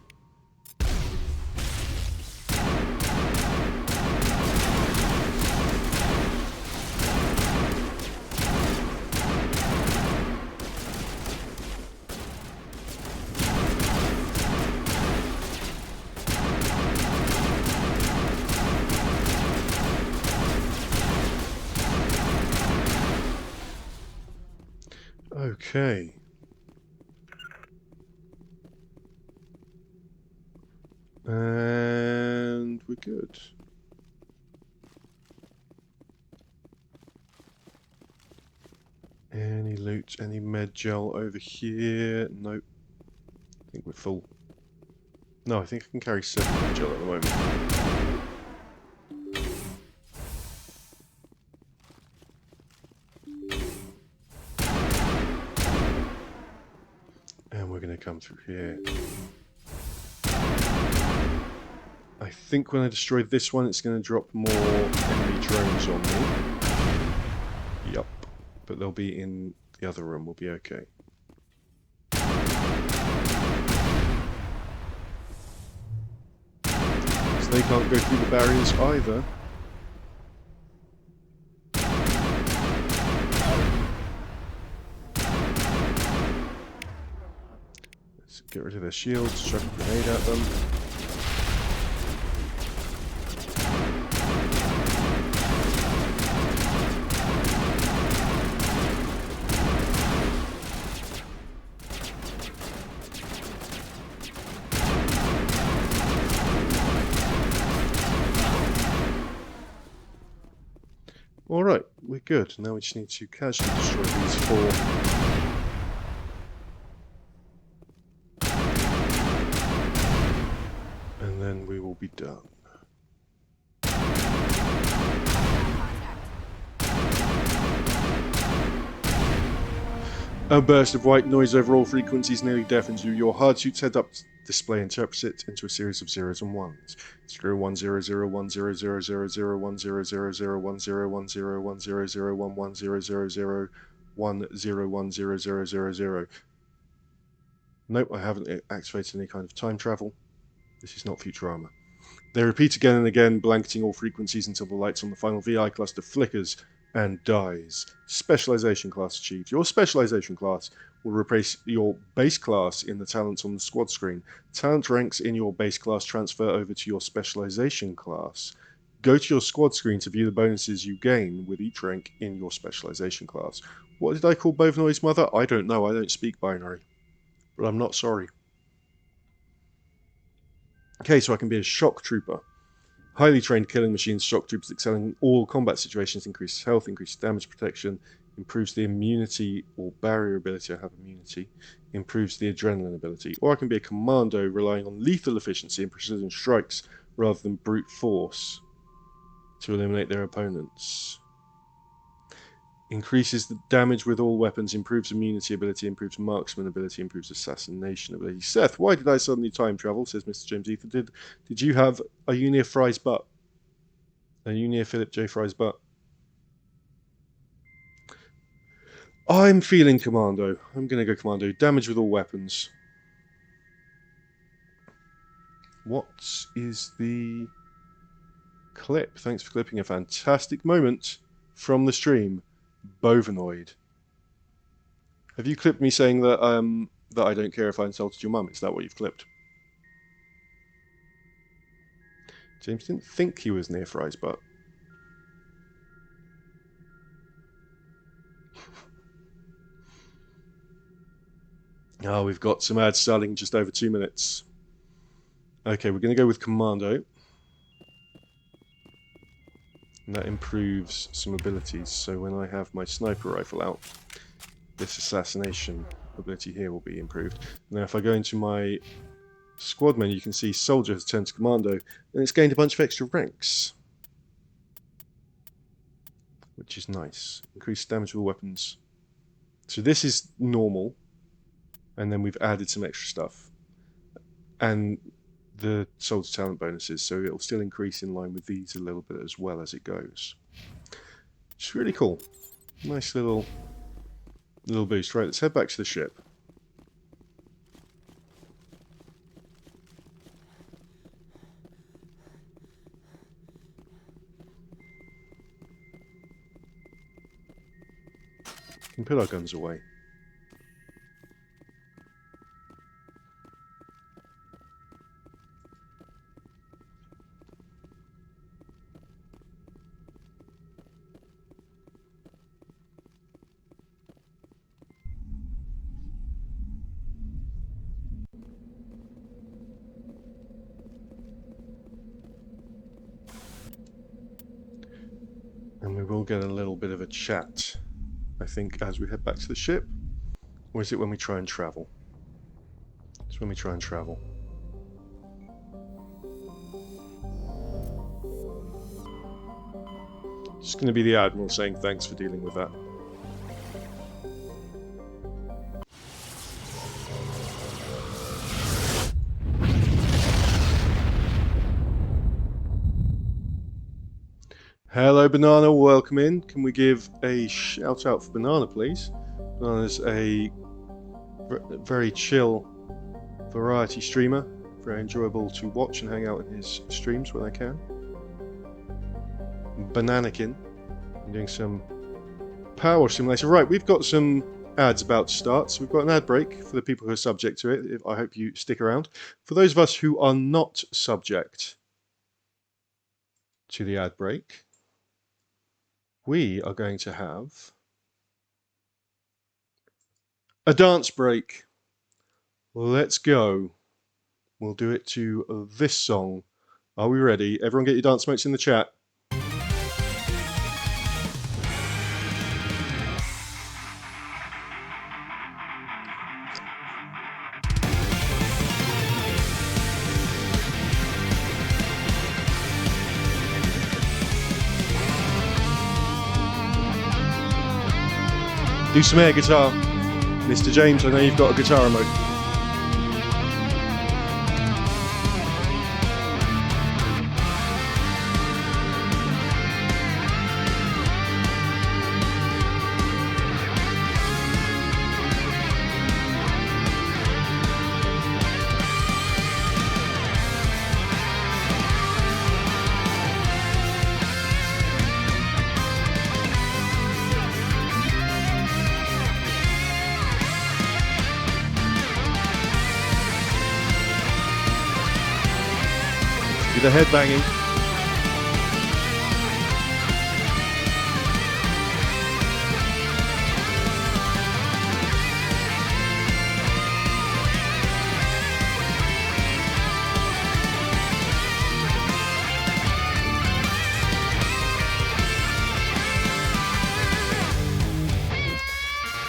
[SPEAKER 2] Okay. And we're good. Any loot, any med gel over here? Nope. I think we're full. No, I think I can carry 7 med gel at the moment. And we're going to come through here. I think when I destroy this one, it's going to drop more enemy drones on me. Yup. But they'll be in the other room. We'll be okay. So they can't go through the barriers either. Let's get rid of their shields, chuck a grenade at them. Alright, we're good. Now we just need to casually destroy these 4. And then we will be done. A burst of white noise over all frequencies nearly deafens you. Your hard suit's head-up display interprets it into a series of zeros and ones. 0100100100010001100100010001000. Nope, I haven't activated any kind of time travel. This is not Futurama. They repeat again and again, blanketing all frequencies until the lights on the final VI cluster flickers and dies. Specialization class achieved. Your specialization class will replace your base class in the talents on the squad screen. Talent ranks in your base class transfer over to your specialization class. Go to your squad screen to view the bonuses you gain with each rank in your specialization class. What did I call Bovinoid's mother? I don't know. I don't speak binary. But I'm not sorry. Okay, so I can be a shock trooper. Highly trained killing machines, shock troopers excelling in all combat situations, increases health, increases damage protection, improves the immunity or barrier ability. I have immunity. Improves the adrenaline ability. Or I can be a commando relying on lethal efficiency and precision strikes rather than brute force to eliminate their opponents. Increases the damage with all weapons, improves immunity ability, improves marksman ability, improves assassination ability. Seth, why did I suddenly time travel? Says Mr. James Ethan. Did you have... Are you near Fry's butt? Are you near Philip J. Fry's butt? I'm feeling commando. I'm going to go commando. Damage with all weapons. What is the clip? Thanks for clipping a fantastic moment from the stream. Bovinoid. Have you clipped me saying that that I don't care if I insulted your mum? Is that what you've clipped? James didn't think he was near Fry's butt. Oh, we've got some ads starting in just over 2 minutes. Okay, we're going to go with Commando. And that improves some abilities. So when I have my sniper rifle out, this assassination ability here will be improved. Now if I go into my squad menu, you can see Soldier has turned to Commando, and it's gained a bunch of extra ranks. Which is nice. Increased damage with weapons. So this is normal. And then we've added some extra stuff. And the soldier talent bonuses, so it'll still increase in line with these a little bit as well as it goes. It's really cool. Nice little Little boost. Right, let's head back to the ship. We can put our guns away. And we will get a little bit of a chat, I think, as we head back to the ship. Or is it when we try and travel? It's when we try and travel. It's going to be the Admiral saying thanks for dealing with that. Hello Banana, welcome in. Can we give a shout out for Banana, please? Banana's a very chill variety streamer. Very enjoyable to watch and hang out in his streams when I can. Bananakin. I'm doing some power simulation. Right, we've got some ads about to start. So we've got an ad break for the people who are subject to it. I hope you stick around. For those of us who are not subject to the ad break, we are going to have a dance break. Let's go. We'll do it to this song. Are we ready? Everyone get your dance mates in the chat. Do some air guitar. Mr. James, I know you've got a guitar mode. The head banging.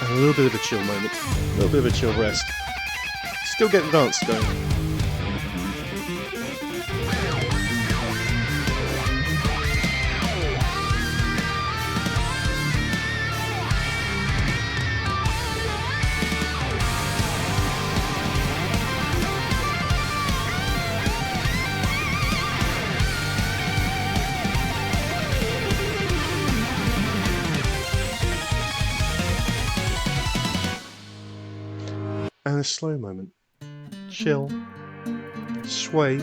[SPEAKER 2] And a little bit of a chill moment, a little bit of a chill rest. Still get the dance going. And a slow moment. Chill. Sway.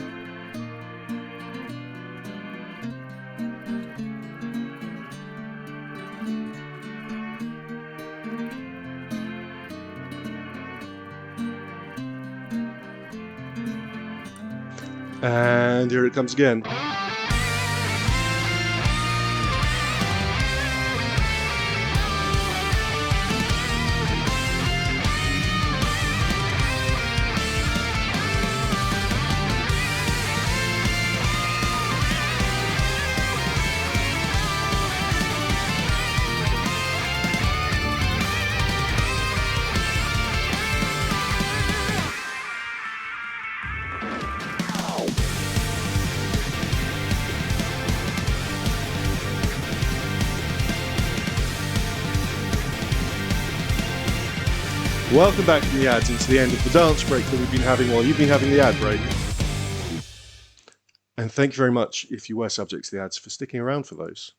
[SPEAKER 2] And here it comes again. Welcome back from the ads into the end of the dance break that we've been having while you've been having the ad break. And thank you very much, if you were subject to the ads, for sticking around for those.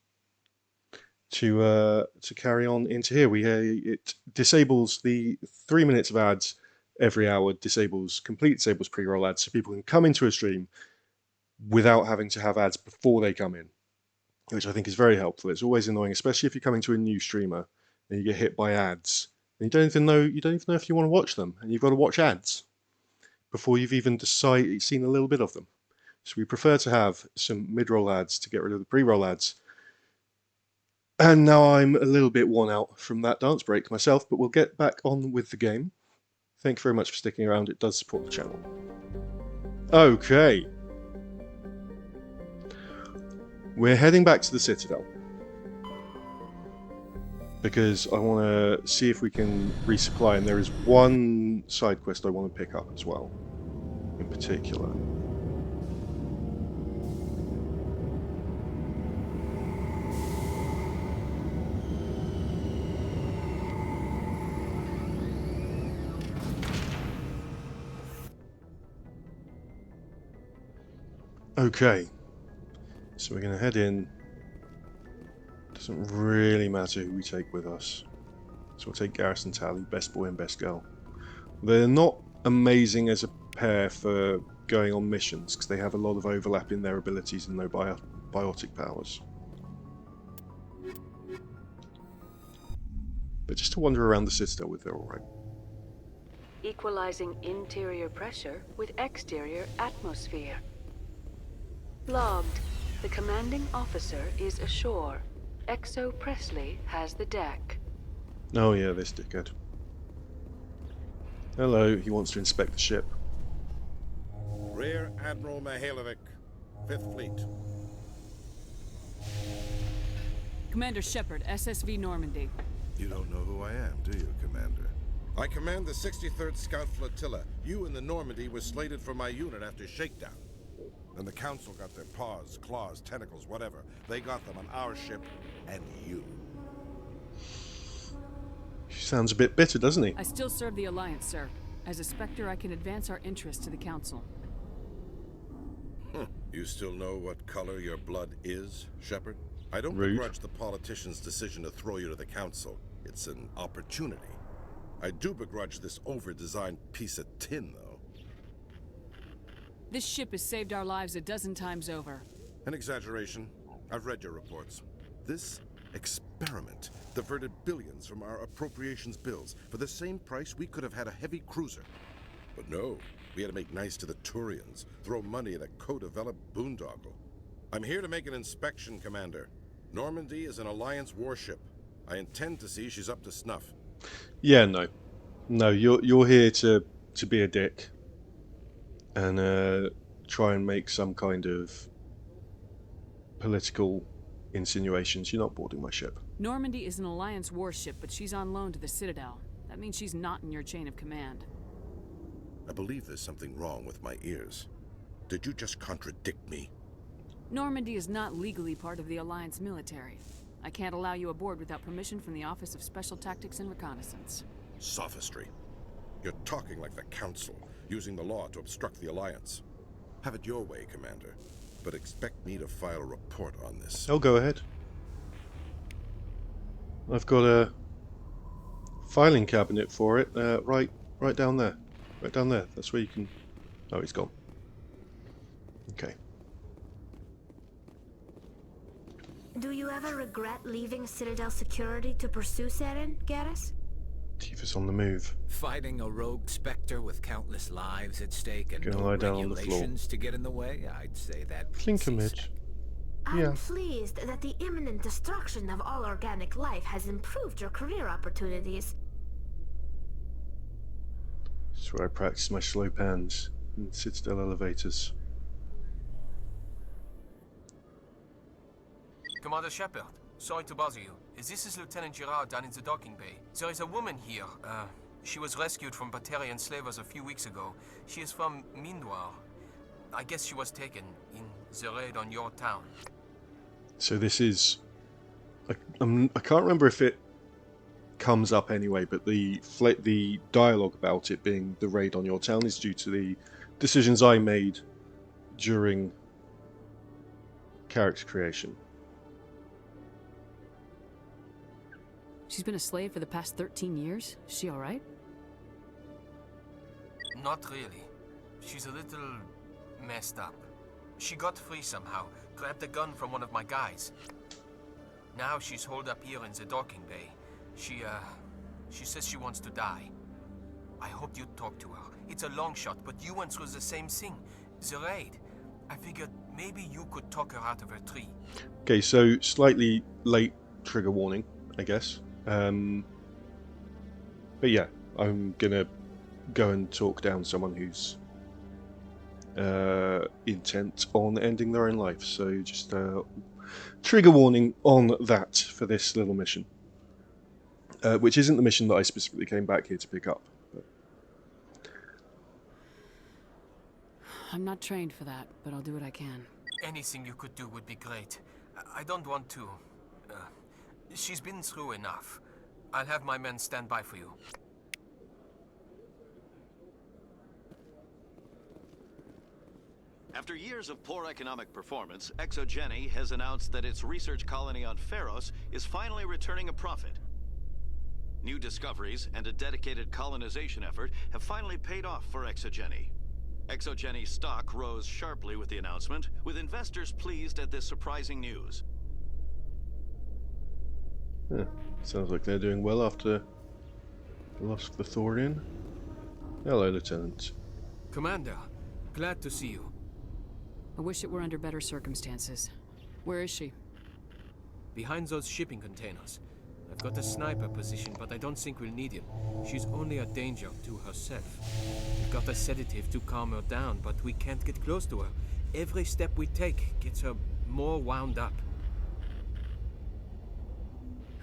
[SPEAKER 2] to carry on into here. It disables the 3 minutes of ads every hour, completely disables pre-roll ads, so people can come into a stream without having to have ads before they come in, which I think is very helpful. It's always annoying, especially if you're coming to a new streamer and you get hit by ads and you don't even know if you want to watch them, and you've got to watch ads before you've even seen a little bit of them. So we prefer to have some mid-roll ads to get rid of the pre-roll ads. And now I'm a little bit worn out from that dance break myself, but we'll get back on with the game. Thank you very much for sticking around. It does support the channel. Okay. We're heading back to the Citadel, because I want to see if we can resupply, and there is one side quest I want to pick up as well, in particular. Okay, so we're going to head in. Doesn't really matter who we take with us. So we'll take Garrus and Tali, best boy and best girl. They're not amazing as a pair for going on missions, because they have a lot of overlap in their abilities and no biotic powers. But just to wander around the Citadel with, they're alright.
[SPEAKER 16] Equalizing interior pressure with exterior atmosphere. Logged. The commanding officer is ashore. Exo Presley has the deck.
[SPEAKER 2] Oh yeah, this dickhead. Hello, he wants to inspect the ship.
[SPEAKER 5] Rear Admiral Mihailovic, 5th Fleet.
[SPEAKER 15] Commander Shepard, SSV Normandy.
[SPEAKER 5] You don't know who I am, do you, Commander? I command the 63rd Scout Flotilla. You and the Normandy were slated for my unit after shakedown. Then the Council got their paws, claws, tentacles, whatever. They got them on our ship, and you.
[SPEAKER 2] He sounds a bit bitter, doesn't he?
[SPEAKER 15] I still serve the Alliance, sir. As a Spectre, I can advance our interests to the Council.
[SPEAKER 5] You still know what color your blood is, Shepard? I don't
[SPEAKER 2] Rude.
[SPEAKER 5] begrudge the politician's decision to throw you to the Council. It's an opportunity. I do begrudge this over-designed piece of tin, though.
[SPEAKER 15] This ship has saved our lives a dozen times over.
[SPEAKER 5] An exaggeration. I've read your reports. This experiment diverted billions from our appropriations bills. For the same price, we could have had a heavy cruiser. But no, we had to make nice to the Turians, throw money at a co-developed boondoggle. I'm here to make an inspection, Commander. Normandy is an Alliance warship. I intend to see she's up to snuff.
[SPEAKER 2] Yeah, no. No, you're here to be a dick. And try and make some kind of political insinuations. You're not boarding my ship.
[SPEAKER 15] Normandy is an Alliance warship, but she's on loan to the Citadel. That means she's not in your chain of command.
[SPEAKER 5] I believe there's something wrong with my ears. Did you just contradict me?
[SPEAKER 15] Normandy is not legally part of the Alliance military. I can't allow you aboard without permission from the Office of Special Tactics and Reconnaissance.
[SPEAKER 5] Sophistry. You're talking like the Council, using the law to obstruct the Alliance. Have it your way, Commander, but expect me to file a report on this.
[SPEAKER 2] Oh, go ahead. I've got a filing cabinet for it, right down there. Right down there. That's where you can... Oh, he's gone. Okay.
[SPEAKER 7] Do you ever regret leaving Citadel security to pursue Saren, Garrus?
[SPEAKER 2] Tifa's on the move.
[SPEAKER 10] Fighting a rogue Spectre with countless lives at stake and
[SPEAKER 2] Gonna
[SPEAKER 10] no
[SPEAKER 2] lie down on the floor.
[SPEAKER 10] regulations to get in the way, I'd say that...
[SPEAKER 2] Flinkermid. Yeah.
[SPEAKER 7] I'm pleased that the imminent destruction of all organic life has improved your career opportunities.
[SPEAKER 2] This is where I practice my slow pans in Citadel elevators.
[SPEAKER 18] Commander Shepard, sorry to bother you. This is Lieutenant Girard down in the docking bay. There is a woman here. She was rescued from Batarian slavers a few weeks ago. She is from Mindoir. I guess she was taken in the raid on your town.
[SPEAKER 2] So this is... I can't remember if it comes up anyway, but the dialogue about it being the raid on your town is due to the decisions I made during character creation.
[SPEAKER 15] She's been a slave for the past 13 years? Is she alright?
[SPEAKER 18] Not really. She's a little messed up. She got free somehow, grabbed a gun from one of my guys. Now she's holed up here in the docking bay. She says she wants to die. I hoped you'd talk to her. It's a long shot, but you went through the same thing. The raid. I figured maybe you could talk her out of her tree.
[SPEAKER 2] Okay, so slightly late trigger warning, I guess. But yeah, I'm gonna go and talk down someone who's intent on ending their own life. So just trigger warning on that for this little mission, which isn't the mission that I specifically came back here to pick up.
[SPEAKER 15] I'm not trained for that, but I'll do what I can.
[SPEAKER 18] Anything you could do would be great. I don't want to... she's been through enough. I'll have my men stand by for you.
[SPEAKER 19] After years of poor economic performance, ExoGeni has announced that its research colony on Pharos is finally returning a profit. New discoveries and a dedicated colonization effort have finally paid off for ExoGeni. ExoGeni's stock rose sharply with the announcement, with investors pleased at this surprising news.
[SPEAKER 2] Sounds like they're doing well after the loss of the Thorian. Hello, Lieutenant.
[SPEAKER 18] Commander, glad to see you.
[SPEAKER 15] I wish it were under better circumstances. Where is she?
[SPEAKER 18] Behind those shipping containers. I've got a sniper position, but I don't think we'll need it. She's only a danger to herself. We've got a sedative to calm her down, but we can't get close to her. Every step we take gets her more wound up.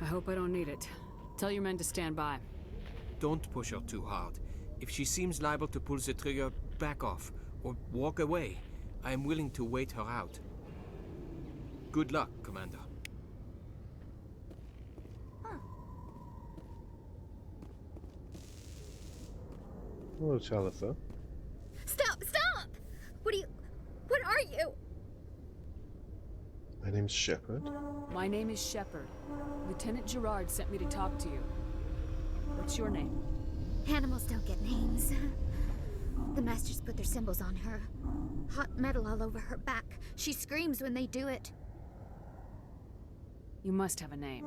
[SPEAKER 15] I hope I don't need it. Tell your men to stand by.
[SPEAKER 18] Don't push her too hard. If she seems liable to pull the trigger, back off, or walk away. I am willing to wait her out. Good luck, Commander.
[SPEAKER 2] Hello, Talitha.
[SPEAKER 20] Stop! Stop! What are you?
[SPEAKER 2] My name's Shepard.
[SPEAKER 15] My name is Shepard. Lieutenant Gerard sent me to talk to you. What's your name?
[SPEAKER 20] Animals don't get names. The Masters put their symbols on her. Hot metal all over her back. She screams when they do it.
[SPEAKER 15] You must have a name.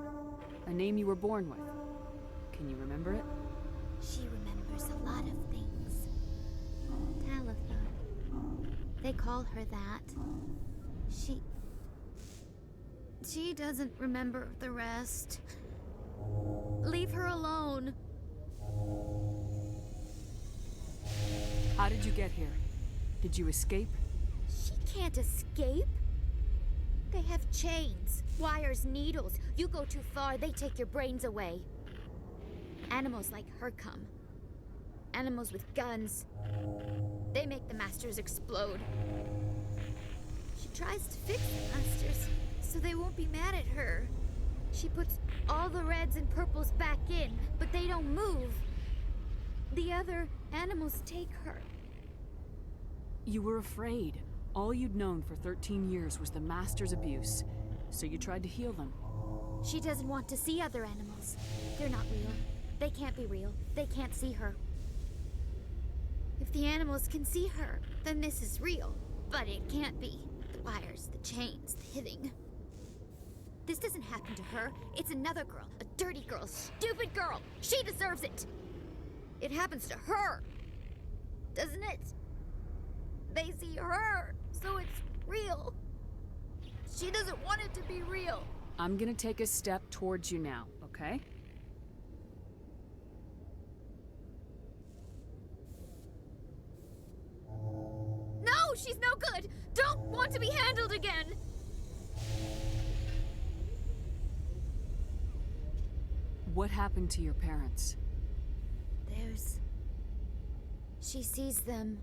[SPEAKER 15] A name you were born with. Can you remember it?
[SPEAKER 20] She remembers a lot of things. Talitha. They call her that. She doesn't remember the rest. Leave her alone.
[SPEAKER 15] How did you get here? Did you escape?
[SPEAKER 20] She can't escape. They have chains, wires, needles. You go too far, they take your brains away. Animals like her come. Animals with guns. They make the Masters explode. She tries to fix the Masters so they won't be mad at her. She puts all the reds and purples back in, but they don't move. The other animals take her.
[SPEAKER 15] You were afraid. All you'd known for 13 years was the Master's abuse, so you tried to heal them.
[SPEAKER 20] She doesn't want to see other animals. They're not real. They can't be real. They can't see her. If the animals can see her, then this is real. But it can't be. The wires, the chains, the hitting. This doesn't happen to her. It's another girl. A dirty girl. Stupid girl. She deserves it. It happens to her. Doesn't it? They see her, so it's real. She doesn't want it to be real.
[SPEAKER 15] I'm gonna take a step towards you now, okay?
[SPEAKER 20] No, she's no good. Don't want to be handled again.
[SPEAKER 15] What happened to your parents?
[SPEAKER 20] She sees them.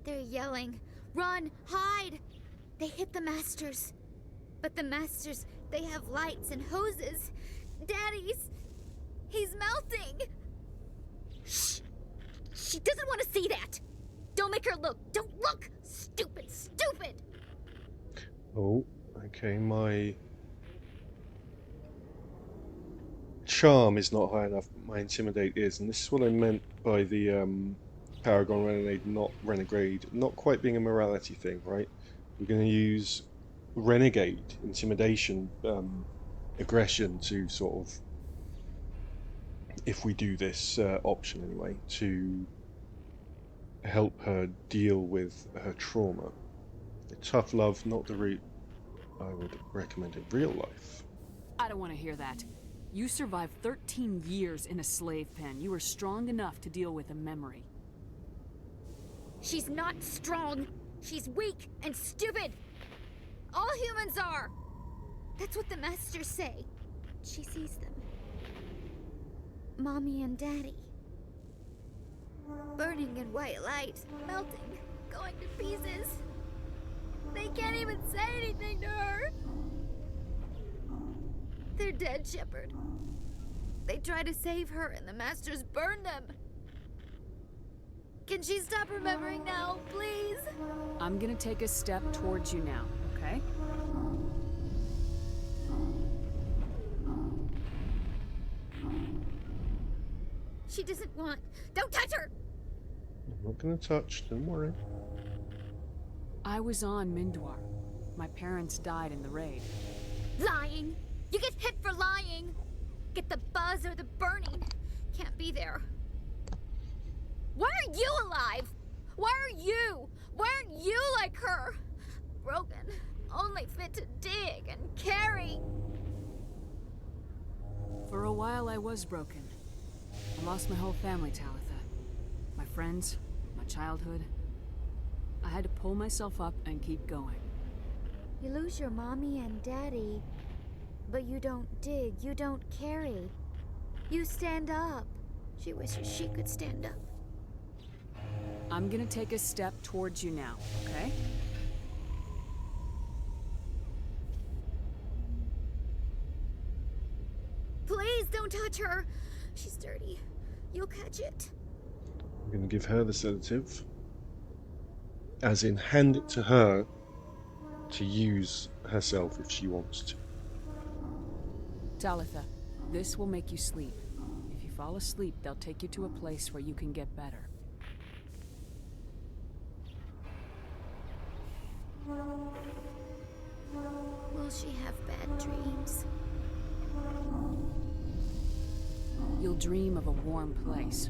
[SPEAKER 20] They're yelling, "Run! Hide!" They hit the Masters. But the Masters, they have lights and hoses. Daddy's... he's melting! Shh! She doesn't want to see that! Don't make her look! Don't look! Stupid! Stupid!
[SPEAKER 2] Oh, okay, my charm is not high enough, but my intimidate is, and this is what I meant by the Paragon Renegade not quite being a morality thing, right? We're going to use Renegade, intimidation, aggression to sort of, if we do this option anyway, to help her deal with her trauma. Tough love, not the route I would recommend in real life.
[SPEAKER 15] I don't want to hear that. You survived 13 years in a slave pen. You were strong enough to deal with a memory.
[SPEAKER 20] She's not strong. She's weak and stupid. All humans are. That's what the masters say. She sees them. Mommy and Daddy. Burning in white light, melting, going to pieces. They can't even say anything to her. They're dead, Shepard. They try to save her and the masters burn them. Can she stop remembering now, please?
[SPEAKER 15] I'm gonna take a step towards you now, okay?
[SPEAKER 20] She doesn't want... Don't touch her!
[SPEAKER 2] I'm not gonna touch, don't worry.
[SPEAKER 15] I was on Mindwar. My parents died in the raid.
[SPEAKER 20] Lying! You get hit for lying! Get the buzz or the burning. Can't be there. Why are you alive? Why are you? Why aren't you like her? Broken. Only fit to dig and carry.
[SPEAKER 15] For a while I was broken. I lost my whole family, Talitha. My friends, my childhood. I had to pull myself up and keep going.
[SPEAKER 20] You lose your mommy and daddy, but you don't dig, you don't carry. You stand up. She wishes she could stand up.
[SPEAKER 15] I'm gonna take a step towards you now, okay?
[SPEAKER 20] Please don't touch her. She's dirty. You'll catch it.
[SPEAKER 2] I'm going to give her the sedative. As in, hand it to her to use herself if she wants to.
[SPEAKER 15] Talitha, this will make you sleep. If you fall asleep, they'll take you to a place where you can get better.
[SPEAKER 20] Will she have bad dreams?
[SPEAKER 15] You'll dream of a warm place,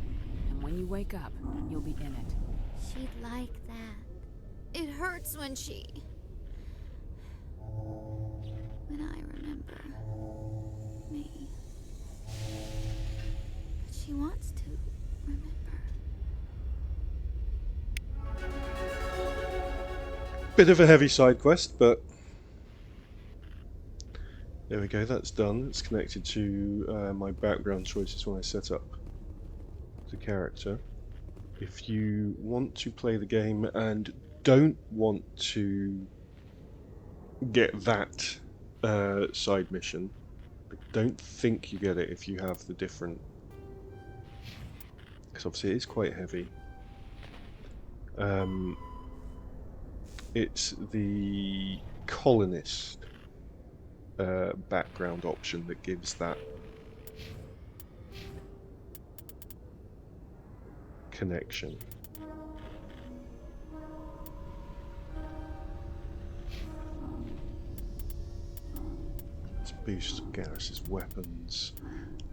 [SPEAKER 15] and when you wake up, you'll be in it.
[SPEAKER 20] She'd like that. It hurts when I remember me. But she wants to remember.
[SPEAKER 2] Bit of a heavy side quest, but there we go, that's done. It's connected to my background choices when I set up the character. If you want to play the game and don't want to get that side mission, I don't think you get it if you have the different, because obviously it is quite heavy. It's the colonist background option that gives that connection. Let's boost Garrus's weapons,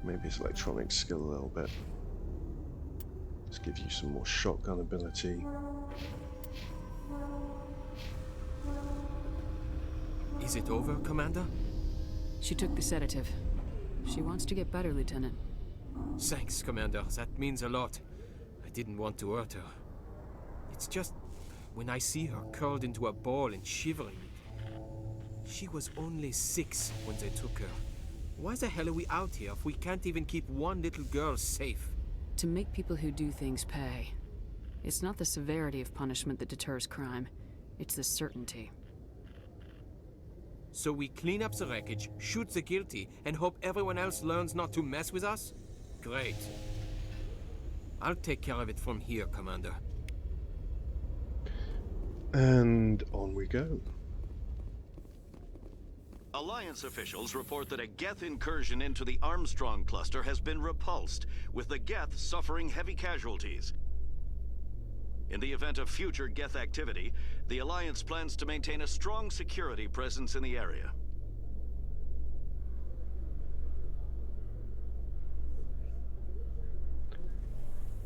[SPEAKER 2] maybe his electronic skill a little bit. Let's give you some more shotgun ability.
[SPEAKER 18] Is it over, Commander?
[SPEAKER 15] She took the sedative. She wants to get better, Lieutenant.
[SPEAKER 18] Thanks, Commander. That means a lot. I didn't want to hurt her. It's just when I see her curled into a ball and shivering. She was only 6 when they took her. Why the hell are we out here if we can't even keep one little girl safe?
[SPEAKER 15] To make people who do things pay. It's not the severity of punishment that deters crime. It's the certainty.
[SPEAKER 18] So we clean up the wreckage, shoot the guilty, and hope everyone else learns not to mess with us? Great. I'll take care of it from here, Commander.
[SPEAKER 2] And on we go.
[SPEAKER 19] Alliance officials report that a Geth incursion into the Armstrong cluster has been repulsed, with the Geth suffering heavy casualties. In the event of future Geth activity, the Alliance plans to maintain a strong security presence in the area.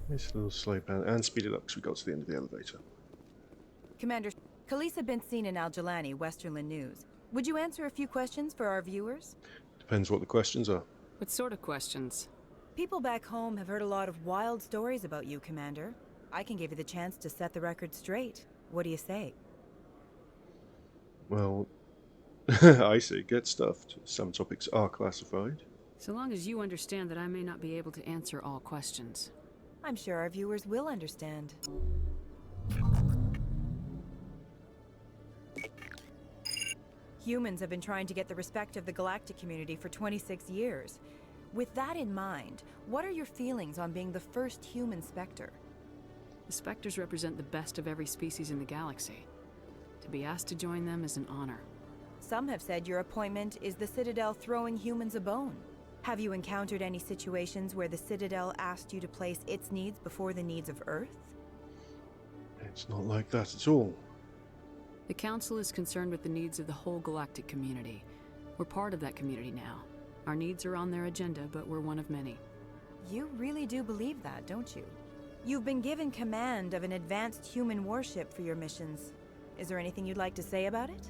[SPEAKER 2] Nice little slow pan and speed it up because we got to the end of the elevator.
[SPEAKER 21] Commander, Khaleesa been seen in Al Jalani, Westerland News. Would you answer a few questions for our viewers?
[SPEAKER 2] Depends what the questions are.
[SPEAKER 15] What sort of questions?
[SPEAKER 21] People back home have heard a lot of wild stories about you, Commander. I can give you the chance to set the record straight. What do you say?
[SPEAKER 2] Well, I say get stuffed. Some topics are classified.
[SPEAKER 15] So long as you understand that I may not be able to answer all questions.
[SPEAKER 21] I'm sure our viewers will understand. Humans have been trying to get the respect of the galactic community for 26 years. With that in mind, what are your feelings on being the first human Spectre?
[SPEAKER 15] The Spectres represent the best of every species in the galaxy. To be asked to join them is an honor.
[SPEAKER 21] Some have said your appointment is the Citadel throwing humans a bone. Have you encountered any situations where the Citadel asked you to place its needs before the needs of Earth?
[SPEAKER 2] It's not like that at all.
[SPEAKER 15] The Council is concerned with the needs of the whole galactic community. We're part of that community now. Our needs are on their agenda, but we're one of many.
[SPEAKER 21] You really do believe that, don't you? You've been given command of an advanced human warship for your missions. Is there anything you'd like to say about it?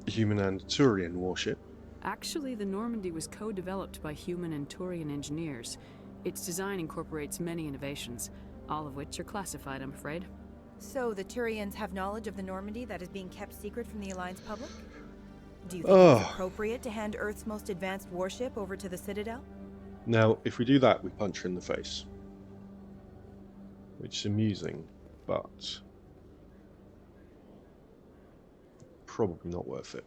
[SPEAKER 2] Human and Turian warship.
[SPEAKER 15] Actually, the Normandy was co-developed by human and Turian engineers. Its design incorporates many innovations, all of which are classified, I'm afraid.
[SPEAKER 21] So the Turians have knowledge of the Normandy that is being kept secret from the Alliance public? Do you think it's appropriate to hand Earth's most advanced warship over to the Citadel?
[SPEAKER 2] Now, if we do that, we punch her in the face. Which is amusing, but probably not worth it.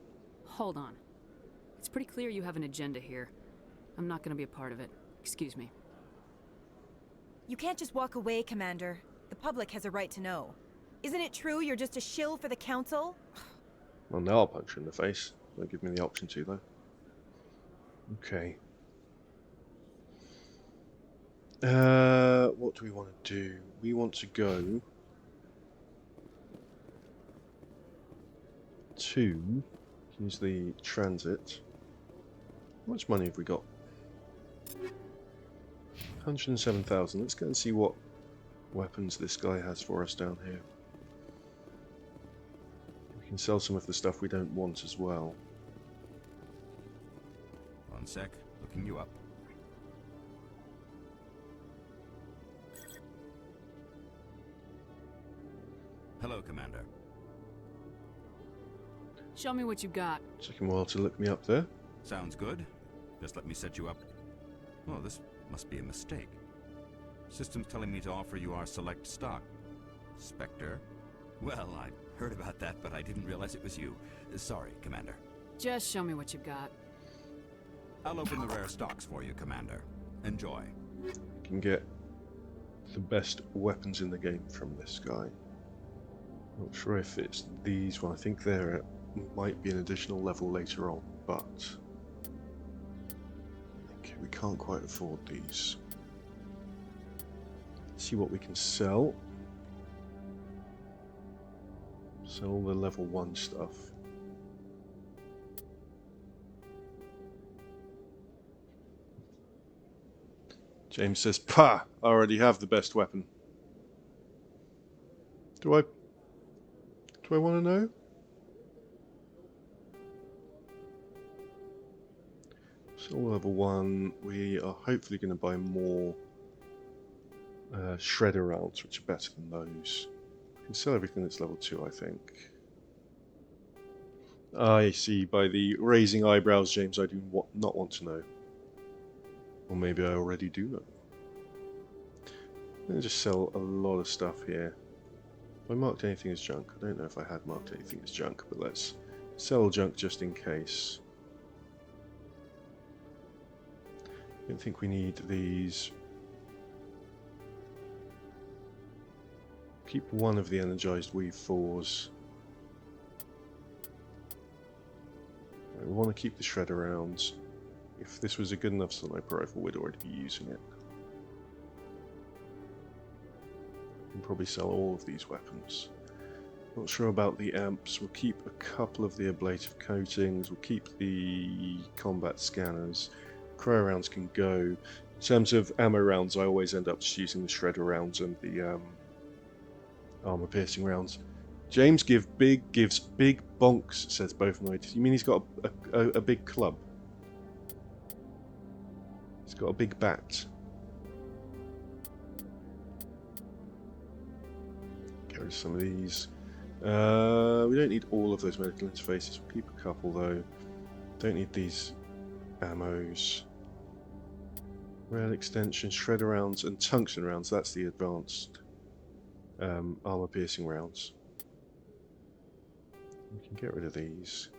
[SPEAKER 15] Hold on. It's pretty clear you have an agenda here. I'm not going to be a part of it. Excuse me.
[SPEAKER 21] You can't just walk away, Commander. The public has a right to know. Isn't it true you're just a shill for the Council?
[SPEAKER 2] Well, now I'll punch her in the face. Don't give me the option to, though. Okay. What do we want to do? We want to go to use the transit. How much money have we got? 107,000. Let's go and see what weapons this guy has for us down here. We can sell some of the stuff we don't want as well.
[SPEAKER 22] One sec, looking you up. Hello, Commander.
[SPEAKER 15] Show me what you got.
[SPEAKER 2] Took him a while to look me up there.
[SPEAKER 22] Sounds good. Just let me set you up. Oh, this must be a mistake. System's telling me to offer you our select stock. Spectre? Well, I heard about that, but I didn't realize it was you. Sorry, Commander.
[SPEAKER 15] Just show me what you got.
[SPEAKER 22] I'll open the rare stocks for you, Commander. Enjoy.
[SPEAKER 2] You can get the best weapons in the game from this guy. Not sure if it's these one. I think there might be an additional level later on, but okay, we can't quite afford these. Let's see what we can sell. Sell the level 1 stuff. James says, "Pah! I already have the best weapon." Do I want to know? So level 1, we are hopefully going to buy more shredder rounds, which are better than those. We can sell everything that's level 2, I think. I see, by the raising eyebrows, James, I do not want to know. Or maybe I already do know. I'm going to just sell a lot of stuff here. Have I marked anything as junk? I don't know if I had marked anything as junk, but let's sell junk just in case. I don't think we need these. Keep one of the energized Weave 4s. We want to keep the shredder rounds. If this was a good enough sniper rifle, we'd already be using it. We can probably sell all of these weapons. Not sure about the amps. We'll keep a couple of the ablative coatings. We'll keep the combat scanners. Cryo rounds can go. In terms of ammo rounds, I always end up just using the shredder rounds and the armor piercing rounds. James gives big bonks, says Bovinoid. You mean he's got a big club? He's got a big bat. Get rid of some of these. We don't need all of those medical interfaces. We'll keep a couple though. Don't need these ammos. Rail extension, shredder rounds, and tungsten rounds. That's the advanced armor piercing rounds. We can get rid of these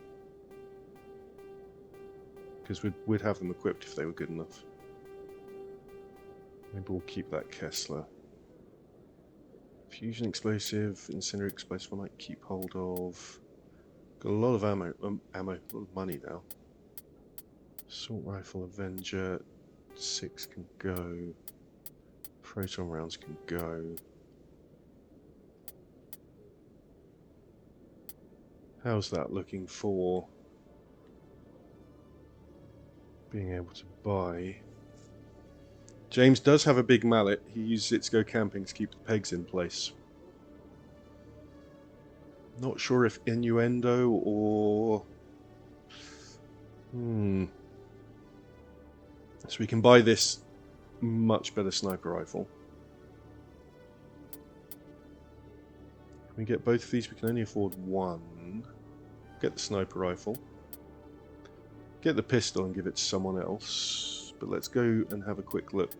[SPEAKER 2] because we'd have them equipped if they were good enough. Maybe we'll keep that Kessler. Fusion explosive, incendiary explosive I might keep hold of. Got a lot of ammo, a lot of money now. Assault rifle, Avenger, 6 can go. Proton rounds can go. How's that looking for being able to buy? James does have a big mallet. He uses it to go camping to keep the pegs in place. Not sure if innuendo or... So we can buy this much better sniper rifle. Can we get both of these? We can only afford one. Get the sniper rifle. Get the pistol and give it to someone else. But let's go and have a quick look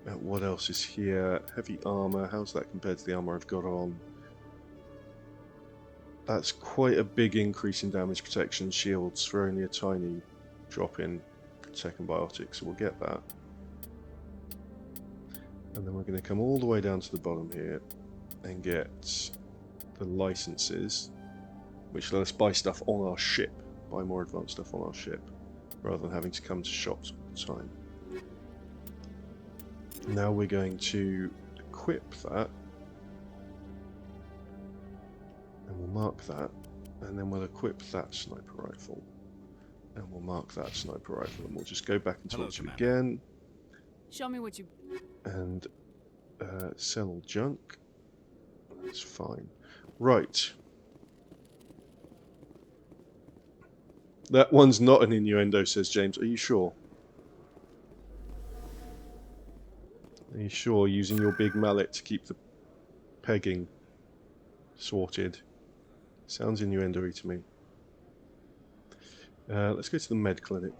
[SPEAKER 2] at what else is here. Heavy armor. How's that compared to the armor I've got on? That's quite a big increase in damage protection shields for only a tiny drop in tech and biotics, so we'll get that. And then we're going to come all the way down to the bottom here and get the licenses, which let us buy stuff on our ship, buy more advanced stuff on our ship, rather than having to come to shops all the time. Now we're going to equip that, and we'll mark that, and then we'll equip that sniper rifle, and we'll mark that sniper rifle, and we'll just go back and talk to you again.
[SPEAKER 15] Show me what you...
[SPEAKER 2] And sell all junk. That's fine. Right. That one's not an innuendo, says James. Are you sure? Are you sure, using your big mallet to keep the pegging sorted? Sounds innuendo-y to me. Let's go to the med clinic.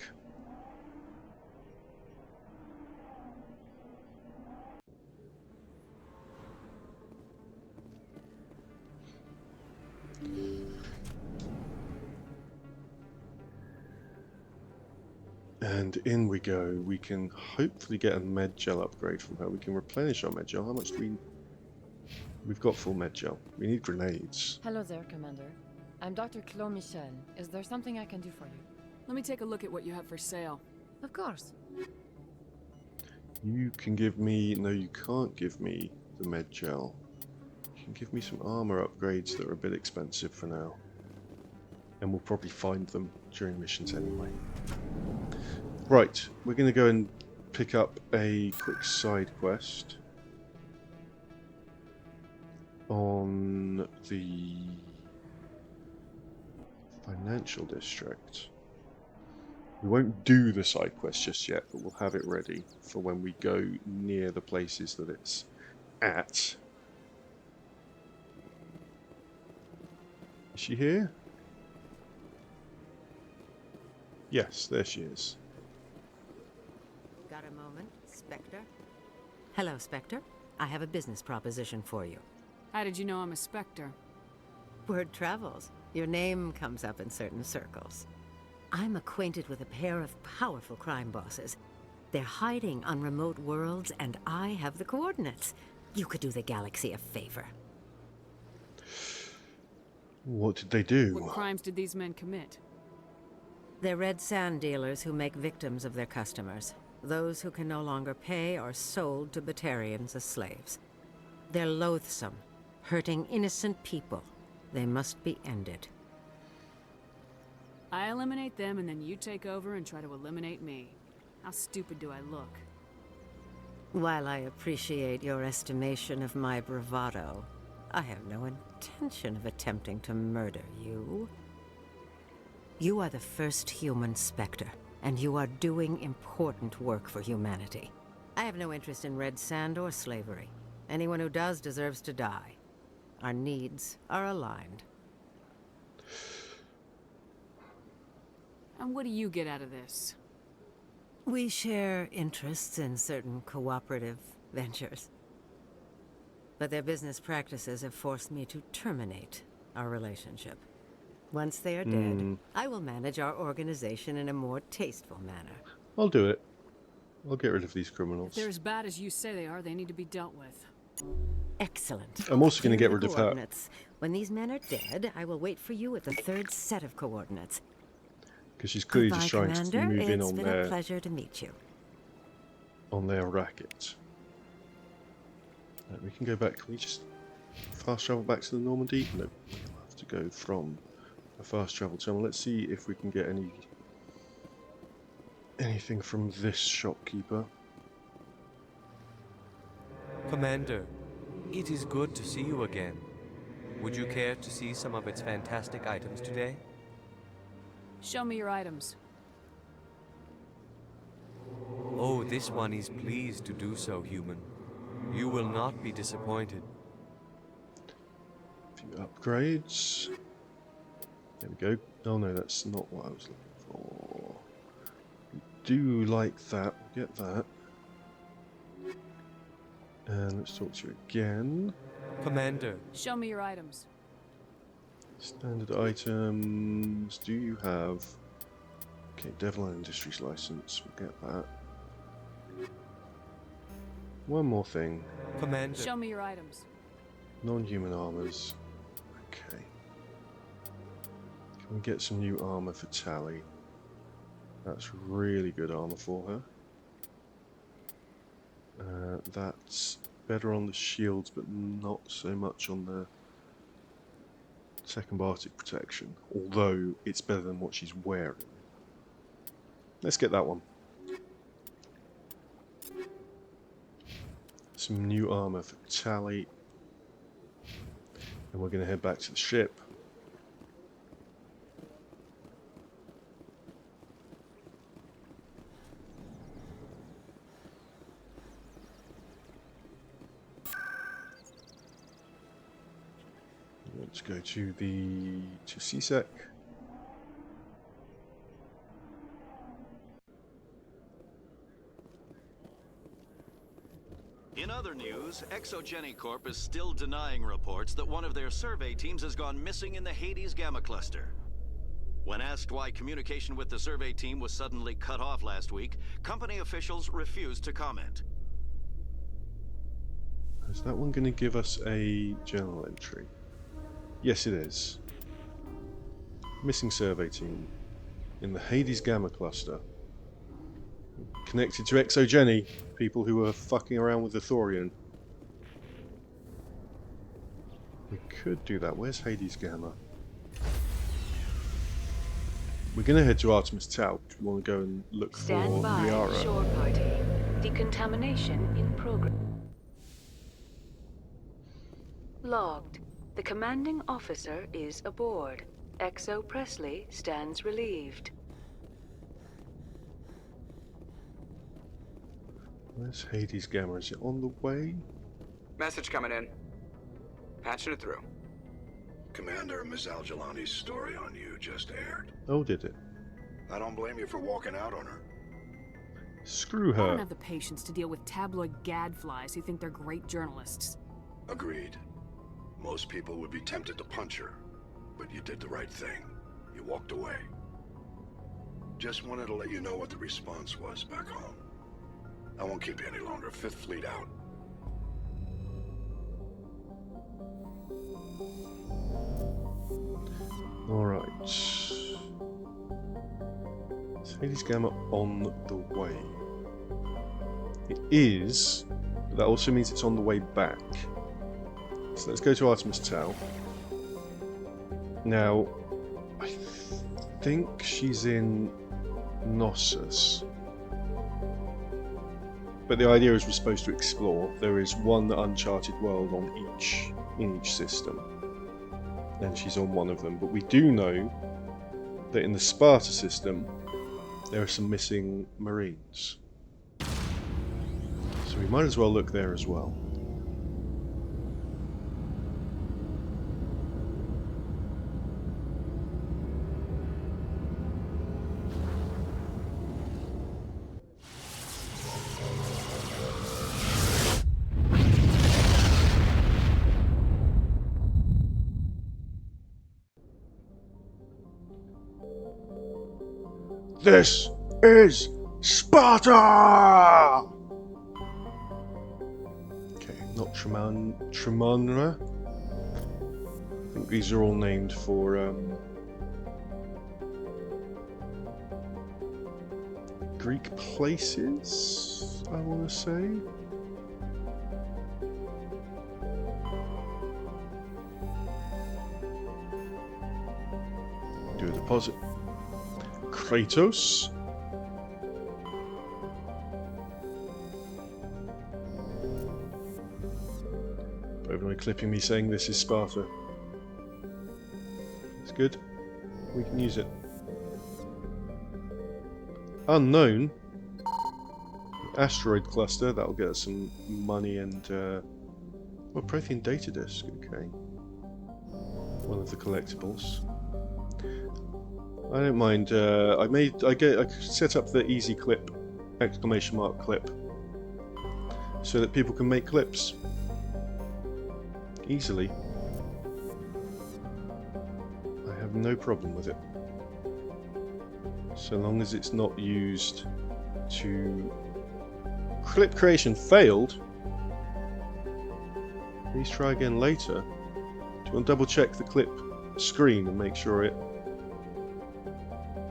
[SPEAKER 2] And in we go. We can hopefully get a med gel upgrade from her. We can replenish our med gel. How much do we... We've got full med gel. We need grenades.
[SPEAKER 11] Hello there, Commander. I'm Dr. Claude Michel. Is there something I can do for you?
[SPEAKER 15] Let me take a look at what you have for sale.
[SPEAKER 11] Of course.
[SPEAKER 2] You can give me... No, you can't give me the med gel. You can give me some armor upgrades that are a bit expensive for now. And we'll probably find them during missions anyway. Right, we're going to go and pick up a quick side quest on the financial district. We won't do the side quest just yet, but we'll have it ready for when we go near the places that it's at. Is she here? Yes, there she is.
[SPEAKER 4] Got a moment, Spectre? Hello, Spectre. I have a business proposition for you.
[SPEAKER 15] How did you know I'm a Spectre?
[SPEAKER 4] Word travels. Your name comes up in certain circles. I'm acquainted with a pair of powerful crime bosses. They're hiding on remote worlds, and I have the coordinates. You could do the galaxy a favor.
[SPEAKER 2] What did they do?
[SPEAKER 15] What crimes did these men commit?
[SPEAKER 4] They're red sand dealers who make victims of their customers. Those who can no longer pay are sold to Batarians as slaves. They're loathsome, hurting innocent people. They must be ended.
[SPEAKER 15] I eliminate them and then you take over and try to eliminate me. How stupid do I look?
[SPEAKER 4] While I appreciate your estimation of my bravado, I have no intention of attempting to murder you. You are the first human Spectre, and you are doing important work for humanity. I have no interest in red sand or slavery. Anyone who does deserves to die. Our needs are aligned.
[SPEAKER 15] And what do you get out of this?
[SPEAKER 4] We share interests in certain cooperative ventures. But their business practices have forced me to terminate our relationship. Once they are dead, I will manage our organization in a more tasteful manner.
[SPEAKER 2] I'll do it. I'll get rid of these criminals.
[SPEAKER 15] If they're as bad as you say they are, they need to be dealt with.
[SPEAKER 4] Excellent.
[SPEAKER 2] I'm also going to
[SPEAKER 4] Here
[SPEAKER 2] get
[SPEAKER 4] are the
[SPEAKER 2] rid of her.
[SPEAKER 4] coordinates. When these men are dead, I will wait for you at the third set of coordinates.
[SPEAKER 2] Because she's clearly
[SPEAKER 4] Goodbye,
[SPEAKER 2] just trying
[SPEAKER 4] Commander.
[SPEAKER 2] to move in
[SPEAKER 4] It's
[SPEAKER 2] on
[SPEAKER 4] been a pleasure to meet you.
[SPEAKER 2] their racket. We can go back. Can we just fast travel back to the Normandy? No, we'll have to go from a fast travel tunnel. Let's see if we can get anything from this shopkeeper.
[SPEAKER 6] Commander, it is good to see you again. Would you care to see some of its fantastic items today?
[SPEAKER 15] Show me your items.
[SPEAKER 6] Oh, this one is pleased to do so, human. You will not be disappointed.
[SPEAKER 2] A few upgrades. There we go. Oh no, that's not what I was looking for. We do like that. We'll get that. And let's talk to you again.
[SPEAKER 6] Commander.
[SPEAKER 15] Show me your items.
[SPEAKER 2] Standard items. Do you have... Okay, Devilland Industries license. We'll get that. One more thing.
[SPEAKER 6] Commander.
[SPEAKER 15] Show me your items.
[SPEAKER 2] Non-human armors. Okay. Can we get some new armor for Tally? That's really good armor for her. That's better on the shields, but not so much on the second Bartic protection. Although it's better than what she's wearing. Let's get that one. Some new armor for Tally. And we're going to head back to the ship. Let's go to CSEC.
[SPEAKER 19] In other news, ExoGeni Corp is still denying reports that one of their survey teams has gone missing in the Hades Gamma Cluster. When asked why communication with the survey team was suddenly cut off last week, company officials refused to comment.
[SPEAKER 2] Is that one going to give us a journal entry? Yes, it is. Missing survey team in the Hades Gamma Cluster. Connected to ExoGeni, people who were fucking around with the Thorian. We could do that. Where's Hades Gamma? We're going to head to Artemis Tau. We want to go and look
[SPEAKER 16] Stand
[SPEAKER 2] for
[SPEAKER 16] by,
[SPEAKER 2] Liara.
[SPEAKER 16] shore party. Decontamination in progress. Logged. The commanding officer is aboard. Exo Presley stands relieved.
[SPEAKER 2] Where's Hades Gamma? Is it on the way?
[SPEAKER 12] Message coming in. Patching it through.
[SPEAKER 9] Commander, Ms. Al-Jalani's story on you just aired.
[SPEAKER 2] Oh, did it?
[SPEAKER 9] I don't blame you for walking out on her.
[SPEAKER 2] Screw
[SPEAKER 15] I don't
[SPEAKER 2] her.
[SPEAKER 15] have the patience to deal with tabloid gadflies who think they're great journalists.
[SPEAKER 9] Agreed. Most people would be tempted to punch her, but you did the right thing. You walked away. Just wanted to let you know what the response was back home. I won't keep you any longer. Fifth Fleet out.
[SPEAKER 2] Alright. Hades Gamma on the way. It is, but that also means it's on the way back. So let's go to Artemis Tau. Now, I think she's in Knossos. But the idea is we're supposed to explore. There is one uncharted world on in each system. And she's on one of them. But we do know that in the Sparta system, there are some missing Marines. So we might as well look there as well. This is Sparta! Okay, not Tremanra. I think these are all named for Greek places, I want to say. Do a deposit. Kratos. Bovinoid clipping me saying this is Sparta. It's good. We can use it. Unknown. Asteroid cluster. That'll get us some money and well, Prothean data disk. Okay. One of the collectibles. I don't mind. I set up the easy clip, exclamation mark clip, so that people can make clips easily. I have no problem with it, so long as it's not used to. Clip creation failed. Please try again later. Do you want to double check the clip screen and make sure it.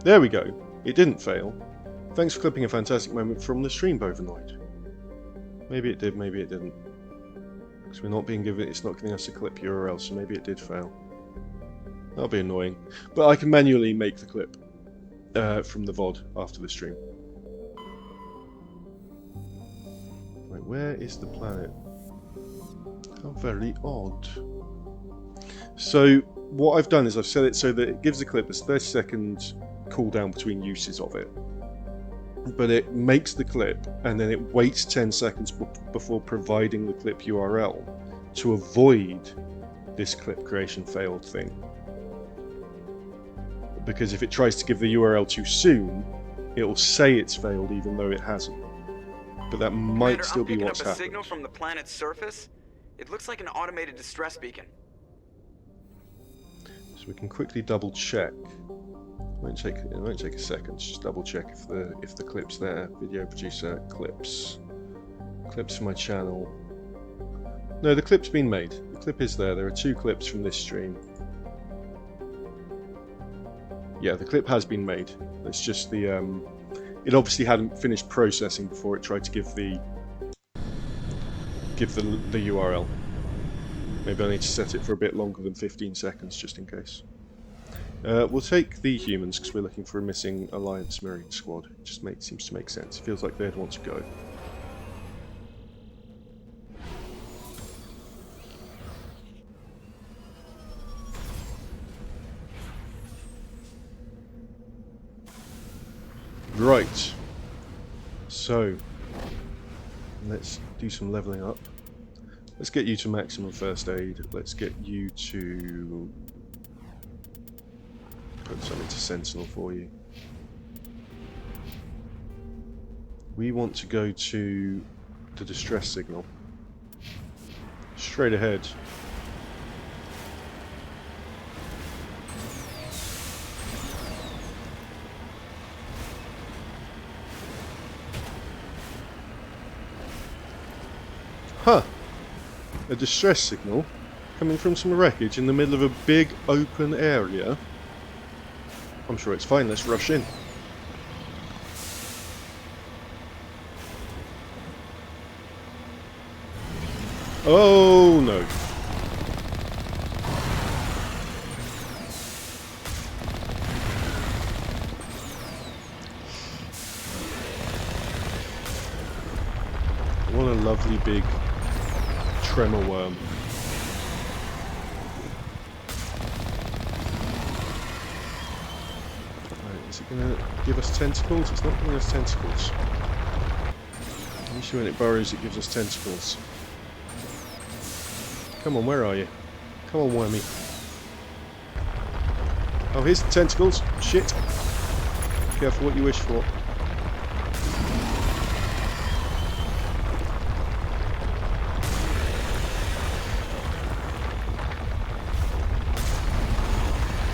[SPEAKER 2] There we go. It didn't fail. Thanks for clipping a fantastic moment from the stream, Bovinoid. Maybe it did, maybe it didn't. Because we're not being given, it's not giving us a clip URL, so maybe it did fail. That'll be annoying. But I can manually make the clip from the VOD after the stream. Right, where is the planet? How very odd. So, what I've done is I've set it so that it gives the clip a 30-second cooldown between uses of it, but it makes the clip and then it waits 10 seconds before providing the clip URL to avoid this clip creation failed thing, because if it tries to give the URL too soon, it will say it's failed even though it hasn't. But that might still be what's happened.
[SPEAKER 12] I'm picking up a signal from the planet's surface. It looks like an automated distress beacon.
[SPEAKER 2] So we can quickly double check. It won't take a second. Just double check if the clip's there. Video producer clips for my channel. No, the clip's been made. The clip is there. There are 2 clips from this stream. Yeah, the clip has been made. It's just the it obviously hadn't finished processing before it tried to give the URL. Maybe I need to set it for a bit longer than 15 seconds just in case. We'll take the humans because we're looking for a missing Alliance Marine squad. It just seems to make sense. It feels like they'd want to go. Right. So, let's do some leveling up. Let's get you to maximum first aid. Let's get you to put some into Sentinel for you. We want to go to the distress signal. Straight ahead. Huh. A distress signal coming from some wreckage in the middle of a big open area. I'm sure it's fine, let's rush in. Oh no. What a lovely big tremor worm. Right, is it going to give us tentacles? It's not giving us tentacles. Usually when it burrows it gives us tentacles. Come on, where are you? Come on, wormy. Oh, here's the tentacles. Shit. Careful what you wish for.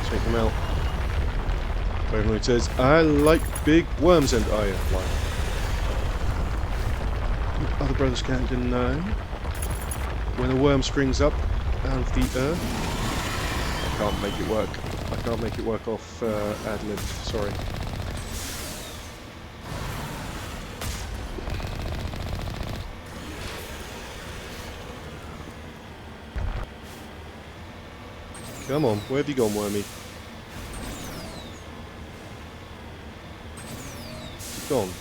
[SPEAKER 2] Take them out. Everyone says, I like big worms, and I like. Other brothers can't deny. When a worm springs up out of the earth, I can't make it work. I can't make it work off ad-lib. Sorry. Come on, where have you gone, wormy? It's gone.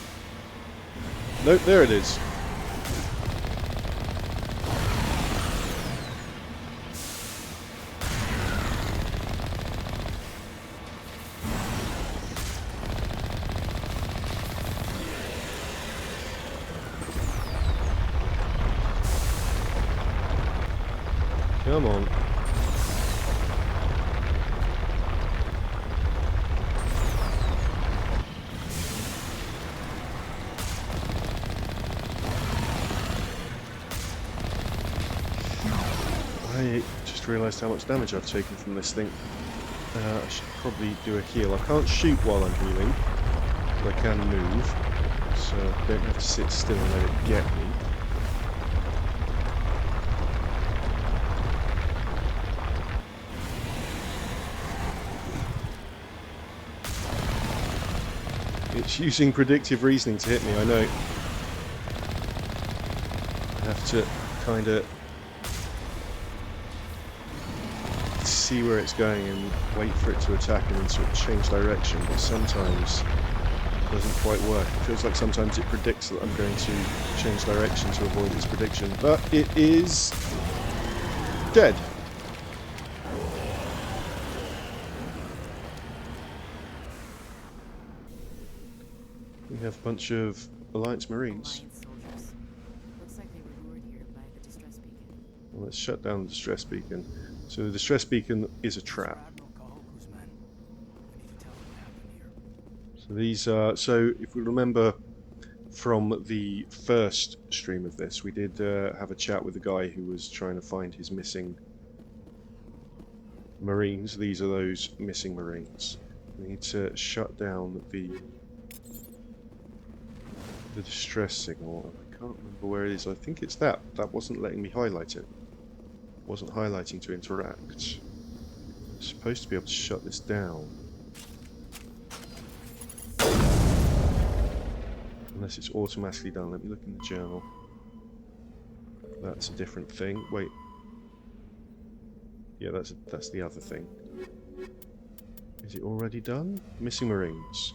[SPEAKER 2] Nope, there it is. Come on. I just realised how much damage I've taken from this thing. I should probably do a heal. I can't shoot while I'm healing, but I can move, so I don't have to sit still and let it get me. It's using predictive reasoning to hit me, I know. I have to kind of see where it's going and wait for it to attack and then sort of change direction, but sometimes it doesn't quite work. It feels like sometimes it predicts that I'm going to change direction to avoid its prediction, but it is dead. We have a bunch of Alliance Marines.
[SPEAKER 15] Looks like they were lured here by the distress beacon.
[SPEAKER 2] Well, let's shut down the distress beacon. So the distress beacon is a trap. So these are, so if we remember from the first stream of this, we did have a chat with a guy who was trying to find his missing Marines. These are those missing Marines. We need to shut down the distress signal. I can't remember where it is. I think it's that. That wasn't letting me highlight it. Wasn't highlighting to interact. I'm supposed to be able to shut this down. Unless it's automatically done. Let me look in the journal. That's a different thing. Wait. Yeah, that's the other thing. Is it already done? Missing Marines.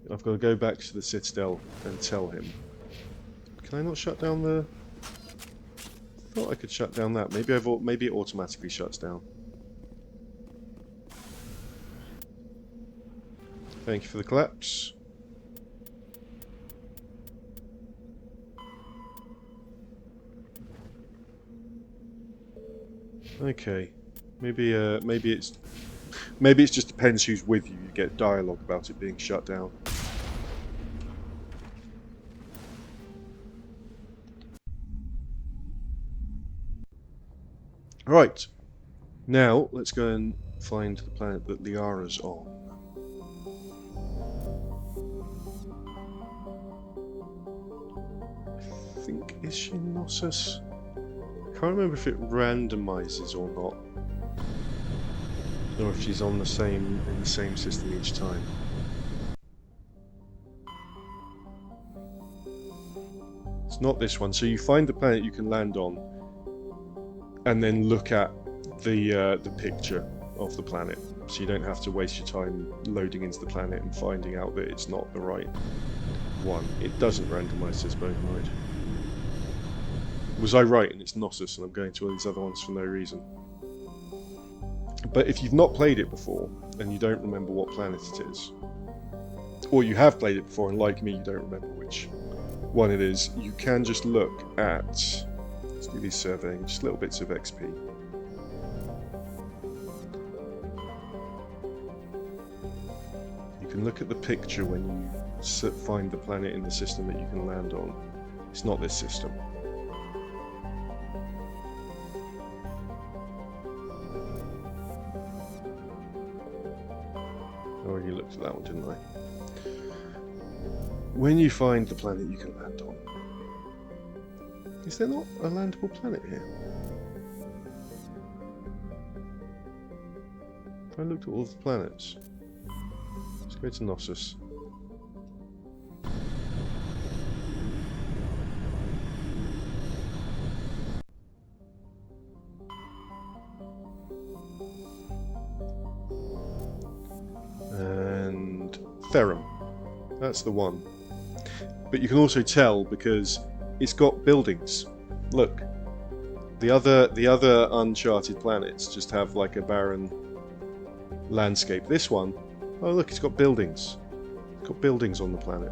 [SPEAKER 2] I've got to go back to the Citadel and tell him. Can I not shut down the... I thought I could shut down that. Maybe it automatically shuts down. Thank you for the collapse. Okay. Maybe it just depends who's with you. You get dialogue about it being shut down. Right. Now let's go and find the planet that Liara's on. I think, is she Knossos? I can't remember if it randomizes or not. Or if she's on the same in the same system each time. It's not this one. So you find the planet you can land on, and then look at the picture of the planet. So you don't have to waste your time loading into the planet and finding out that it's not the right one. It doesn't randomize this bovinoid. Was I right and it's Knossos and I'm going to all these other ones for no reason? But if you've not played it before and you don't remember what planet it is, or you have played it before and like me you don't remember which one it is, you can just look at, let's do these surveying, just little bits of XP. You can look at the picture when you find the planet in the system that you can land on. It's not this system. I already looked at that one, didn't I? When you find the planet you can land on, is there not a landable planet here? If I looked at all the planets, let's go to Knossos. And Therum, that's the one. But you can also tell because it's got buildings. Look, the other uncharted planets just have like a barren landscape. This one, oh look, it's got buildings. It's got buildings on the planet.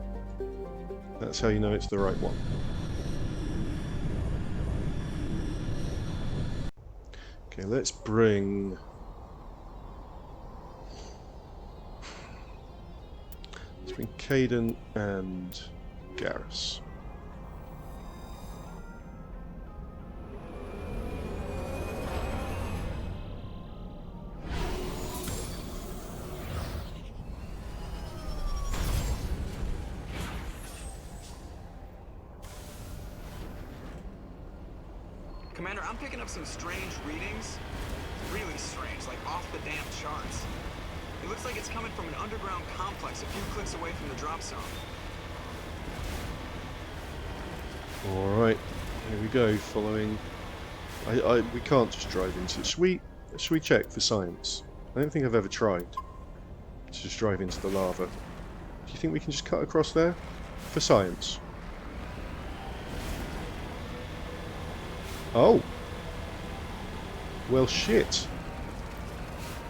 [SPEAKER 2] That's how you know it's the right one. Okay, let's bring Kaidan and Garrus.
[SPEAKER 12] Commander, I'm picking up some strange readings. Really strange, like off the damn charts. It looks like it's coming from an underground complex a few clicks away from the drop zone.
[SPEAKER 2] Alright, here we go, following... we can't just drive into it. Should we check for science? I don't think I've ever tried to just drive into the lava. Do you think we can just cut across there? For science. Oh! Well shit.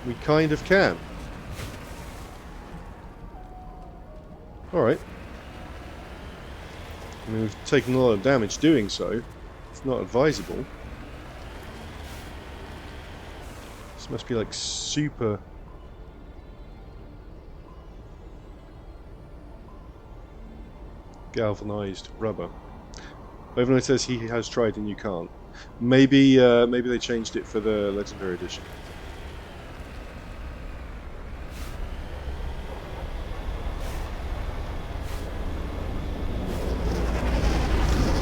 [SPEAKER 2] We kind of can. Alright. I mean, we've taken a lot of damage doing so. It's not advisable. This must be like super... galvanized rubber. Bovinoid says he has tried and you can't. Maybe they changed it for the Legendary Edition.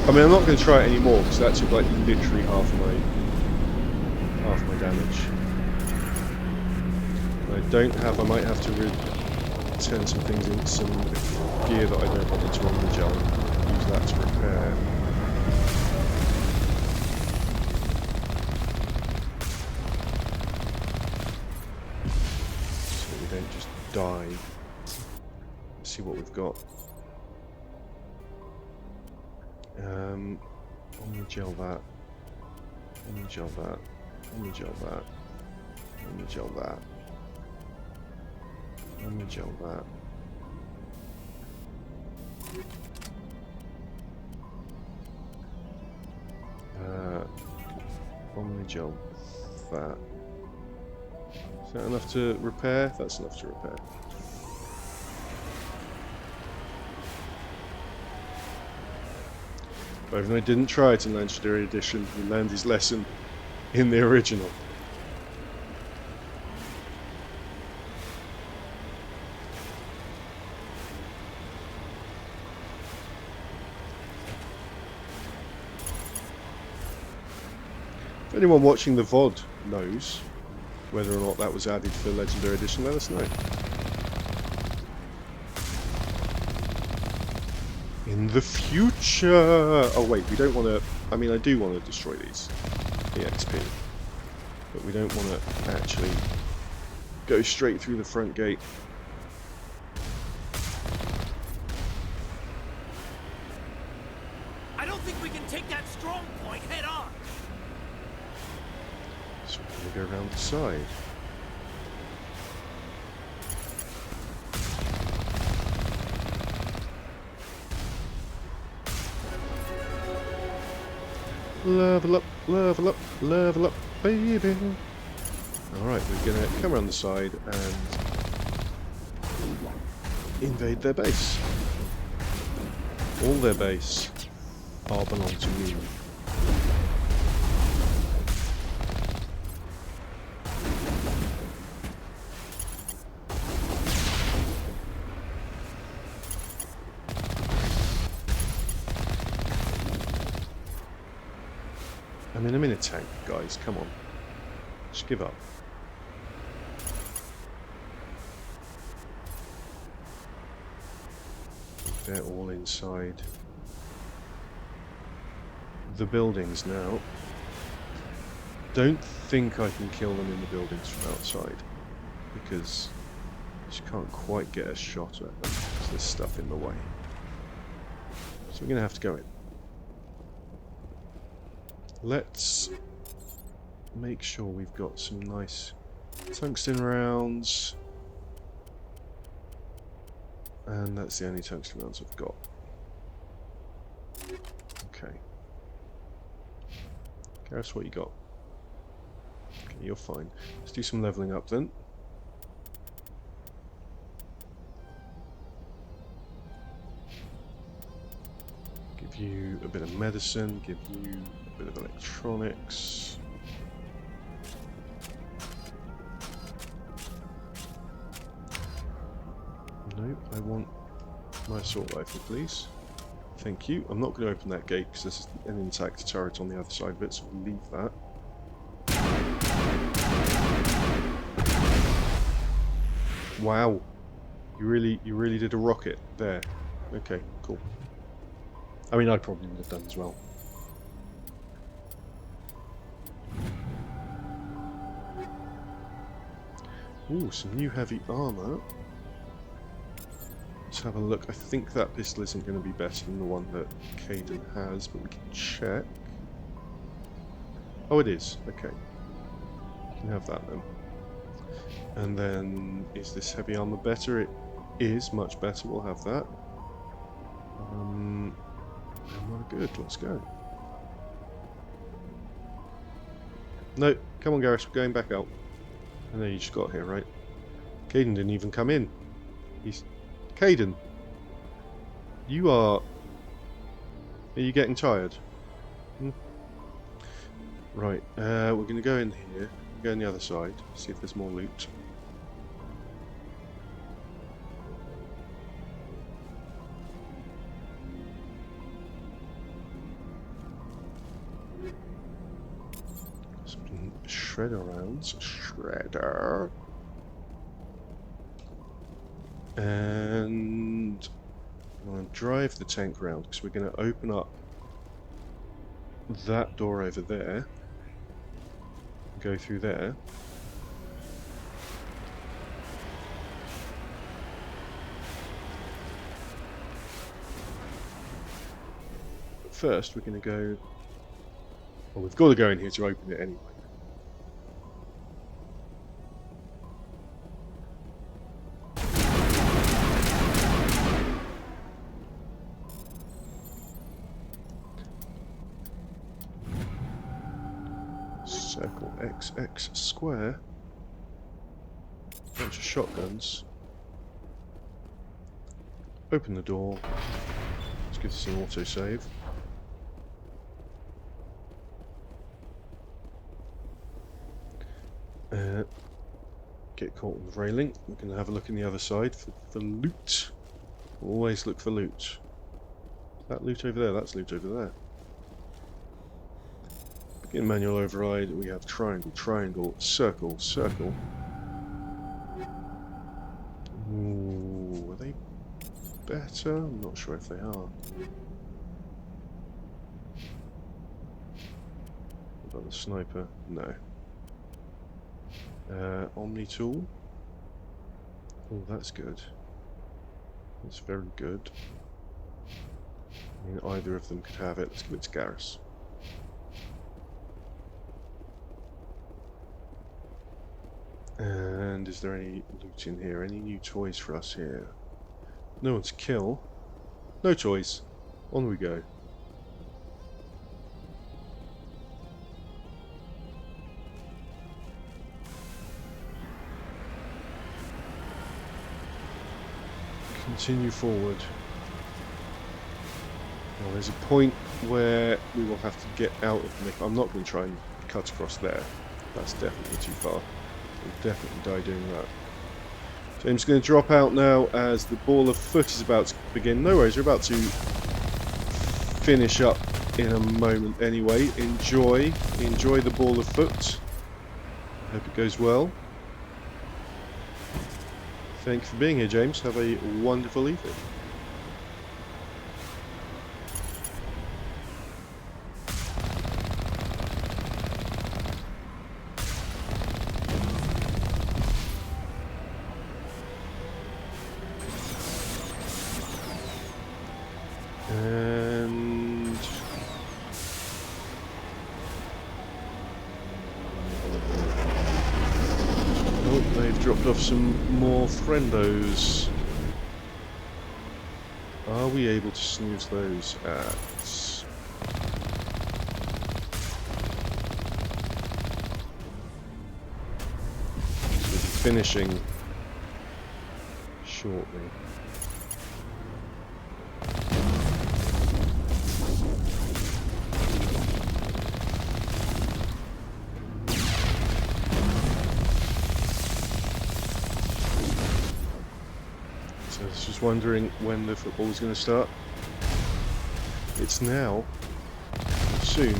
[SPEAKER 2] I mean, I'm not going to try it anymore because that took like literally half my damage. I might have to turn some things into some gear that I don't want into Omnigel and use that to repair. So we don't just die. Let's see what we've got. Omnigel that. Omnigel that. Omnigel that. Omnigel that. Omnigel that. Omnigel that. Is that enough to repair? That's enough to repair. Bovinoid didn't try it in Legendary Edition, he learned his lesson in the original. If anyone watching the VOD knows whether or not that was added for Legendary Edition, let us know. In the future! Oh wait, we don't want to... I mean, I do want to destroy these EXP. But we don't want to actually go straight through the front gate.
[SPEAKER 3] I don't think we can take that strong point head on.
[SPEAKER 2] So we're going to go around the side. Level up, level up, level up, baby. Alright, we're going to come around the side and invade their base. All their base all belong to me. I mean, I'm in a tank, guys, come on. Just give up. They're all inside the buildings now. Don't think I can kill them in the buildings from outside, because I just can't quite get a shot at them because there's stuff in the way. So we're going to have to go in. Let's make sure we've got some nice tungsten rounds. And that's the only tungsten rounds I've got. Okay. Gareth, what you got? Okay, you're fine. Let's do some leveling up then. Give you a bit of medicine, give you a bit of electronics. No, I want my assault rifle, please. Thank you. I'm not going to open that gate because there's an intact turret on the other side of it, so we'll leave that. Wow, you really did a rocket there. Okay, cool. I mean, I probably would have done as well. Ooh, some new heavy armor. Let's have a look. I think that pistol isn't going to be better than the one that Kaidan has, but we can check. Oh, it is. Okay. You can have that then. And then, is this heavy armor better? It is much better. We'll have that. Well, good. Let's go. No, come on, Garrus. We're going back out. I know you just got here, right? Kaidan didn't even come in. He's... Kaidan! You are... Are you getting tired? Hmm? Right, we're going to go in here. Go on the other side. See if there's more loot. Some shredder rounds. Shredder. And I'm going to drive the tank round because we're going to open up that door over there. Go through there. But first we're going to go... Well, we've got to go in here to open it anyway. Circle XX square. Bunch of shotguns. Open the door. Let's give this an autosave. Get caught on the railing. We're going to have a look in the other side for loot. Always look for loot. That loot over there, that's loot over there. In manual override, we have triangle, triangle, circle, circle. Ooh, are they better? I'm not sure if they are. What about the sniper? No. Omni tool. Oh, that's good. That's very good. I mean, either of them could have it. Let's give it to Garrus. And is there any loot in here? Any new toys for us here? No one's kill. No toys. On we go. Continue forward. Well, there's a point where we will have to get out of the... I'm not going to try and cut across there. That's definitely too far. We'll definitely die doing that. James is going to drop out now as the ball of foot is about to begin. No worries, we're about to finish up in a moment anyway. Enjoy the ball of foot. Hope it goes well. Thank you for being here, James. Have a wonderful evening. And oh, they've dropped off some more friendos. Are we able to snooze those ads? We'll be finishing shortly. Just wondering when the football is going to start. It's now. Soon.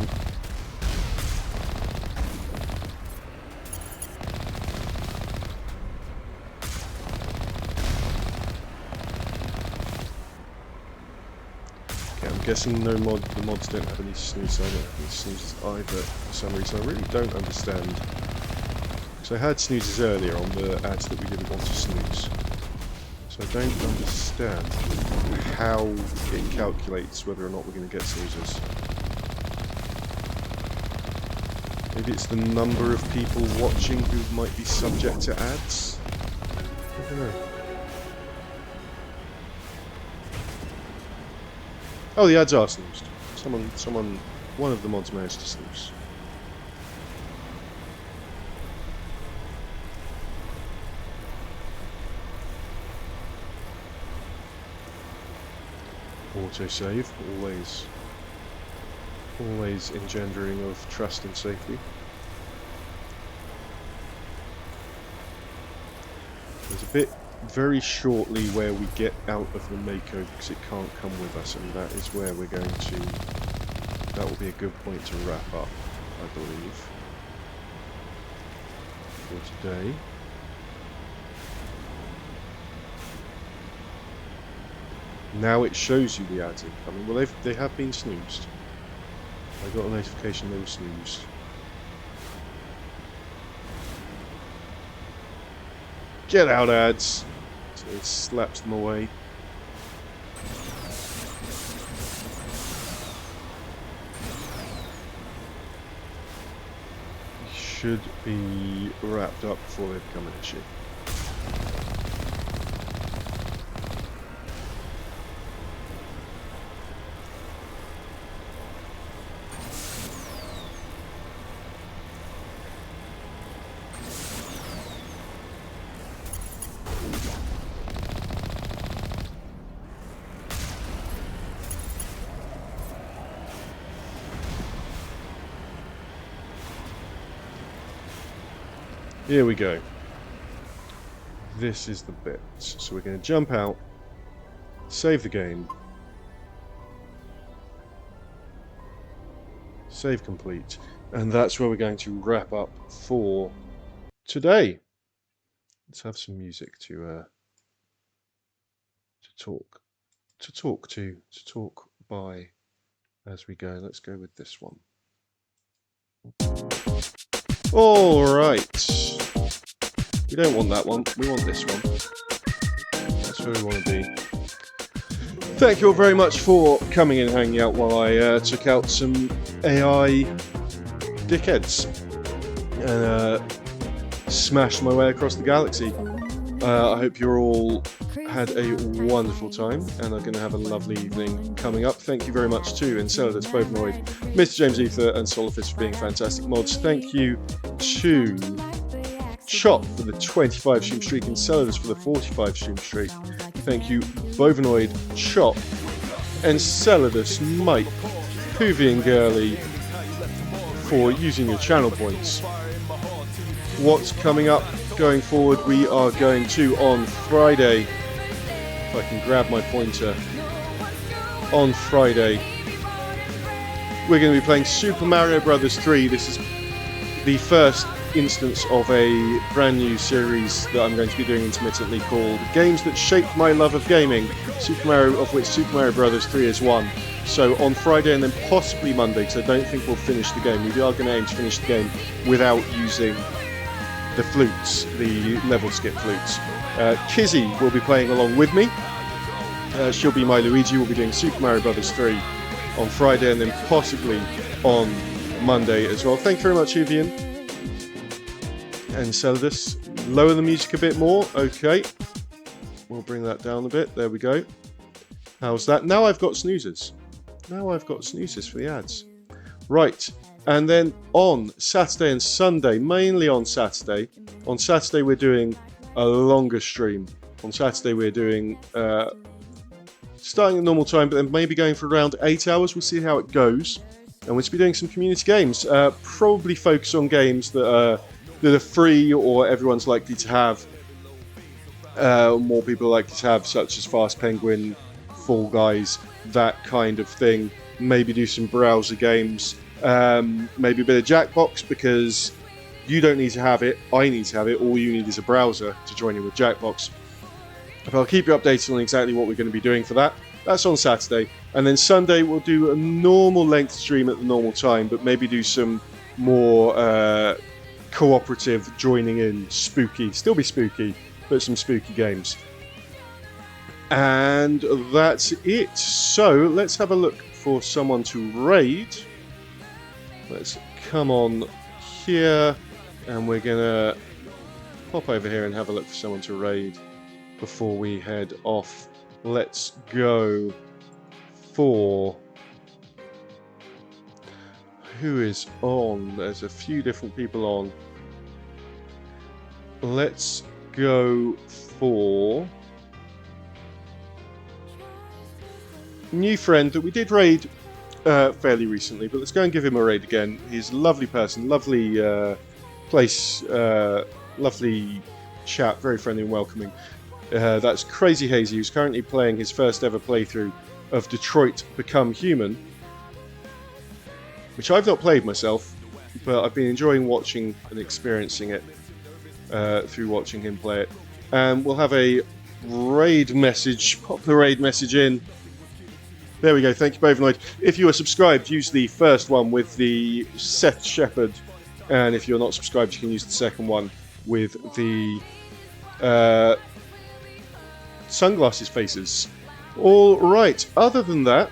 [SPEAKER 2] Okay, I'm guessing the mods don't have any snooze. I don't have any snoozes either for some reason. I really don't understand. Because I had snoozes earlier on the ads that we didn't want to snooze. So I don't understand how it calculates whether or not we're going to get snoozers. Maybe it's the number of people watching who might be subject to ads? I don't know. Oh, the ads are snoozed. One of the mods managed to snooze. Autosave, always engendering of trust and safety. There's a bit very shortly where we get out of the Mako because it can't come with us, and that is where we're going to... That will be a good point to wrap up, I believe, for today. Now it shows you the ads incoming. Well, they have been snoozed. I got a notification they were snoozed. Get out, ads! So it slaps them away. Should be wrapped up before they become an issue. Here we go. This is the bit. So we're going to jump out, save the game, save complete, and that's where we're going to wrap up for today. Let's have some music to talk. talk by as we go. Let's go with this one. All right. We don't want that one. We want this one. That's where we want to be. Thank you all very much for coming and hanging out while I took out some AI dickheads and smashed my way across the galaxy. I hope you're all had a wonderful time and are going to have a lovely evening coming up. Thank you very much to Enceladus, Bovinoid, Mr. James Ether and Solifist for being fantastic mods. Thank you to Chop for the 25 stream streak, Enceladus for the 45 stream streak. Thank you Bovinoid, Chop, Enceladus, Mike, Poovy and Girly for using your channel points. What's coming up going forward? We are going to, on Friday, if I can grab my pointer, on Friday we're going to be playing Super Mario Bros. 3. This is the first instance of a brand new series that I'm going to be doing intermittently called Games That Shaped My Love of Gaming, Super Mario, of which Super Mario Bros. 3 is one. So on Friday and then possibly Monday, because I don't think we'll finish the game. We are going to aim to finish the game without using the flutes, the level skip flutes. Kizzy will be playing along with me. She'll be my Luigi. We'll be doing Super Mario Bros. 3 on Friday and then possibly on Monday as well. Thank you very much, Evian. Enceladus. Lower the music a bit more. Okay. We'll bring that down a bit. There we go. How's that? Now I've got snoozers. Now I've got snoozers for the ads. Right. And then on Saturday and Sunday, mainly on Saturday we're doing a longer stream. On Saturday we're doing, starting at normal time, but then maybe going for around 8 hours. We'll see how it goes. And we'll be doing some community games. Probably focus on games that are free or everyone's likely to have. More people are likely to have, such as Fast Penguin, Fall Guys, that kind of thing. Maybe do some browser games. Maybe a bit of Jackbox, because you don't need to have it, I need to have it. All you need is a browser to join in with Jackbox. But I'll keep you updated on exactly what we're going to be doing for that. That's on Saturday. And then Sunday we'll do a normal length stream at the normal time, but maybe do some more cooperative, joining in, spooky, still be spooky, but some spooky games. And that's it. So let's have a look for someone to raid. Let's come on here, and we're gonna pop over here and have a look for someone to raid before we head off. Let's go for who is on. There's a few different people on. Let's go for new friend that we did raid fairly recently, but let's go and give him a raid again. He's a lovely person, lovely place, lovely chap, very friendly and welcoming. That's Crazy Hazy, who's currently playing his first ever playthrough of Detroit Become Human, which I've not played myself, but I've been enjoying watching and experiencing it through watching him play it. And we'll have a raid message, pop the raid message in. There we go, thank you Bovinoid. If you are subscribed, use the first one with the Seth Shepherd, and if you're not subscribed, you can use the second one with the sunglasses faces. Alright, other than that,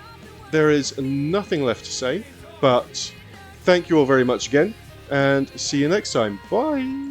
[SPEAKER 2] there is nothing left to say, but thank you all very much again, and see you next time. Bye!